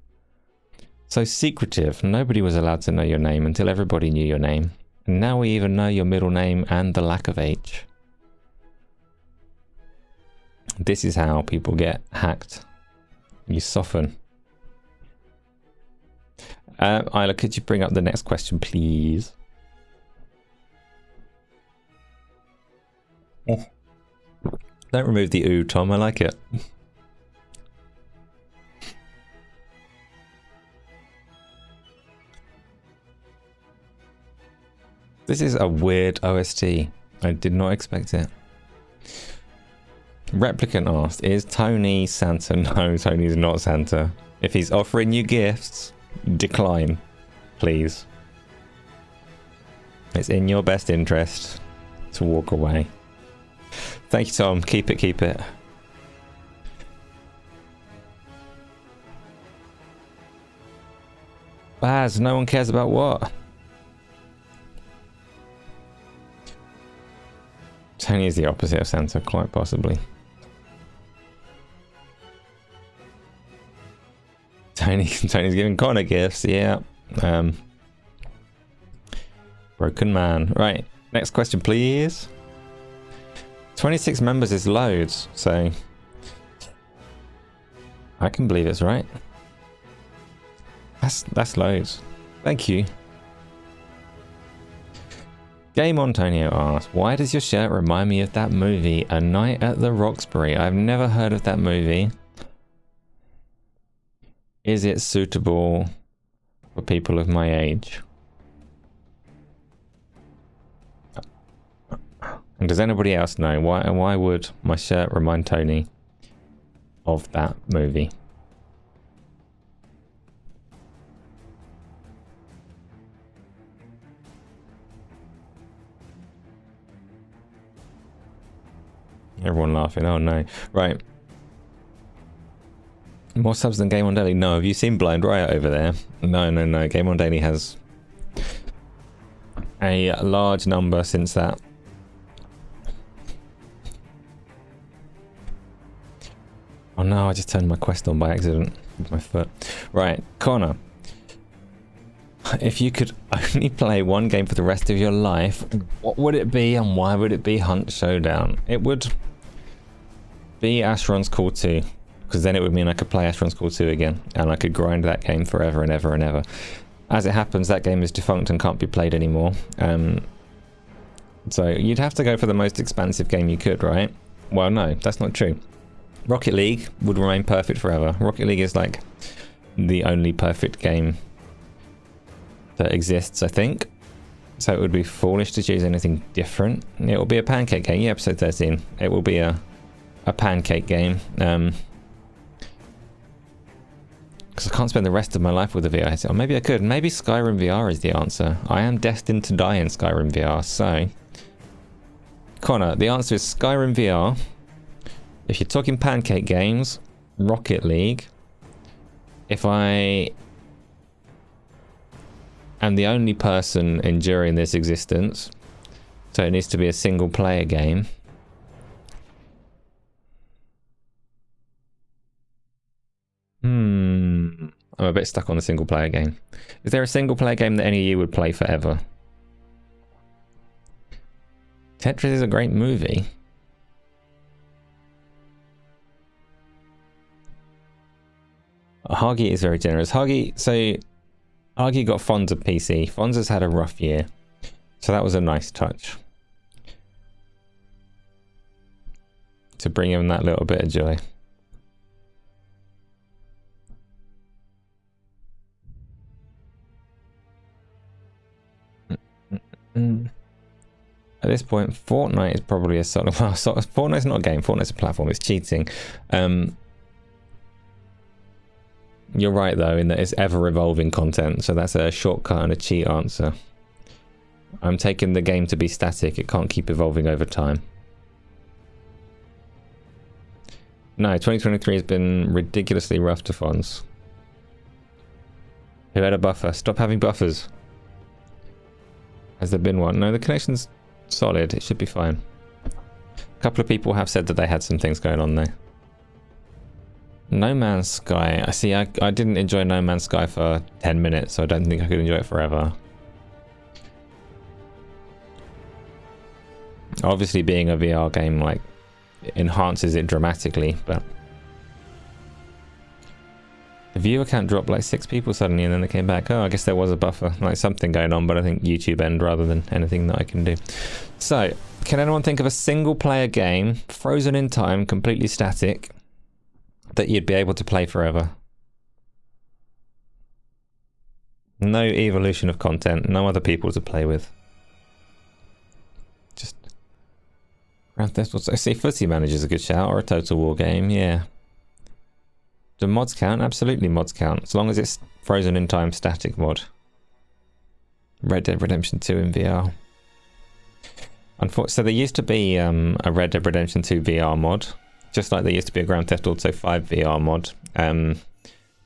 so secretive. Nobody was allowed to know your name until everybody knew your name. And now we even know your middle name and the lack of H. This is how people get hacked. You soften. Isla, could you bring up the next question, please? Oh. Don't remove the ooh, Tom. I like it. This is a weird OST. I did not expect it. Replicant asked, is Tony Santa? No, Tony's not Santa. If he's offering you gifts, decline, please. It's in your best interest to walk away. Thank you, Tom. Keep it, keep it. Baz, no one cares about what? Tony is the opposite of Santa, quite possibly. Tony's giving Connor gifts, yeah. Broken man. Right, next question, please. 26 members is loads, so I can believe it's right. That's loads. Thank you. Game Antonio asks, why does your shirt remind me of that movie, A Night at the Roxbury? I've never heard of that movie. Is it suitable for people of my age? And does anybody else know why would my shirt remind Tony of that movie? Everyone laughing. Oh no. Right. More subs than Game On Daily? No. Have you seen Blind Riot over there? No. Game On Daily has a large number since that. Oh no, I just turned my quest on by accident with my foot. Right, Connor. If you could only play one game for the rest of your life, what would it be and why would it be Hunt Showdown? It would be Asheron's Call 2. Because then it would mean I could play Asheron's Call 2 again. And I could grind that game forever and ever and ever. As it happens, that game is defunct and can't be played anymore. So you'd have to go for the most expansive game you could, right? Well, no, that's not true. Rocket League would remain perfect forever. Rocket League is like the only perfect game that exists, I think. So it would be foolish to choose anything different. It will be a pancake game. Yeah, episode 13. It will be a pancake game. Because I can't spend the rest of my life with a VR headset. Or maybe I could. Maybe Skyrim VR is the answer. I am destined to die in Skyrim VR. So, Connor, the answer is Skyrim VR. If you're talking pancake games, Rocket League. If I am the only person enduring this existence, so it needs to be a single player game. I'm a bit stuck on the single player game. Is there a single player game that any of you would play forever? Tetris is a great movie. Hagi is very generous. Hagi got Fonza PC. Fonza's had a rough year. So that was a nice touch. To bring him that little bit of joy. At this point, Fortnite is probably a sort of... Well, Fortnite's not a game. Fortnite's a platform. It's cheating. You're right, though, in that it's ever-evolving content, so that's a shortcut and a cheat answer. I'm taking the game to be static. It can't keep evolving over time. No, 2023 has been ridiculously rough to Fonz. Who had a buffer? Stop having buffers. Has there been one? No, the connection's solid. It should be fine. A couple of people have said that they had some things going on there. No Man's Sky. I see. I didn't enjoy No Man's Sky for 10 minutes, so I don't think I could enjoy it forever. Obviously, being a VR game like enhances it dramatically, but the viewer count dropped like 6 people suddenly, and then they came back. Oh, I guess there was a buffer, like something going on, but I think YouTube end rather than anything that I can do. So, can anyone think of a single player game, frozen in time, completely static, that you'd be able to play forever? No evolution of content, no other people to play with. Just Grand Theft Auto. I see Footy Manager's a good shout, or a Total War game, yeah. Do mods count? Absolutely mods count, as long as it's frozen in time static mod. Red Dead Redemption 2 in VR. Unfortunately, so there used to be a Red Dead Redemption 2 VR mod, just like there used to be a Grand Theft Auto 5 VR mod.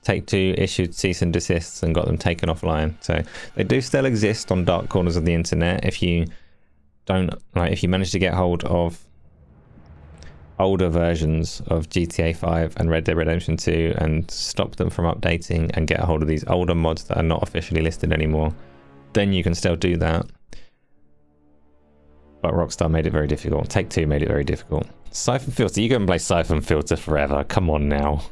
Take-Two issued cease and desists and got them taken offline. So they do still exist on dark corners of the internet. If you if you manage to get hold of older versions of GTA 5 and Red Dead Redemption 2 and stop them from updating and get a hold of these older mods that are not officially listed anymore, then you can still do that. But Rockstar made it very difficult. Take-Two made it very difficult. Siphon Filter, you go and play Siphon Filter forever. Come on now.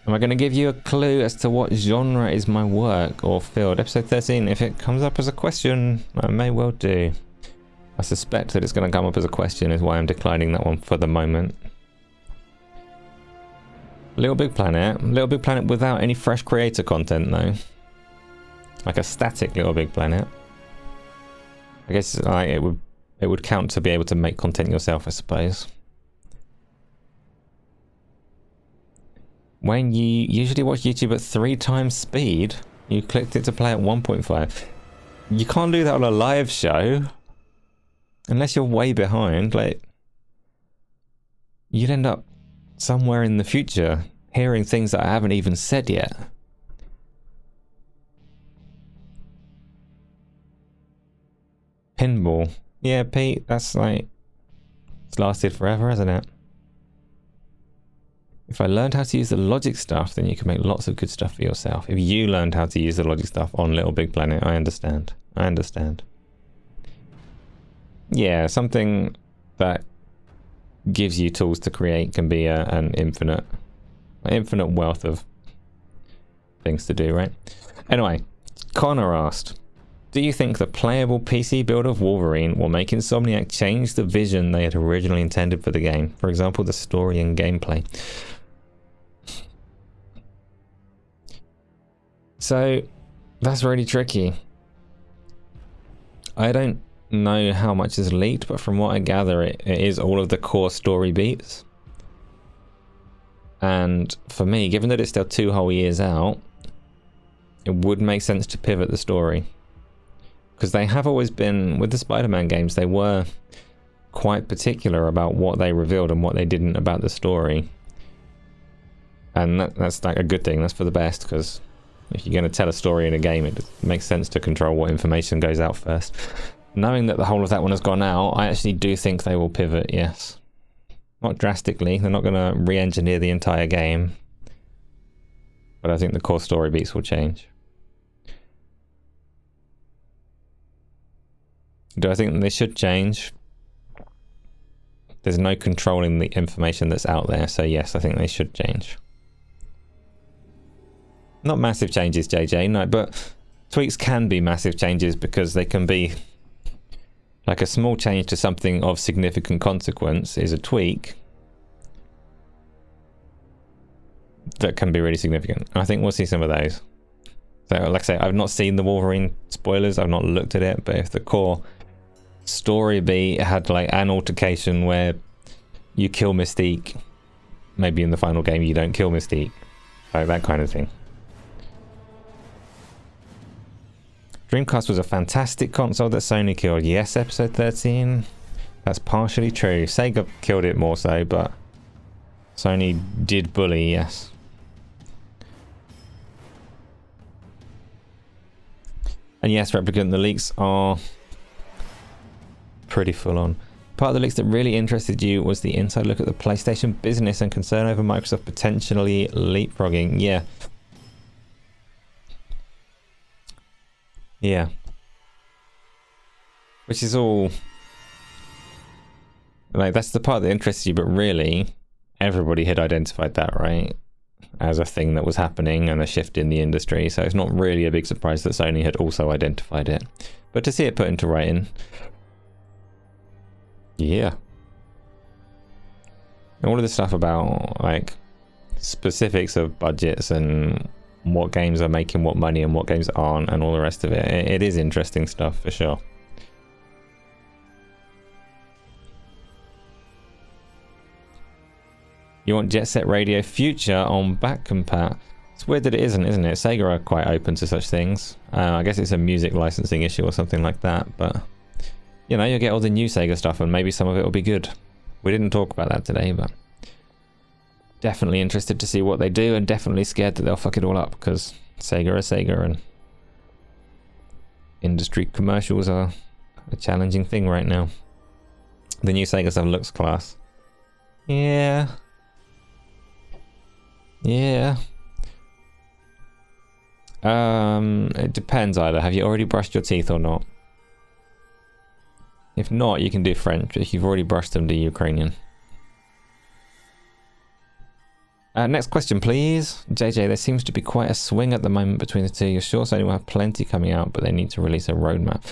Am I going to give you a clue as to what genre is my work or field? Episode 13, if it comes up as a question, I may well do. I suspect that it's going to come up as a question, is why I'm declining that one for the moment. Little Big Planet. Little Big Planet without any fresh creator content though. Like a static Little Big Planet. I guess it would count to be able to make content yourself, I suppose. When you usually watch YouTube at 3 times speed, you clicked it to play at 1.5. You can't do that on a live show. Unless you're way behind, like, you'd end up somewhere in the future hearing things that I haven't even said yet. Pinball. Yeah, Pete, that's like, it's lasted forever, hasn't it? If I learned how to use the logic stuff, then you can make lots of good stuff for yourself. If you learned how to use the logic stuff on Little Big Planet, I understand. I understand. Yeah, something that gives you tools to create can be an infinite wealth of things to do, right? Anyway, Connor asked, do you think the playable PC build of Wolverine will make Insomniac change the vision they had originally intended for the game? For example, the story and gameplay. So, that's really tricky. I don't know how much is leaked, but from what I gather, it is all of the core story beats. And for me, given that it's still 2 whole years out, it would make sense to pivot the story. Because they have always been, with the Spider-Man games, they were quite particular about what they revealed and what they didn't about the story. And that's like a good thing, that's for the best, because if you're going to tell a story in a game, it makes sense to control what information goes out first. Knowing that the whole of that one has gone out, I actually do think they will pivot, yes. Not drastically, they're not going to re-engineer the entire game. But I think the core story beats will change. Do I think they should change? There's no controlling the information that's out there, so yes, I think they should change. Not massive changes, JJ, no, but tweaks can be massive changes because they can be like a small change to something of significant consequence is a tweak that can be really significant. I think we'll see some of those. So like I say, I've not seen the Wolverine spoilers, I've not looked at it, but if the core story beat had like an altercation where you kill Mystique, maybe in the final game you don't kill Mystique, like that kind of thing. Dreamcast was a fantastic console that Sony killed. Yes, episode 13. That's partially true. Sega killed it more so, but Sony did bully, yes. And yes, Replicant, the leaks are pretty full on. Part of the leaks that really interested you was the inside look at the PlayStation business and concern over Microsoft potentially leapfrogging. Yeah. Yeah. Which is all... like, that's the part that interests you, but really, everybody had identified that, right? As a thing that was happening and a shift in the industry. So it's not really a big surprise that Sony had also identified it. But to see it put into writing... yeah. All of the stuff about, like, specifics of budgets and what games are making what money and what games aren't and all the rest of it. It is interesting stuff, for sure. You want Jet Set Radio Future on back compat? It's weird that it isn't it? Sega are quite open to such things. I guess it's a music licensing issue or something like that, but you know, you'll get all the new Sega stuff and maybe some of it will be good. We didn't talk about that today, but definitely interested to see what they do and definitely scared that they'll fuck it all up because Sega are Sega and industry commercials are a challenging thing right now. The new Sega stuff looks class. Yeah. Yeah. It depends either. Have you already brushed your teeth or not? If not, you can do French. If you've already brushed them, do Ukrainian. Next question, please. JJ, there seems to be quite a swing at the moment between the two. You're sure Sony will have plenty coming out, but they need to release a roadmap.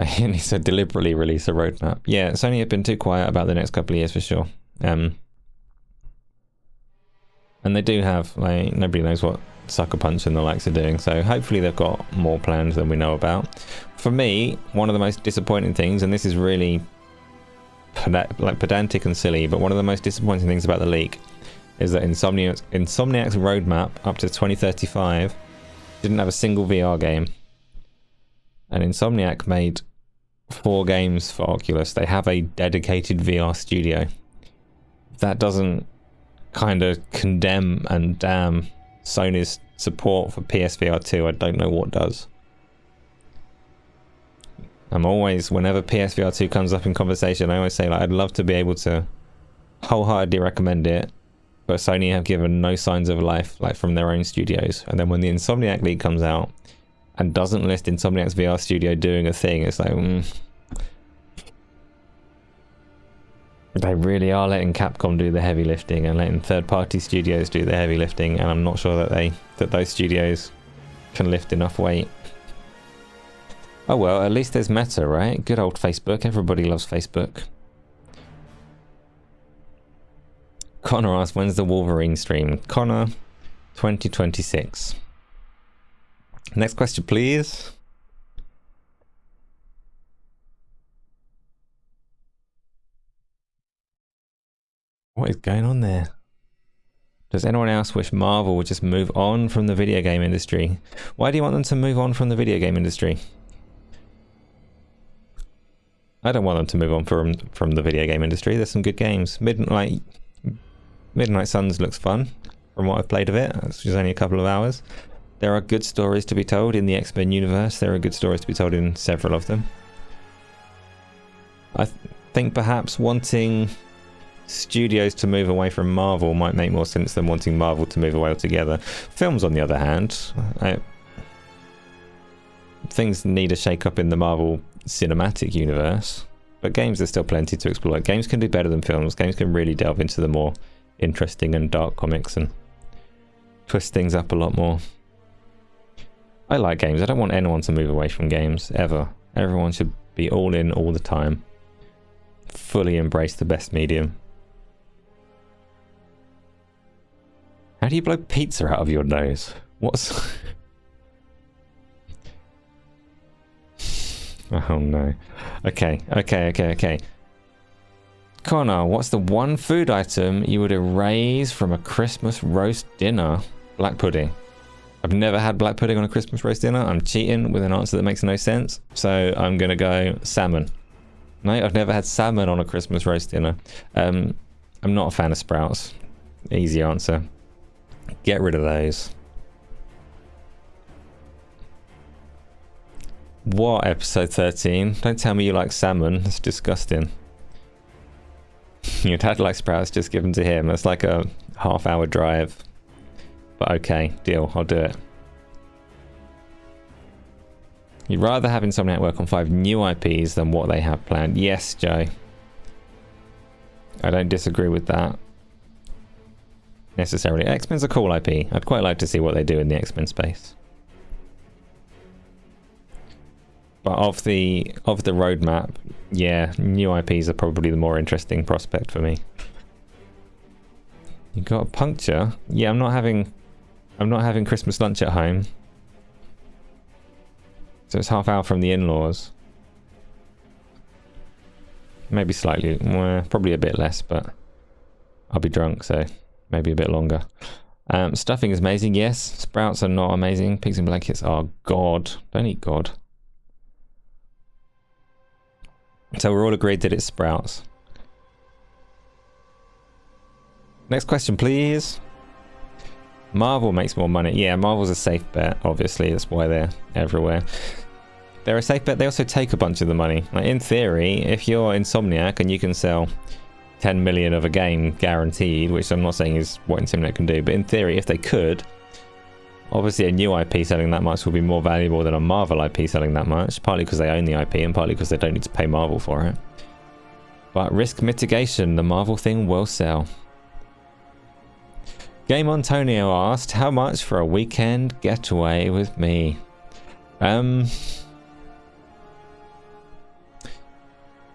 He needs to deliberately release a roadmap. Yeah, Sony have been too quiet about the next couple of years for sure. And they do have, like, nobody knows what Sucker Punch and the likes are doing, so hopefully they've got more plans than we know about. For me, one of the most disappointing things, and this is really like pedantic and silly, but one of the most disappointing things about the leak is that Insomniac's roadmap up to 2035 didn't have a single VR game. And Insomniac made 4 games for Oculus. They have a dedicated VR studio. That doesn't kind of condemn and damn Sony's support for PSVR 2. I don't know what does. I'm always, whenever PSVR 2 comes up in conversation, I always say, like, I'd love to be able to wholeheartedly recommend it, but Sony have given no signs of life, like, from their own studios. And then when the Insomniac leak comes out and doesn't list Insomniac's VR studio doing a thing, it's like, they really are letting Capcom do the heavy lifting and letting third-party studios do the heavy lifting, and I'm not sure that those studios can lift enough weight. Oh well, at least there's Meta, right? Good old Facebook. Everybody loves Facebook. Connor asked, when's the Wolverine stream? Connor, 2026. Next question, please. What is going on there? Does anyone else wish Marvel would just move on from the video game industry? Why do you want them to move on from the video game industry? I don't want them to move on from the video game industry. There's some good games. Midnight Suns looks fun from what I've played of it. It's just only a couple of hours. There are good stories to be told in the X-Men universe. There are good stories to be told in several of them. I think perhaps wanting studios to move away from Marvel might make more sense than wanting Marvel to move away altogether. Films, on the other hand, things need a shake-up in the Marvel cinematic universe, but games, there's still plenty to explore. Games can do better than films. Games can really delve into the more interesting and dark comics and twist things up a lot more. I like games. I don't want anyone to move away from games, ever. Everyone should be all in all the time. Fully embrace the best medium. How do you blow pizza out of your nose? What's... Oh no. Okay. Connor, what's the one food item you would erase from a Christmas roast dinner? Black pudding. I've never had black pudding on a Christmas roast dinner. I'm cheating with an answer that makes no sense. So I'm going to go salmon. No, I've never had salmon on a Christmas roast dinner. I'm not a fan of sprouts. Easy answer. Get rid of those. What, episode 13? Don't tell me you like salmon. That's disgusting. Your dad likes sprouts, just give them to him. That's like a half-hour drive. But okay, deal, I'll do it. You'd rather have Insomniac work on 5 new IPs than what they have planned. Yes, Joe. I don't disagree with that. Necessarily. X-Men's a cool IP. I'd quite like to see what they do in the X-Men space. But of the roadmap, yeah, new IPs are probably the more interesting prospect for me. You got a puncture? Yeah, I'm not having Christmas lunch at home. So it's half hour from the in-laws. Maybe slightly, probably a bit less, but I'll be drunk, so maybe a bit longer. Stuffing is amazing, yes. Sprouts are not amazing. Pigs and blankets are God. Don't eat God. So we're all agreed that it's sprouts. Next question, please. Marvel makes more money. Yeah, Marvel's a safe bet, obviously. That's why they're everywhere. They're a safe bet. They also take a bunch of the money. Like, in theory, if you're Insomniac and you can sell 10 million of a game guaranteed, which I'm not saying is what Insomniac can do, but in theory, if they could, obviously a new IP selling that much will be more valuable than a Marvel IP selling that much, partly because they own the IP and partly because they don't need to pay Marvel for it. But risk mitigation, the Marvel thing will sell. Game on Tonio asked, how much for a weekend getaway with me?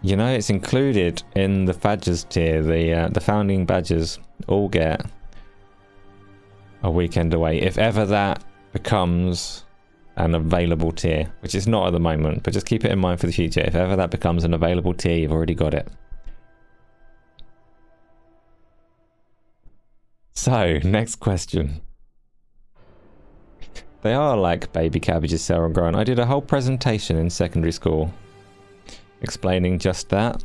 You know, it's included in the badges tier. The founding badges all get a weekend away, if ever that becomes an available tier, which is not at the moment, but just keep it in mind for the future. If ever that becomes an available tier, you've already got it. So, next question. They are like baby cabbages, sour and grown. I did a whole presentation in secondary school explaining just that,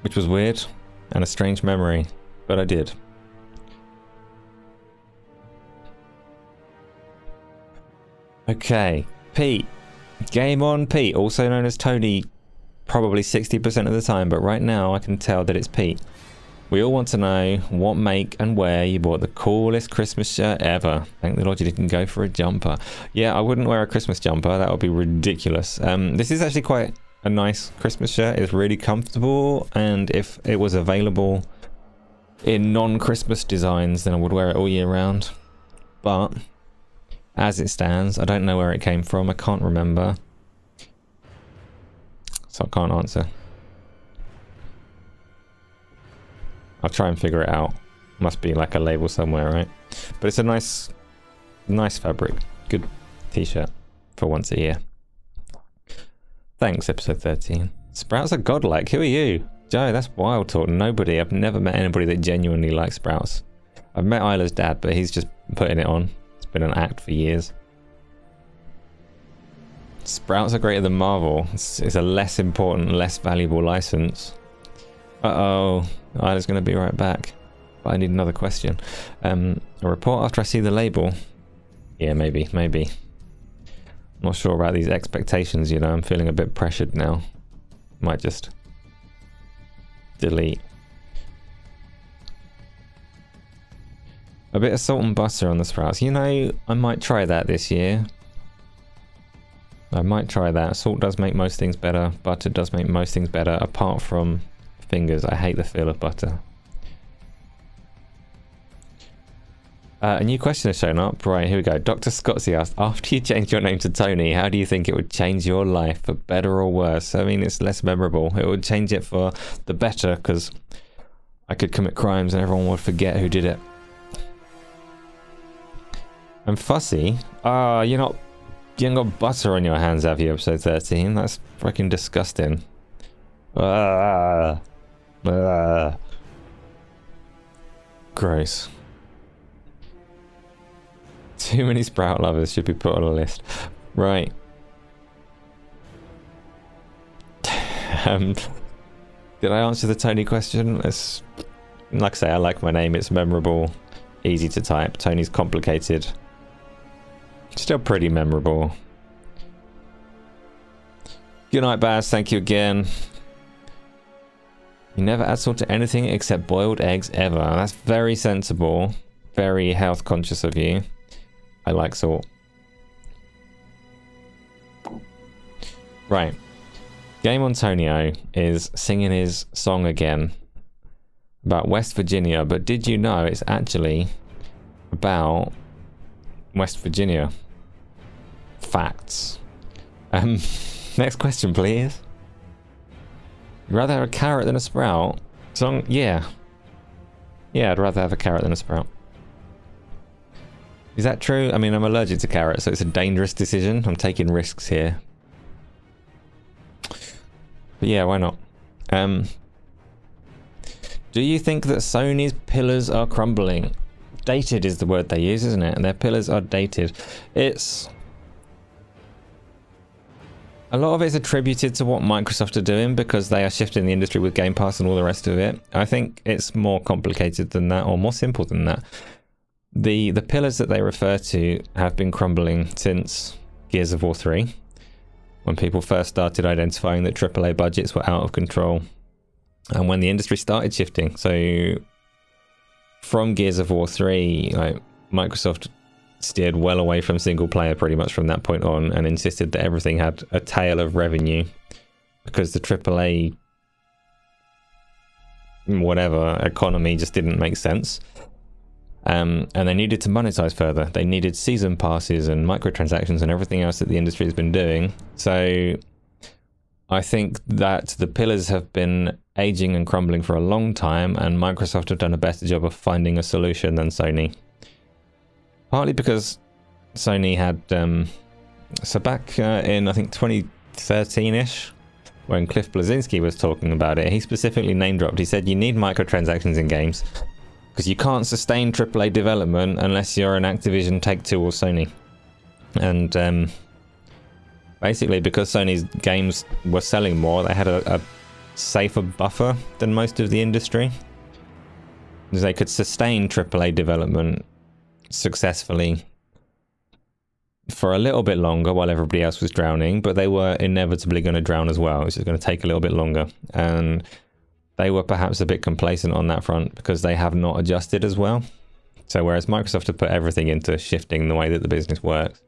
which was weird and a strange memory, but I did. Okay, Pete. Game on Pete, also known as Tony probably 60% of the time, but right now I can tell that it's Pete. We all want to know what make and where you bought the coolest Christmas shirt ever. Thank the Lord you didn't go for a jumper. Yeah, I wouldn't wear a Christmas jumper. That would be ridiculous. This is actually quite a nice Christmas shirt. It's really comfortable, and if it was available in non-Christmas designs, then I would wear it all year round. But as it stands, I don't know where it came from. I can't remember. So I can't answer. I'll try and figure it out. Must be like a label somewhere, right? But it's a nice fabric. Good t-shirt for once a year. Thanks, episode 13. Sprouts are godlike. Who are you? Joe, that's wild talk. Nobody. I've never met anybody that genuinely likes sprouts. I've met Isla's dad, but he's just putting it on. It's been an act for years. Sprouts are greater than Marvel. It's a less important, less valuable license. Uh-oh. Isla's going to be right back. But I need another question. A report after I see the label? Yeah, maybe. I'm not sure about these expectations, you know. I'm feeling a bit pressured now. Might just delete. A bit of salt and butter on the sprouts. You know, I might try that this year. I might try that. Salt does make most things better. Butter does make most things better, apart from fingers. I hate the feel of butter. A new question has shown up. Right, here we go. Dr. Scottsy asked, after you change your name to Tony, how do you think it would change your life, for better or worse? I mean, it's less memorable. It would change it for the better, because I could commit crimes and everyone would forget who did it. I'm fussy. You haven't got butter on your hands, have you, episode 13? That's freaking disgusting. Gross. Too many sprout lovers should be put on a list. Right. Did I answer the Tony question? It's, like I say, I like my name. It's memorable, easy to type. Tony's complicated. Still pretty memorable. Good night, Baz. Thank you again. You never add salt to anything except boiled eggs ever. That's very sensible. Very health conscious of you. I like salt. Right. Game Antonio is singing his song again about West Virginia, but did you know it's actually about West Virginia? Facts. Next question, please. You'd rather have a carrot than a sprout? Song? Yeah. Yeah, I'd rather have a carrot than a sprout. Is that true? I mean, I'm allergic to carrots, so it's a dangerous decision. I'm taking risks here. But yeah, why not? Do you think that Sony's pillars are crumbling? Dated is the word they use, isn't it? And their pillars are dated. It's... a lot of it's attributed to what Microsoft are doing because they are shifting the industry with Game Pass and all the rest of it. I think it's more complicated than that, or more simple than that. The pillars that they refer to have been crumbling since Gears of War 3, when people first started identifying that AAA budgets were out of control, and when the industry started shifting. So from Gears of War 3, like, Microsoft steered well away from single player pretty much from that point on, and insisted that everything had a tail of revenue because the AAA whatever economy just didn't make sense. And they needed to monetize further. They needed season passes and microtransactions and everything else that the industry has been doing. So I think that the pillars have been aging and crumbling for a long time, and Microsoft have done a better job of finding a solution than Sony. Partly because Sony had, so back in I think 2013-ish, when Cliff Bleszinski was talking about it, he specifically name dropped. He said you need microtransactions in games because you can't sustain AAA development unless you're an Activision, Take-Two or Sony. And basically because Sony's games were selling more, they had a safer buffer than most of the industry. They could sustain AAA development successfully for a little bit longer while everybody else was drowning, but they were inevitably going to drown as well. It's just going to take a little bit longer, and they were perhaps a bit complacent on that front because they have not adjusted as well. So whereas Microsoft have put everything into shifting the way that the business works,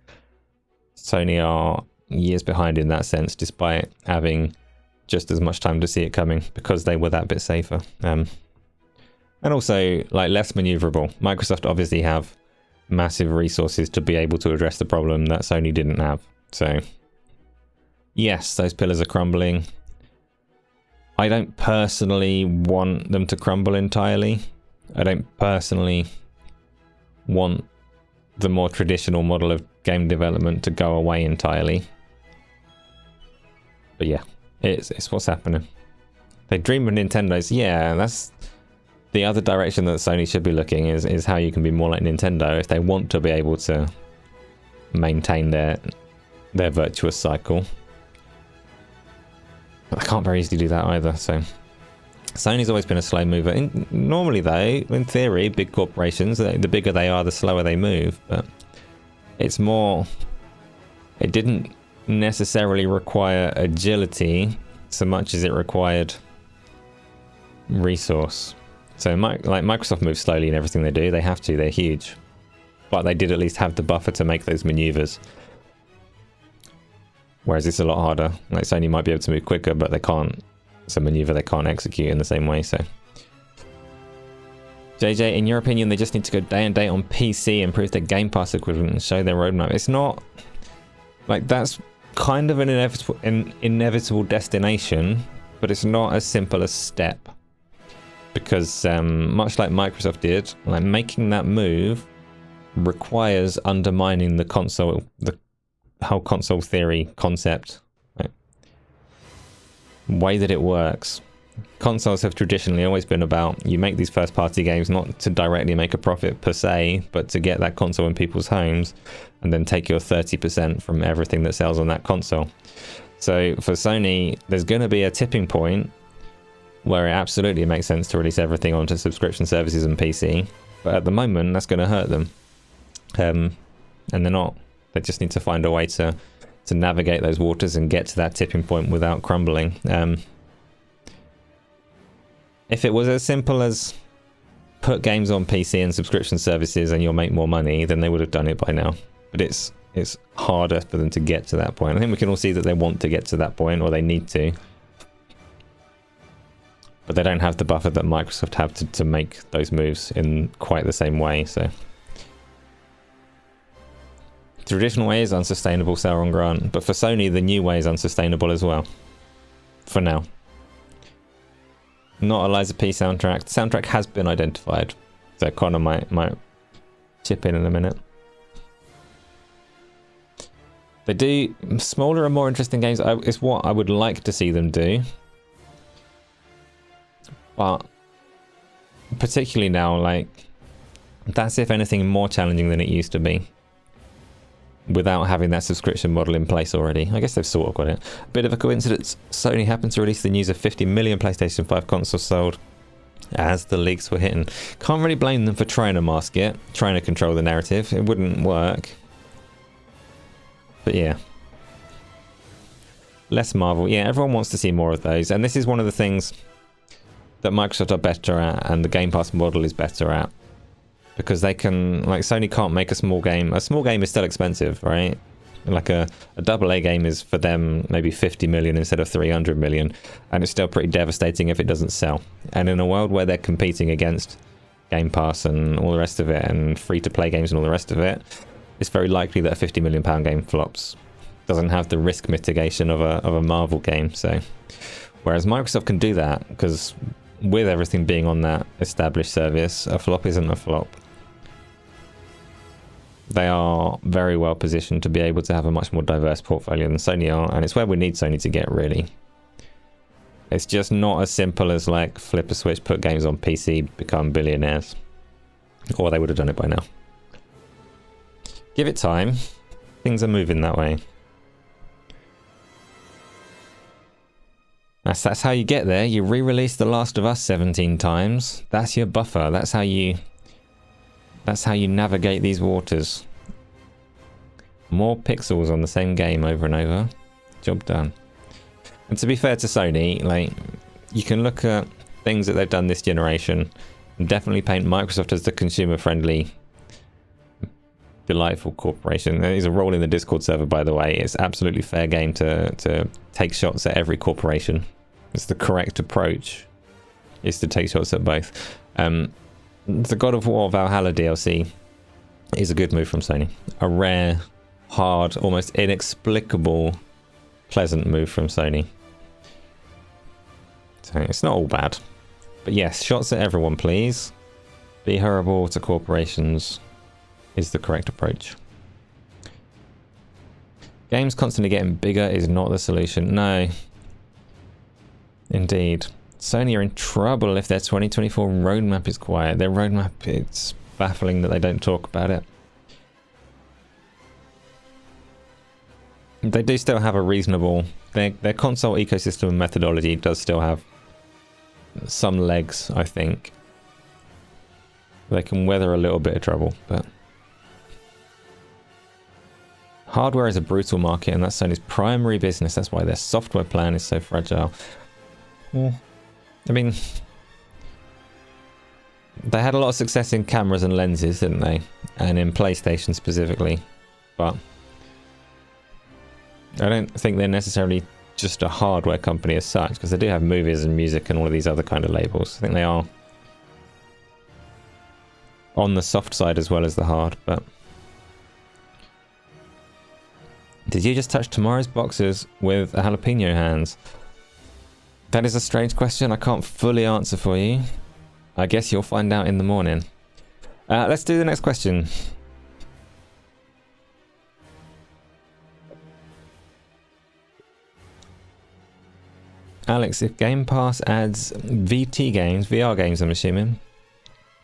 Sony are years behind in that sense, despite having just as much time to see it coming because they were that bit safer. And also like less maneuverable. Microsoft obviously have massive resources to be able to address the problem that Sony didn't have. So yes, those pillars are crumbling. I don't personally want them to crumble entirely. I don't personally want the more traditional model of game development to go away entirely. But yeah, it's what's happening. They dream of Nintendo's. Yeah, that's the other direction that Sony should be looking, is how you can be more like Nintendo if they want to be able to maintain their virtuous cycle. But they can't very easily do that either, so Sony's always been a slow mover. Normally though, in theory, big corporations, the bigger they are, the slower they move, but it's more, it didn't necessarily require agility so much as it required resource. So like Microsoft moves slowly in everything they do. They have to, they're huge, but they did at least have the buffer to make those maneuvers, whereas it's a lot harder. Like Sony might be able to move quicker, but they can't. It's a maneuver they can't execute in the same way. So JJ, in your opinion, they just need to go day and date on PC, improve their Game Pass equivalent and show their roadmap? It's not like, that's kind of an inevitable destination, but it's not as simple a step, because much like Microsoft did, like making that move requires undermining the console, the whole console theory concept, right? Way that it works. Consoles have traditionally always been about, you make these first party games not to directly make a profit per se, but to get that console in people's homes and then take your 30% from everything that sells on that console. So for Sony, there's going to be a tipping point where it absolutely makes sense to release everything onto subscription services and PC, but at the moment that's going to hurt them, and they're not. They just need to find a way to navigate those waters and get to that tipping point without crumbling. If it was as simple as put games on PC and subscription services and you'll make more money, then they would have done it by now. But it's harder for them to get to that point. I think we can all see that they want to get to that point, or they need to. But they don't have the buffer that Microsoft have to make those moves in quite the same way, so. The traditional way is unsustainable, Sauron Grant, but for Sony, the new way is unsustainable as well. For now. Not a Liza P soundtrack. The soundtrack has been identified, so Connor might chip in a minute. They do smaller and more interesting games. It's what I would like to see them do. But particularly now, like, that's if anything more challenging than it used to be. Without having that subscription model in place already. I guess they've sort of got it. A bit of a coincidence, Sony happened to release the news of 50 million PlayStation 5 consoles sold as the leaks were hitting. Can't really blame them for trying to mask it, trying to control the narrative. It wouldn't work. But yeah. Less Marvel. Yeah, everyone wants to see more of those. And this is one of the things that Microsoft are better at and the Game Pass model is better at. Because they can, like, Sony can't make a small game. A small game is still expensive, right? Like a AA game is for them maybe 50 million instead of 300 million. And it's still pretty devastating if it doesn't sell. And in a world where they're competing against Game Pass and all the rest of it and free-to-play games and all the rest of it, it's very likely that a £50 million game flops. Doesn't have the risk mitigation of a Marvel game. So, whereas Microsoft can do that, because with everything being on that established service, a flop isn't a flop. They are very well positioned to be able to have a much more diverse portfolio than Sony are, and it's where we need Sony to get, really. It's just not as simple as, like, flip a switch, put games on PC, become billionaires. Or they would have done it by now. Give it time. Things are moving that way. That's how you get there. You re-release The Last of Us 17 times. That's your buffer. That's how you navigate these waters. More pixels on the same game over and over. Job done. And to be fair to Sony, like, you can look at things that they've done this generation and definitely paint Microsoft as the consumer-friendly, delightful corporation. There's a role in the Discord server, by the way. It's absolutely fair game to take shots at every corporation. It's the correct approach, is to take shots at both. The God of War Valhalla DLC is a good move from Sony. A rare, hard, almost inexplicable, pleasant move from Sony. So it's not all bad. But yes, shots at everyone, please. Be horrible to corporations is the correct approach. Games constantly getting bigger is not the solution. No. Indeed. Sony are in trouble if their 2024 roadmap is quiet. Their roadmap, it's baffling that they don't talk about it. They do still have a reasonable... Their console ecosystem and methodology does still have some legs, I think. They can weather a little bit of trouble, but... Hardware is a brutal market, and that's Sony's primary business. That's why their software plan is so fragile. Yeah. I mean, they had a lot of success in cameras and lenses, didn't they? And in PlayStation specifically. But I don't think they're necessarily just a hardware company as such, because they do have movies and music and all of these other kind of labels. I think they are on the soft side as well as the hard, but... Did you just touch tomorrow's boxes with a jalapeno hands? That is a strange question I can't fully answer for you. I guess you'll find out in the morning. Let's do the next question. Alex, if Game Pass adds VT games, VR games I'm assuming,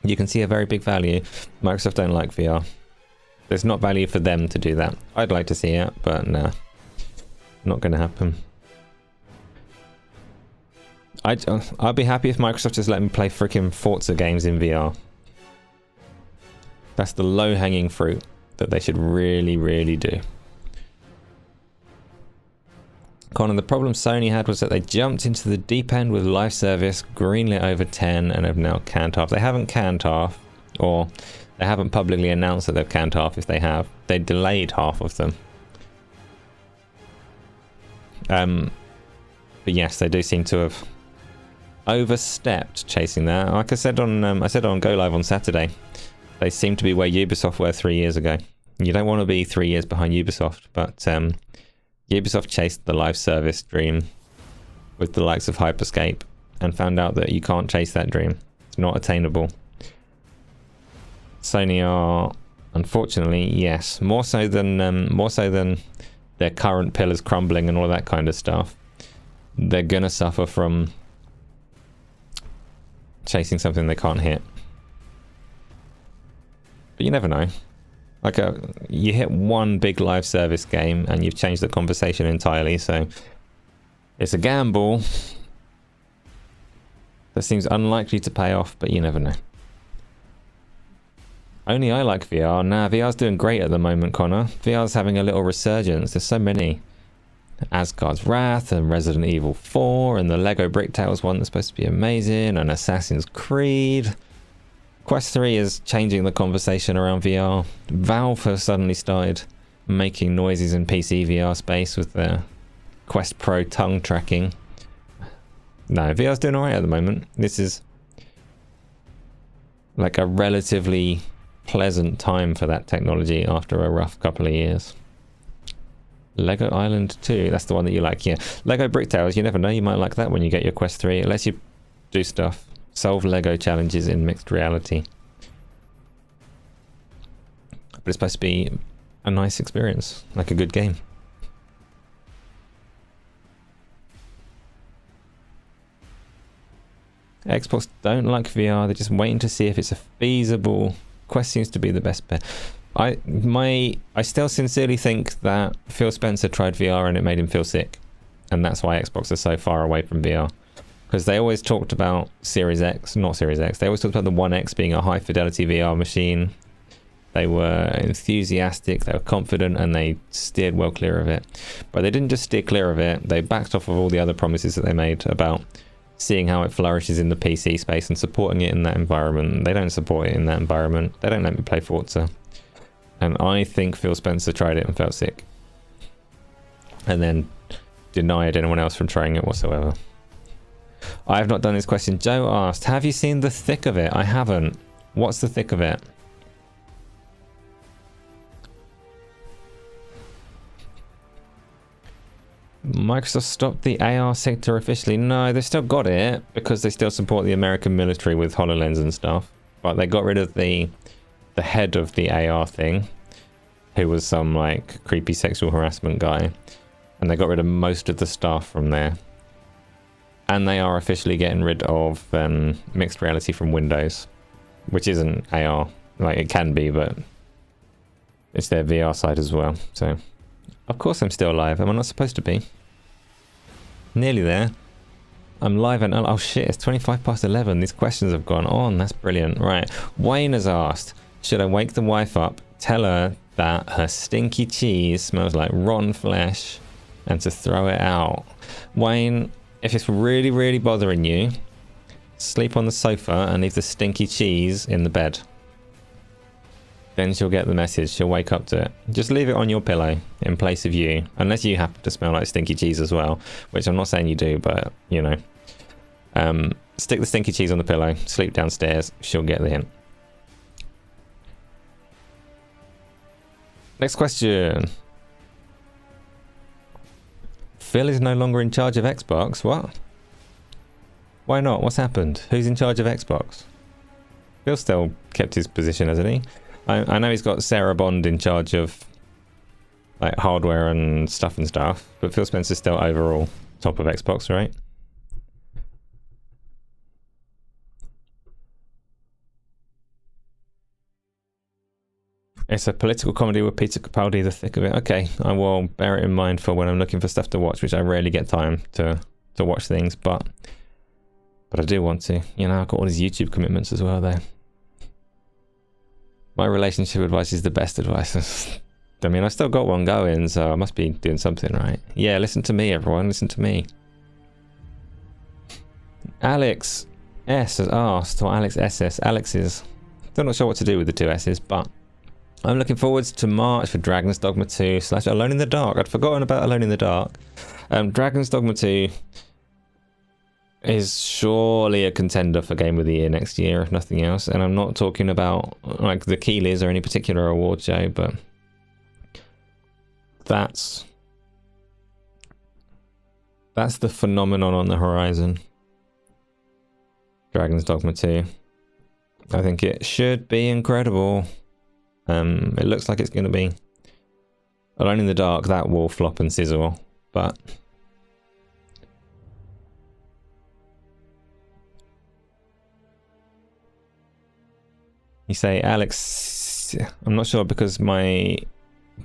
you can see a very big value. Microsoft don't like VR. There's not value for them to do that. I'd like to see it, but nah. Not going to happen. I'd be happy if Microsoft just let me play freaking Forza games in VR. That's the low-hanging fruit that they should really, really do. Connor, the problem Sony had was that they jumped into the deep end with live service, greenlit over 10, and have now canned half. They haven't canned half, or they haven't publicly announced that they've canned half. If they have, they delayed half of them. But yes, they do seem to have overstepped chasing that. Like I said on Go Live on Saturday, they seem to be where Ubisoft were 3 years ago. You don't want to be 3 years behind Ubisoft, but Ubisoft chased the live service dream with the likes of Hyperscape and found out that you can't chase that dream. It's not attainable. Sony are, unfortunately, yes, more so than their current pillars crumbling and all that kind of stuff. They're gonna suffer from chasing something they can't hit. But you never know. Like you hit one big live service game and you've changed the conversation entirely, so it's a gamble that seems unlikely to pay off, but you never know. Only I like VR. Nah, VR's doing great at the moment, Connor. VR's having a little resurgence. There's so many. Asgard's Wrath and Resident Evil 4 and the Lego Brick Tales one that's supposed to be amazing, and Assassin's Creed. Quest 3 is changing the conversation around VR. Valve have suddenly started making noises in PC VR space with their Quest Pro tongue tracking. No, VR's doing alright at the moment. This is like a relatively pleasant time for that technology after a rough couple of years. Lego Island 2, that's the one that you like, yeah. Lego Brick Tales, you never know, you might like that when you get your Quest 3. It lets you do stuff. Solve Lego challenges in mixed reality. But it's supposed to be a nice experience, like a good game. Xbox don't like VR, they're just waiting to see if it's a feasible. Quest seems to be the best bet. I still sincerely think that Phil Spencer tried VR and it made him feel sick. And that's why Xbox is so far away from VR. Because they always talked about Series X, not Series X, they always talked about the One X being a high fidelity VR machine. They were enthusiastic, they were confident, and they steered well clear of it. But they didn't just steer clear of it, they backed off of all the other promises that they made about seeing how it flourishes in the PC space and supporting it in that environment. They don't support it in that environment. They don't let me play Forza. And I think Phil Spencer tried it and felt sick. And then denied anyone else from trying it whatsoever. I have not done this question. Joe asked, have you seen the thick of it? I haven't. What's the thick of it? Microsoft stopped the AR sector officially. No, they've still got it because they still support the American military with HoloLens and stuff. But they got rid of the head of the AR thing, who was some like creepy sexual harassment guy. And they got rid of most of the staff from there. And they are officially getting rid of mixed reality from Windows, which isn't AR. Like, it can be, but it's their VR side as well. So, of course I'm still live. Am I not supposed to be? Nearly there. I'm live and... Oh shit, it's 25 past 11. These questions have gone on. That's brilliant. Right. Wayne has asked, should I wake the wife up, tell her that her stinky cheese smells like rotten flesh, and to throw it out? Wayne... If it's really, really bothering you, sleep on the sofa and leave the stinky cheese in the bed. Then she'll get the message. She'll wake up to it. Just leave it on your pillow in place of you. Unless you happen to smell like stinky cheese as well. Which I'm not saying you do, but, you know. Stick the stinky cheese on the pillow. Sleep downstairs. She'll get the hint. Next question. Phil is no longer in charge of Xbox. What? Why not? What's happened? Who's in charge of Xbox? Phil still kept his position, hasn't he? I know he's got Sarah Bond in charge of like hardware and stuff, but Phil Spencer's still overall top of Xbox, right? It's a political comedy with Peter Capaldi, the thick of it. Okay, I will bear it in mind for when I'm looking for stuff to watch, which I rarely get time to watch things, but I do want to. You know, I've got all these YouTube commitments as well, though. My relationship advice is the best advice. I mean, I still got one going, so I must be doing something right. Yeah, listen to me, everyone. Listen to me. Alex S has asked, or Alex SS, Alex's. Still not sure what to do with the two S's, but I'm looking forward to March for Dragon's Dogma 2 / Alone in the Dark. I'd forgotten about Alone in the Dark. Dragon's Dogma 2 is surely a contender for Game of the Year next year, if nothing else. And I'm not talking about like the Keeleys or any particular award show, but that's the phenomenon on the horizon. Dragon's Dogma 2. I think it should be incredible. It looks like it's going to be. Alone in the Dark, that will flop and sizzle, but you say, Alex, I'm not sure because my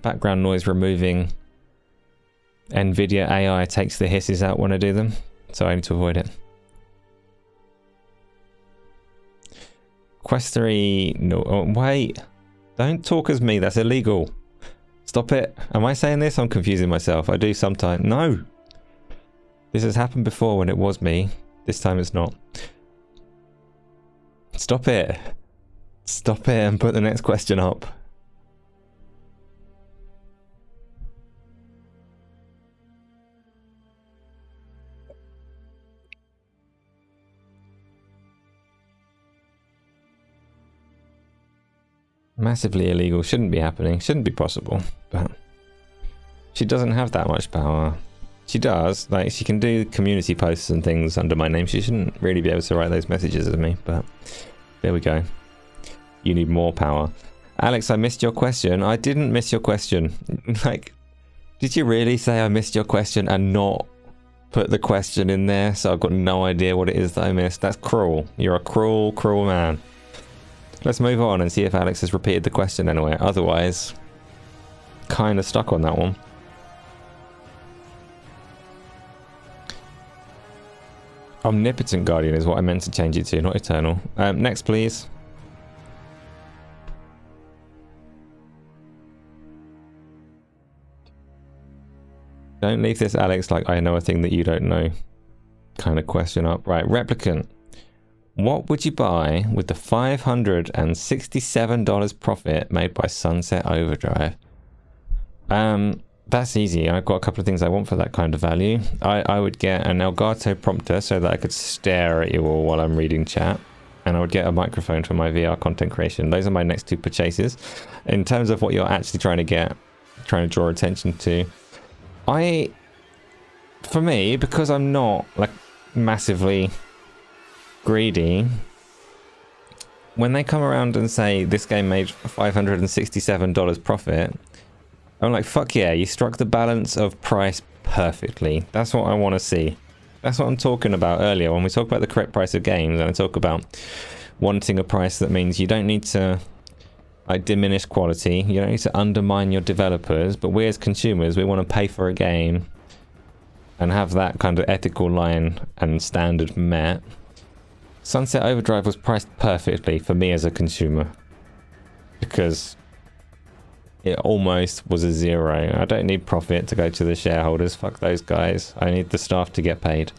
background noise removing NVIDIA AI takes the hisses out when I do them, so I need to avoid it. Quest 3, no, oh, wait, don't talk as me, that's illegal. Stop it. Am I saying this? I'm confusing myself. I do sometimes. No! This has happened before when it was me. This time it's not. Stop it. Stop it and put the next question up. Massively illegal. Shouldn't be happening. Shouldn't be possible. But she doesn't have that much power. She does. Like, she can do community posts and things under my name. She shouldn't really be able to write those messages at me. But there we go. You need more power. Alex, I missed your question. I didn't miss your question. Like, did you really say I missed your question and not put the question in there? So I've got no idea what it is that I missed. That's cruel. You're a cruel, cruel man. Let's move on and see if Alex has repeated the question anyway. Otherwise, kind of stuck on that one. Omnipotent Guardian is what I meant to change it to, not Eternal. Next, please. Don't leave this, Alex, like I know a thing that you don't know kind of question up. Right, Replicant. What would you buy with the $567 profit made by Sunset Overdrive? That's easy. I've got a couple of things I want for that kind of value. I would get an Elgato prompter so that I could stare at you all while I'm reading chat. And I would get a microphone for my VR content creation. Those are my next two purchases. In terms of what you're actually trying to get, trying to draw attention to, for me, because I'm not like massively greedy, when they come around and say this game made $567 profit, I'm like, fuck yeah, you struck the balance of price perfectly. That's what I want to see. That's what I'm talking about earlier when we talk about the correct price of games, and I talk about wanting a price that means you don't need to like diminish quality, you don't need to undermine your developers, but we as consumers, we want to pay for a game and have that kind of ethical line and standard met. Sunset Overdrive was priced perfectly for me as a consumer because it almost was a zero. I don't need profit to go to the shareholders. Fuck those guys. I need the staff to get paid.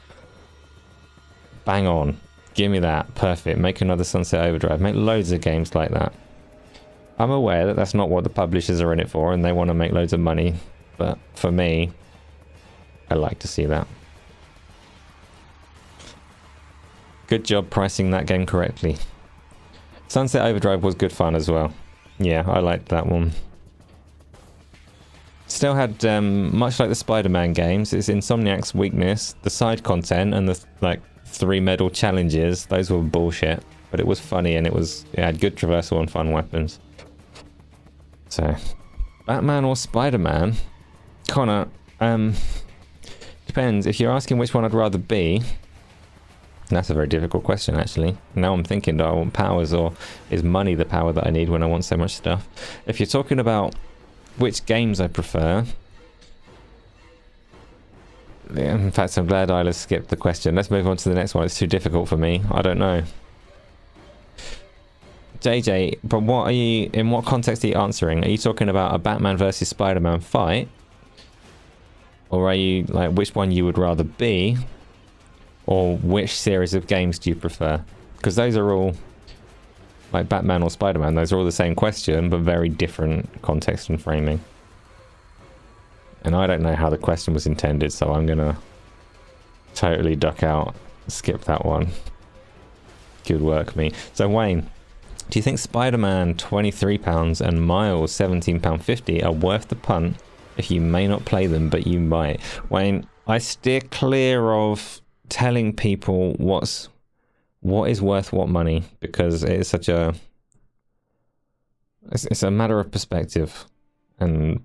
Bang on. Give me that. Perfect. Make another Sunset Overdrive. Make loads of games like that. I'm aware that that's not what the publishers are in it for and they want to make loads of money. But for me, I like to see that. Good job pricing that game correctly. Sunset Overdrive was good fun as well. Yeah, I liked that one. Still had, much like the Spider-Man games, it's Insomniac's weakness, the side content and the like 3 medal challenges. Those were bullshit, but it was funny and it had good traversal and fun weapons. So, Batman or Spider-Man? Connor, depends. If you're asking which one I'd rather be, that's a very difficult question, actually. Now I'm thinking, do I want powers or is money the power that I need when I want so much stuff? If you're talking about which games I prefer, yeah, in fact, I'm glad Isla skipped the question. Let's move on to the next one. It's too difficult for me. I don't know. JJ, but what are you, in what context are you answering? Are you talking about a Batman versus Spider-Man fight? Or are you, like, which one you would rather be? Or which series of games do you prefer? Because those are all, like Batman or Spider-Man, those are all the same question, but very different context and framing. And I don't know how the question was intended, so I'm gonna totally duck out, skip that one. Good work, me. So Wayne, do you think Spider-Man £23 and Miles £17.50 are worth the punt if you may not play them, but you might? Wayne, I steer clear of telling people what is worth what money, because it's such a it's a matter of perspective, and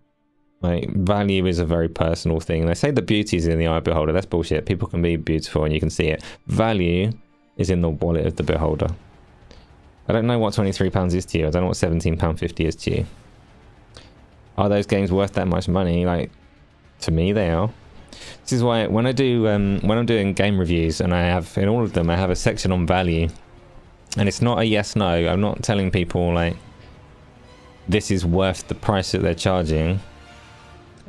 like value is a very personal thing. They say the beauty is in the eye of the beholder. That's bullshit. People can be beautiful and you can see it. Value is in the wallet of the beholder. I don't know what £23 is to you. I don't know what £17.50 is to you. Are those games worth that much money? Like, to me they are. This is why when I do when I'm doing game reviews, and I have in all of them I have a section on value, and it's not a yes no. I'm not telling people like this is worth the price that they're charging.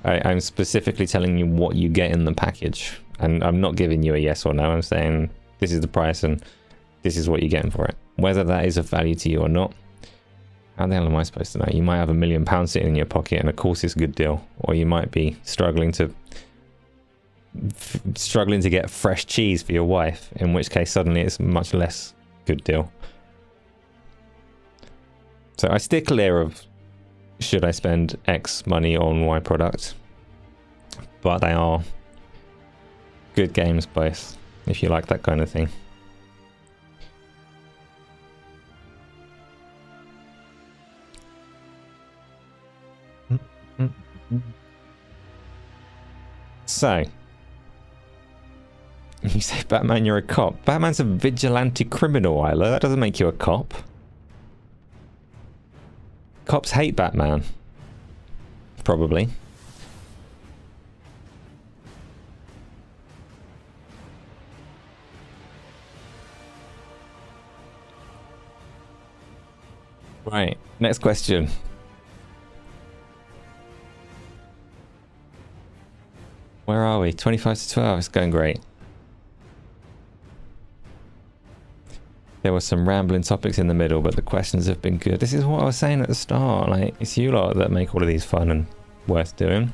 I'm specifically telling you what you get in the package, and I'm not giving you a yes or no. I'm saying this is the price and this is what you're getting for it. Whether that is of value to you or not, how the hell am I supposed to know? You might have £1 million sitting in your pocket, and of course it's a good deal, or you might be struggling to get fresh cheese for your wife, in which case suddenly it's a much less good deal. So I steer clear of should I spend X money on Y product, but they are good games both, if you like that kind of thing. So you say Batman, you're a cop. Batman's a vigilante criminal, Isla. That doesn't make you a cop. Cops hate Batman. Probably. Right, next question. Where are we? 25 to 12. It's going great. There were some rambling topics in the middle, but the questions have been good. This is what I was saying at the start. Like, it's you lot that make all of these fun and worth doing.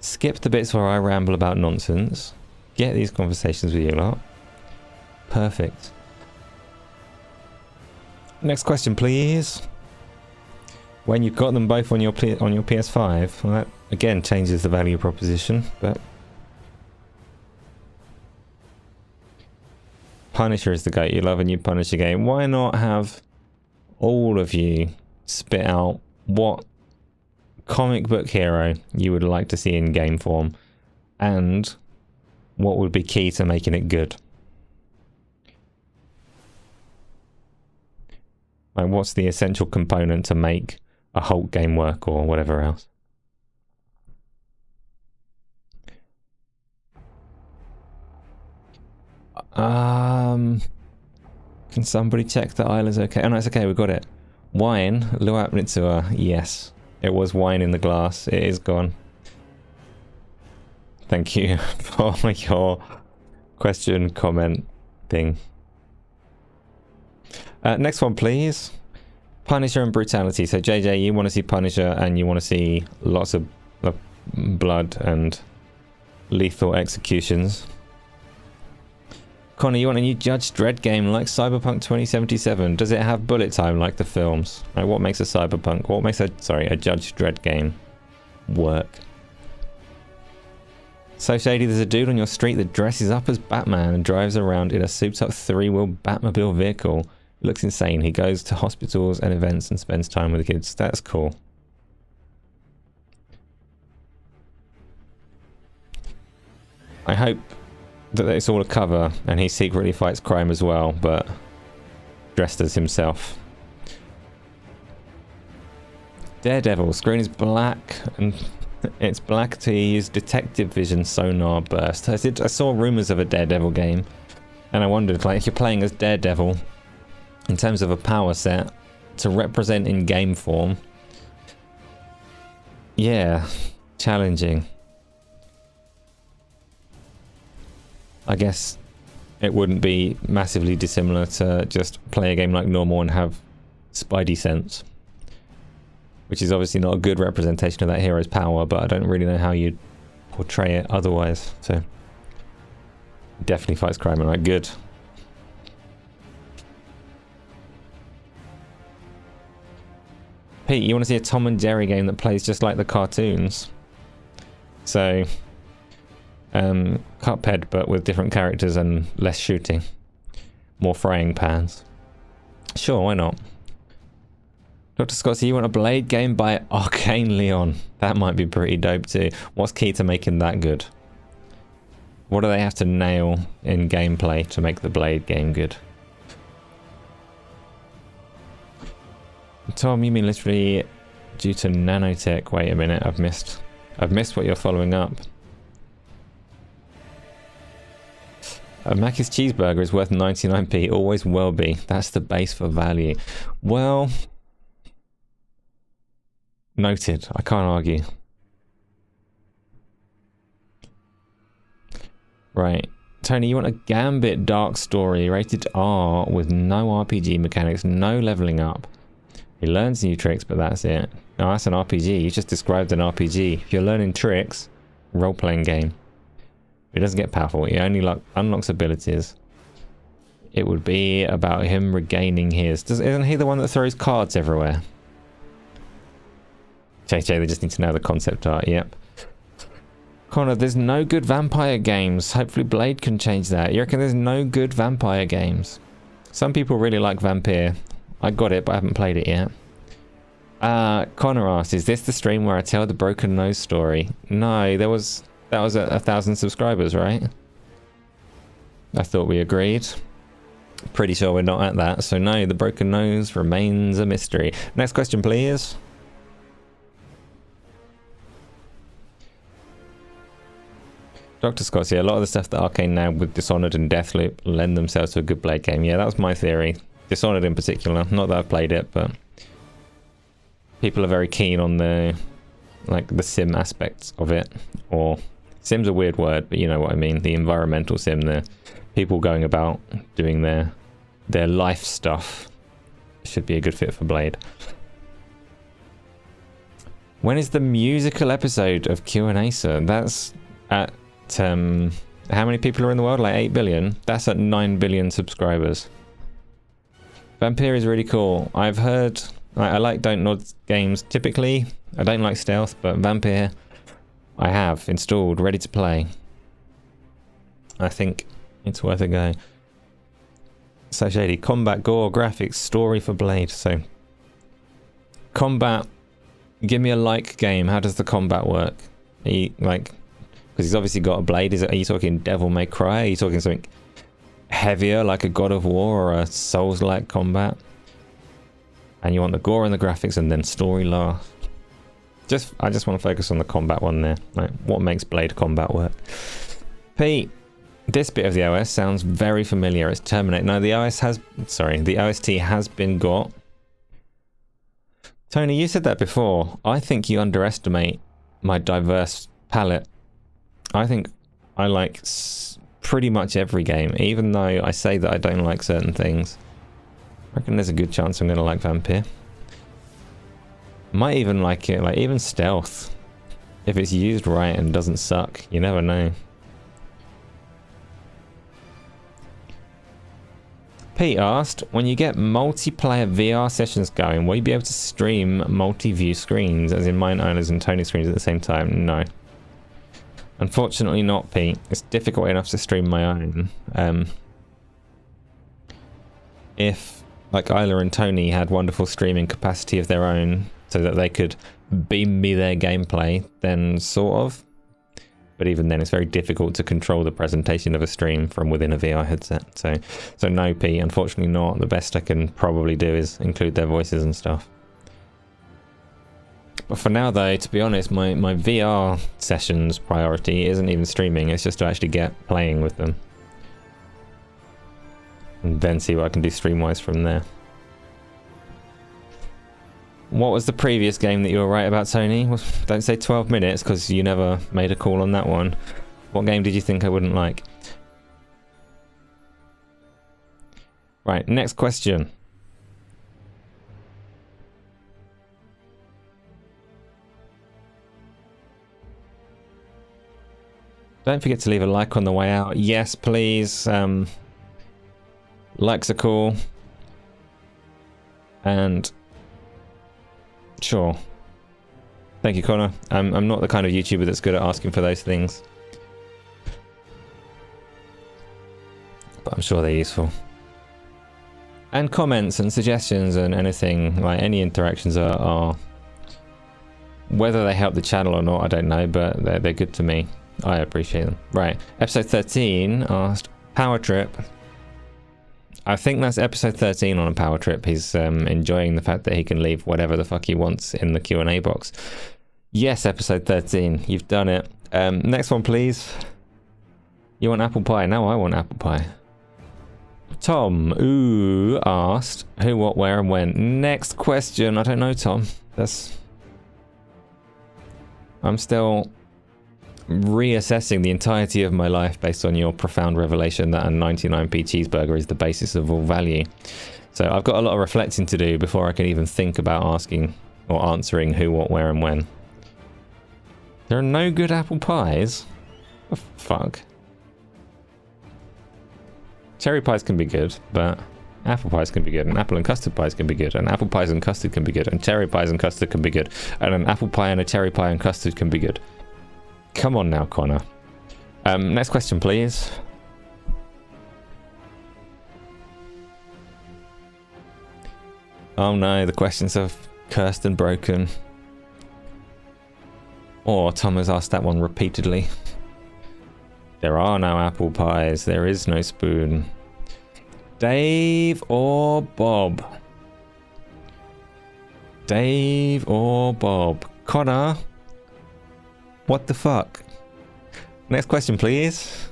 Skip the bits where I ramble about nonsense. Get these conversations with you lot. Perfect. Next question, please. When you've got them both on your PS5, well, that again changes the value proposition, but Punisher is the GOAT. You love a new Punisher game. Why not have all of you spit out what comic book hero you would like to see in game form, and what would be key to making it good? Like, what's the essential component to make a Hulk game work, or whatever else? Can somebody check that Isla's okay? Oh no, it's okay, we got it. Wine, Luat Mitsua, yes. It was wine in the glass. It is gone. Thank you for your question, comment, thing. Next one, please. Punisher and brutality. So JJ, you want to see Punisher and you want to see lots of blood and lethal executions. Connor, you want a new Judge Dredd game like Cyberpunk 2077? Does it have bullet time like the films? Like, what makes a Cyberpunk, what makes a Judge Dredd game work? So Shady, there's a dude on your street that dresses up as Batman and drives around in a souped up 3-wheel Batmobile vehicle. Looks insane. He goes to hospitals and events and spends time with the kids. That's cool. I hope that it's all a cover and he secretly fights crime as well, but dressed as himself. Daredevil. Screen is black and it's black to use detective vision sonar burst. I saw rumors of a Daredevil game and I wondered, like, if you're playing as Daredevil, in terms of a power set, to represent in game form, yeah, challenging. I guess it wouldn't be massively dissimilar to just play a game like normal and have Spidey sense, which is obviously not a good representation of that hero's power, but I don't really know how you'd portray it otherwise. So definitely fights crime and like good. Pete, you want to see a Tom and Jerry game that plays just like the cartoons? So Cuphead, but with different characters and less shooting, more frying pans. Sure, why not? Dr. Scott, so you want a Blade game by Arcane Leon? That might be pretty dope too. What's key to making that good? What do they have to nail in gameplay to make the Blade game good? Tom, you mean literally due to nanotech? Wait a minute, I've missed what you're following up. A Mackey's cheeseburger is worth 99p, always will be. That's the base for value. Well, noted. I can't argue. Right. Tony, you want a Gambit Dark Story, rated R, with no RPG mechanics, no leveling up. He learns new tricks, but that's it. No, that's an RPG. You just described an RPG. If you're learning tricks, role-playing game. He doesn't get powerful. He only unlocks abilities. It would be about him regaining his... Isn't he the one that throws cards everywhere? JJ, they just need to know the concept art. Yep. Connor, there's no good vampire games. Hopefully Blade can change that. You reckon there's no good vampire games? Some people really like Vampire. I got it, but I haven't played it yet. Connor asked, is this the stream where I tell the broken nose story? No, that was at 1,000 subscribers, right? I thought we agreed. Pretty sure we're not at that, so no, the broken nose remains a mystery. Next question, please. Dr. Scott, yeah, a lot of the stuff that Arcane now with Dishonored and Deathloop lend themselves to a good Blade game. Yeah, that was my theory. Dishonored in particular. Not that I've played it, but people are very keen on the sim aspects of it. Or sim's a weird word, but you know what I mean. The environmental sim, the people going about doing their life stuff. Should be a good fit for Blade. When is the musical episode of Q&Asa? That's at how many people are in the world? Like 8 billion? That's at 9 billion subscribers. Vampire is really cool. I've heard... I like Don't Nod games typically. I don't like stealth, but Vampire I have installed, ready to play. I think it's worth a go. So shady. Combat, gore, graphics, story for Blade. So combat, give me a like game. How does the combat work? Because he's obviously got a blade. Are you talking Devil May Cry? Are you talking something heavier like a God of War or a Souls-like combat? And you want the gore and the graphics and then story last. I just want to focus on the combat one there. Like, what makes Blade combat work? Pete, this bit of the OS sounds very familiar. It's Terminate. No, the OST has been got. Tony, you said that before. I think you underestimate my diverse palette. I think I like pretty much every game, even though I say that I don't like certain things. I reckon there's a good chance I'm going to like Vampire. Might even like it, like even stealth. If it's used right and doesn't suck, you never know. Pete asked, when you get multiplayer VR sessions going, will you be able to stream multi-view screens, as in mine, owners, and Tony's screens at the same time? No. Unfortunately not, Pete. It's difficult enough to stream my own. If, like, Isla and Tony had wonderful streaming capacity of their own, so that they could beam me their gameplay, then sort of. But even then, it's very difficult to control the presentation of a stream from within a VR headset. So no, Pete, unfortunately not. The best I can probably do is include their voices and stuff. But for now, though, to be honest, my VR sessions priority isn't even streaming. It's just to actually get playing with them. And then see what I can do stream-wise from there. What was the previous game that you were right about, Tony? Don't say 12 minutes, because you never made a call on that one. What game did you think I wouldn't like? Right, next question. Don't forget to leave a like on the way out. Yes, please. Likes are cool. And sure. Thank you, Connor. I'm not the kind of YouTuber that's good at asking for those things. But I'm sure they're useful. And comments and suggestions and anything, like any interactions are whether they help the channel or not, I don't know, but they're good to me. I appreciate them. Right, episode 13 asked, power trip. I think that's episode 13 on a power trip. He's enjoying the fact that he can leave whatever the fuck he wants in the Q&A box. Yes, episode 13. You've done it. Next one, please. You want apple pie? No, I want apple pie. Tom, asked who, what, where, and when. Next question. I don't know, Tom. I'm still reassessing the entirety of my life based on your profound revelation that a 99p cheeseburger is the basis of all value. So I've got a lot of reflecting to do before I can even think about asking or answering who, what, where, and when. There are no good apple pies? Oh, fuck. Cherry pies can be good, but apple pies can be good, and apple and custard pies can be good, and apple pies and custard can be good, and cherry pies and custard can be good, and an apple pie and a cherry pie and custard can be good. Come on now, Connor. Next question, please. Oh no, the questions are cursed and broken. Or Tom has asked that one repeatedly. There are no apple pies. There is no spoon. Dave or Bob? Dave or Bob? Connor? What the fuck? Next question, please.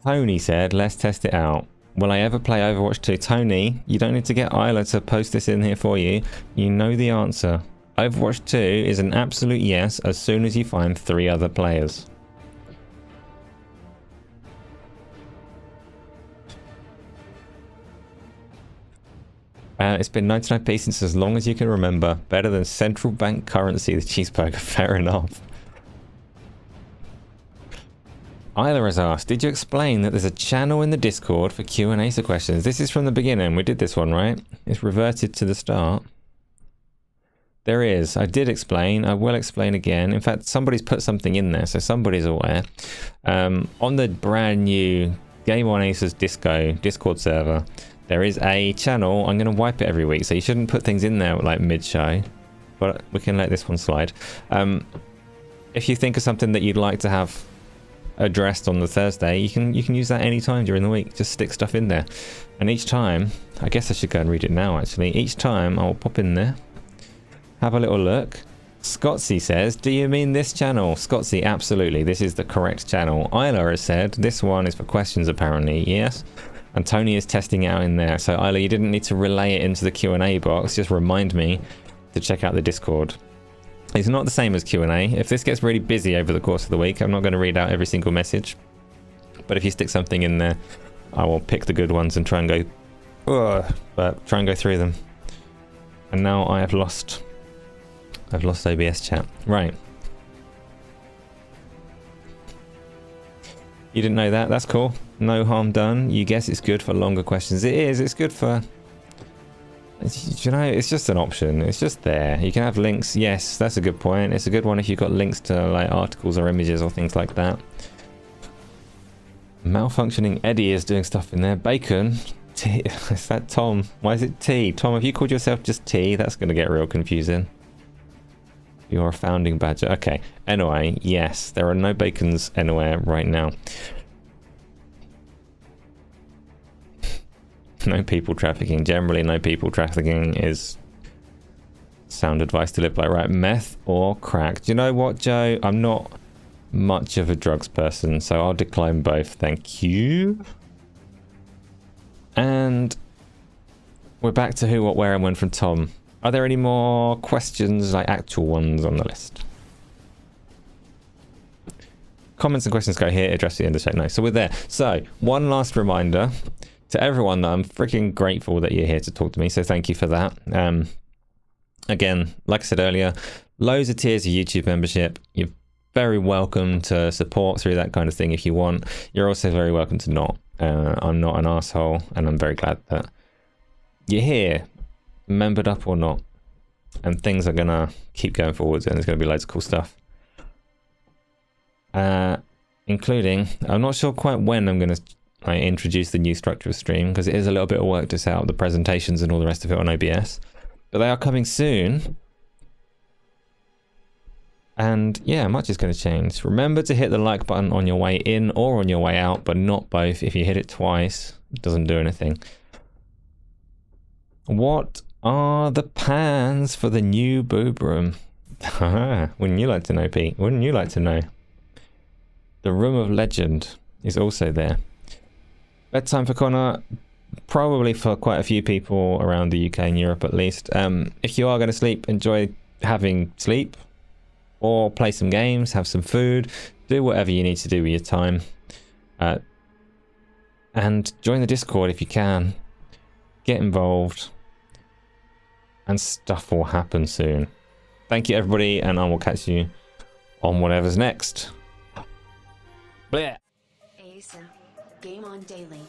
Tony said, let's test it out. Will I ever play Overwatch 2? Tony, you don't need to get Isla to post this in here for you. You know the answer. Overwatch 2 is an absolute yes as soon as you find 3 other players. It's been 99p since as long as you can remember. Better than central bank currency, the cheeseburger. Fair enough. Isla has asked, did you explain that there's a channel in the Discord for Q&Asa questions? This is from the beginning. We did this one, right? It's reverted to the start. There is. I did explain. I will explain again. In fact, somebody's put something in there, so somebody's aware. On the brand new Game on Asa's Discord server, there is a channel. I'm going to wipe it every week, so you shouldn't put things in there like mid-show. But we can let this one slide. If you think of something that you'd like to have addressed on the Thursday, you can use that anytime during the week. Just stick stuff in there, and each time, I guess I should go and read it now actually. Each time I'll pop in there, have a little look. Scotsy says, do you mean this channel? Scotsy, absolutely, this is the correct channel. Isla has said this one is for questions apparently. Yes, and Tony is testing it out in there. So Isla, you didn't need to relay it into the Q&A box, just remind me to check out the Discord. It's not the same as Q&A. If this gets really busy over the course of the week, I'm not going to read out every single message. But if you stick something in there, I will pick the good ones and try and go through them. And now I've lost OBS chat. Right. You didn't know that? That's cool. No harm done. You guess it's good for longer questions. It is. It's good for... You know, it's just an option. It's just there. You can have links. Yes, that's a good point. It's a good one if you've got links to like articles or images or things like that. Malfunctioning Eddie is doing stuff in there. Bacon. T. Is that Tom? Why is it T? Tom, have you called yourself just T? That's going to get real confusing. You're a founding badger. Okay. Anyway, yes, there are no bacons anywhere right now. No people trafficking. Generally, no people trafficking is sound advice to live by. Right, meth or crack. Do you know what, Joe? I'm not much of a drugs person, so I'll decline both. Thank you. And we're back to who, what, where, and when from Tom. Are there any more questions, like actual ones on the list? Comments and questions go here, address the end of the show. No, so we're there. So one last reminder to everyone that I'm freaking grateful that you're here to talk to me, so thank you for that. Again, like I said earlier, loads of tiers of YouTube membership. You're very welcome to support through that kind of thing if you want. You're also very welcome to not. I'm not an asshole, and I'm very glad that you're here, membered up or not, and things are gonna keep going forwards, and there's gonna be loads of cool stuff. Including, I'm not sure quite when I'm gonna introduce the new structure of stream, because it is a little bit of work to set up the presentations and all the rest of it on OBS, but they are coming soon. And yeah, much is going to change. Remember to hit the like button on your way in or on your way out, but not both. If you hit it twice, it doesn't do anything. What are the plans for the new boob room? Wouldn't you like to know, Pete? Wouldn't you like to know? The Room of Legend is also there. Bedtime for Connor, probably for quite a few people around the UK and Europe at least. If you are going to sleep, enjoy having sleep. Or play some games, have some food, do whatever you need to do with your time. And join the Discord if you can. Get involved. And stuff will happen soon. Thank you, everybody, and I will catch you on whatever's next. Bleh. Asa, game on daily.